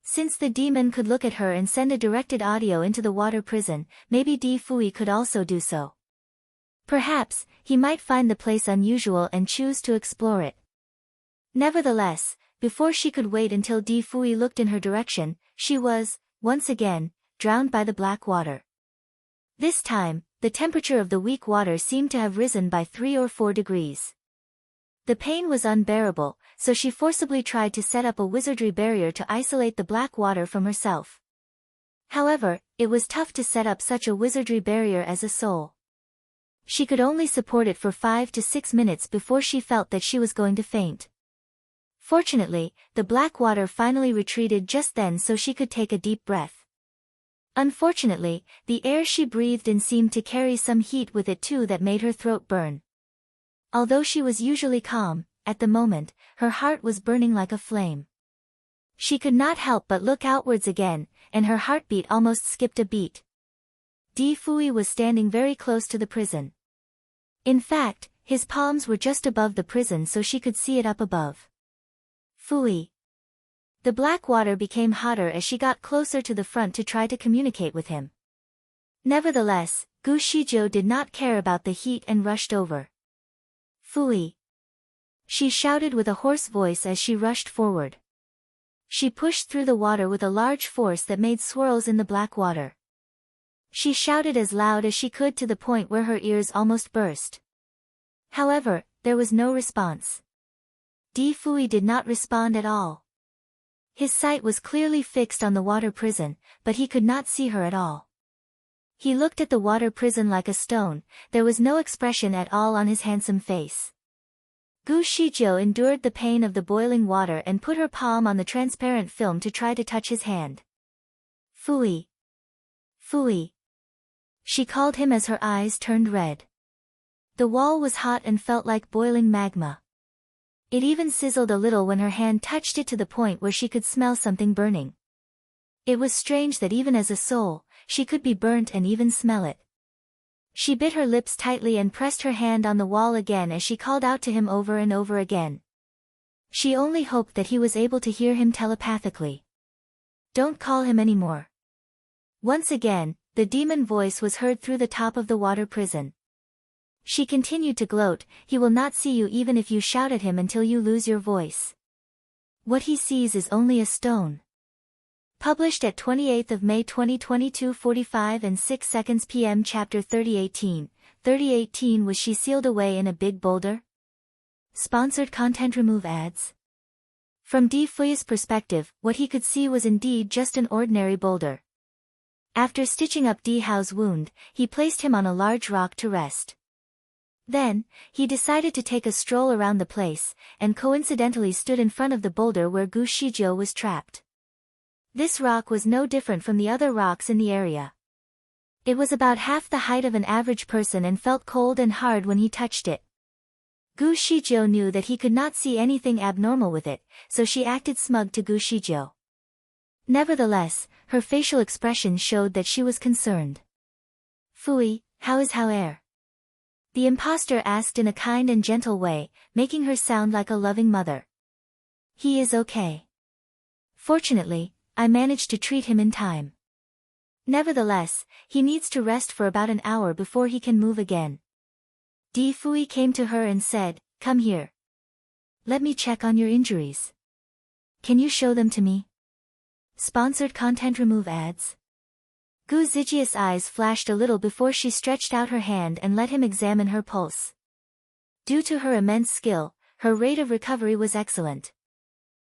Since the demon could look at her and send a directed audio into the water prison, maybe Di Fui could also do so. Perhaps, he might find the place unusual and choose to explore it. Nevertheless, before she could wait until Di Fui looked in her direction, she was, once again, drowned by the black water. This time, the temperature of the weak water seemed to have risen by 3 or 4 degrees. The pain was unbearable, so she forcibly tried to set up a wizardry barrier to isolate the black water from herself. However, it was tough to set up such a wizardry barrier as a soul. She could only support it for 5 to 6 minutes before she felt that she was going to faint. Fortunately, the black water finally retreated just then so she could take a deep breath. Unfortunately, the air she breathed in seemed to carry some heat with it too that made her throat burn. Although she was usually calm, at the moment, her heart was burning like a flame. She could not help but look outwards again, and her heartbeat almost skipped a beat. Di Fui was standing very close to the prison. In fact, his palms were just above the prison so she could see it up above. Fui. The black water became hotter as she got closer to the front to try to communicate with him. Nevertheless, Gu Shijiu did not care about the heat and rushed over. Fui. She shouted with a hoarse voice as she rushed forward. She pushed through the water with a large force that made swirls in the black water. She shouted as loud as she could to the point where her ears almost burst. However, there was no response. Di Fui did not respond at all. His sight was clearly fixed on the water prison, but he could not see her at all. He looked at the water prison like a stone, there was no expression at all on his handsome face. Gu Shijiu endured the pain of the boiling water and put her palm on the transparent film to try to touch his hand. Fui. Fui. She called him as her eyes turned red. The wall was hot and felt like boiling magma. It even sizzled a little when her hand touched it to the point where she could smell something burning. It was strange that even as a soul, she could be burnt and even smell it. She bit her lips tightly and pressed her hand on the wall again as she called out to him over and over again. She only hoped that he was able to hear him telepathically. Don't call him anymore. Once again, the demon voice was heard through the top of the water prison. She continued to gloat, he will not see you even if you shout at him until you lose your voice. What he sees is only a stone. Published at 28th of May 2022 45 and 6 seconds p.m. Chapter 3018. Was she sealed away in a big boulder? Sponsored content. Remove ads. From Di Fui's perspective, what he could see was indeed just an ordinary boulder. After stitching up Di Hao's wound, he placed him on a large rock to rest. Then, he decided to take a stroll around the place, and coincidentally stood in front of the boulder where Gu Shijiu was trapped. This rock was no different from the other rocks in the area. It was about half the height of an average person and felt cold and hard when he touched it. Gu Shijiu knew that he could not see anything abnormal with it, so she acted smug to Gu Shijiu. Nevertheless, her facial expression showed that she was concerned. "Fui, how is Hao-er?" the impostor asked in a kind and gentle way, making her sound like a loving mother. "He is okay. Fortunately, I managed to treat him in time. Nevertheless, he needs to rest for about an hour before he can move again." Di Fui came to her and said, "Come here. Let me check on your injuries. Can you show them to me?" Sponsored content. Remove ads. Gu Zijia's eyes flashed a little before she stretched out her hand and let him examine her pulse. Due to her immense skill, her rate of recovery was excellent.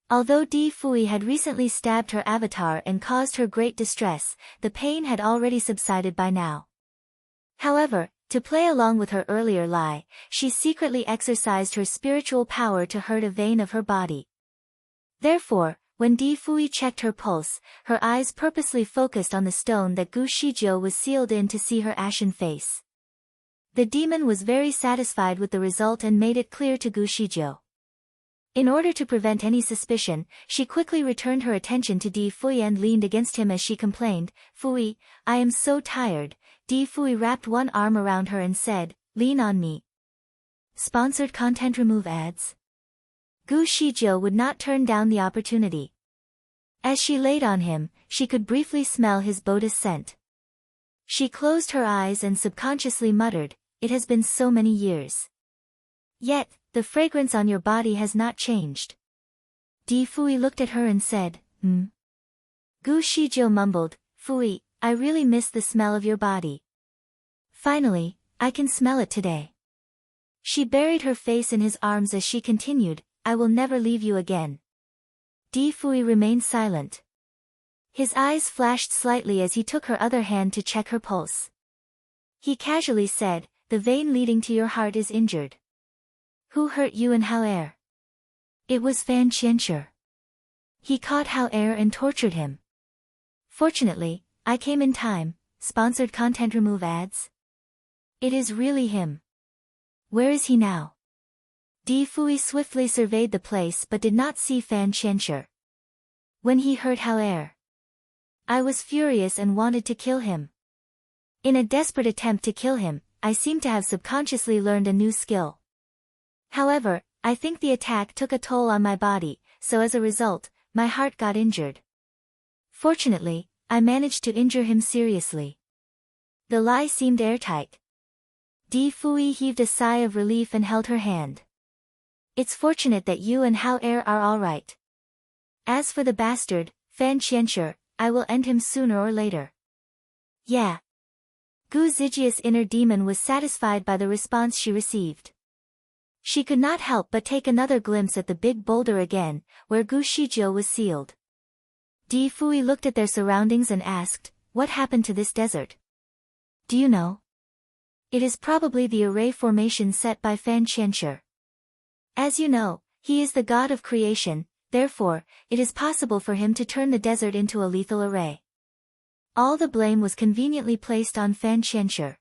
Although Di Fui had recently stabbed her avatar and caused her great distress, the pain had already subsided by now. However, to play along with her earlier lie, she secretly exercised her spiritual power to hurt a vein of her body. Therefore, when Di Fui checked her pulse, her eyes purposely focused on the stone that Gu Shijiu was sealed in to see her ashen face. The demon was very satisfied with the result and made it clear to Gu Shijiu. In order to prevent any suspicion, she quickly returned her attention to Di Fui and leaned against him as she complained, "Fui, I am so tired." Di Fui wrapped one arm around her and said, "Lean on me." Sponsored content. Remove ads. Gu Shijiu would not turn down the opportunity. As she laid on him, she could briefly smell his Buddha scent. She closed her eyes and subconsciously muttered, "It has been so many years. Yet, the fragrance on your body has not changed." Di Fui looked at her and said, "Hmm." Gu Shijiu mumbled, "Fui, I really miss the smell of your body. Finally, I can smell it today." She buried her face in his arms as she continued, "I will never leave you again." Di Fui remained silent. His eyes flashed slightly as he took her other hand to check her pulse. He casually said, "The vein leading to your heart is injured." "Who hurt you and Hao-er?" "It was Fan Qianxue. He caught Hao-er and tortured him. Fortunately, I came in time." Sponsored content. Remove ads. "It is really him. Where is he now?" Di Fui swiftly surveyed the place but did not see Fan Qianxue. "When he hurt Hao-er, I was furious and wanted to kill him. In a desperate attempt to kill him, I seem to have subconsciously learned a new skill. However, I think the attack took a toll on my body, so as a result, my heart got injured. Fortunately, I managed to injure him seriously." The lie seemed airtight. Di Fui heaved a sigh of relief and held her hand. "It's fortunate that you and Hao-er are all right. As for the bastard, Fan Qianxue, I will end him sooner or later." "Yeah." Gu Zijia's inner demon was satisfied by the response she received. She could not help but take another glimpse at the big boulder again, where Gu Shijiu was sealed. Di Fui looked at their surroundings and asked, "What happened to this desert? Do you know?" "It is probably the array formation set by Fan Qianxue. As you know, he is the god of creation, therefore, it is possible for him to turn the desert into a lethal array." All the blame was conveniently placed on Fan Qianxue.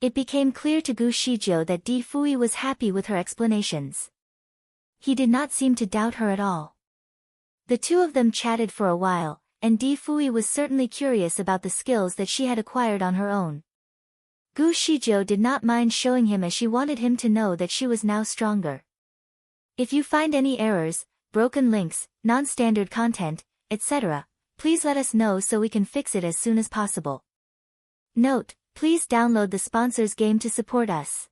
It became clear to Gu Shijiu that Di Fui was happy with her explanations. He did not seem to doubt her at all. The two of them chatted for a while, and Di Fui was certainly curious about the skills that she had acquired on her own. Gu Shijiu did not mind showing him as she wanted him to know that she was now stronger. If you find any errors, broken links, non-standard content, etc., please let us know so we can fix it as soon as possible. Note, please download the sponsor's game to support us.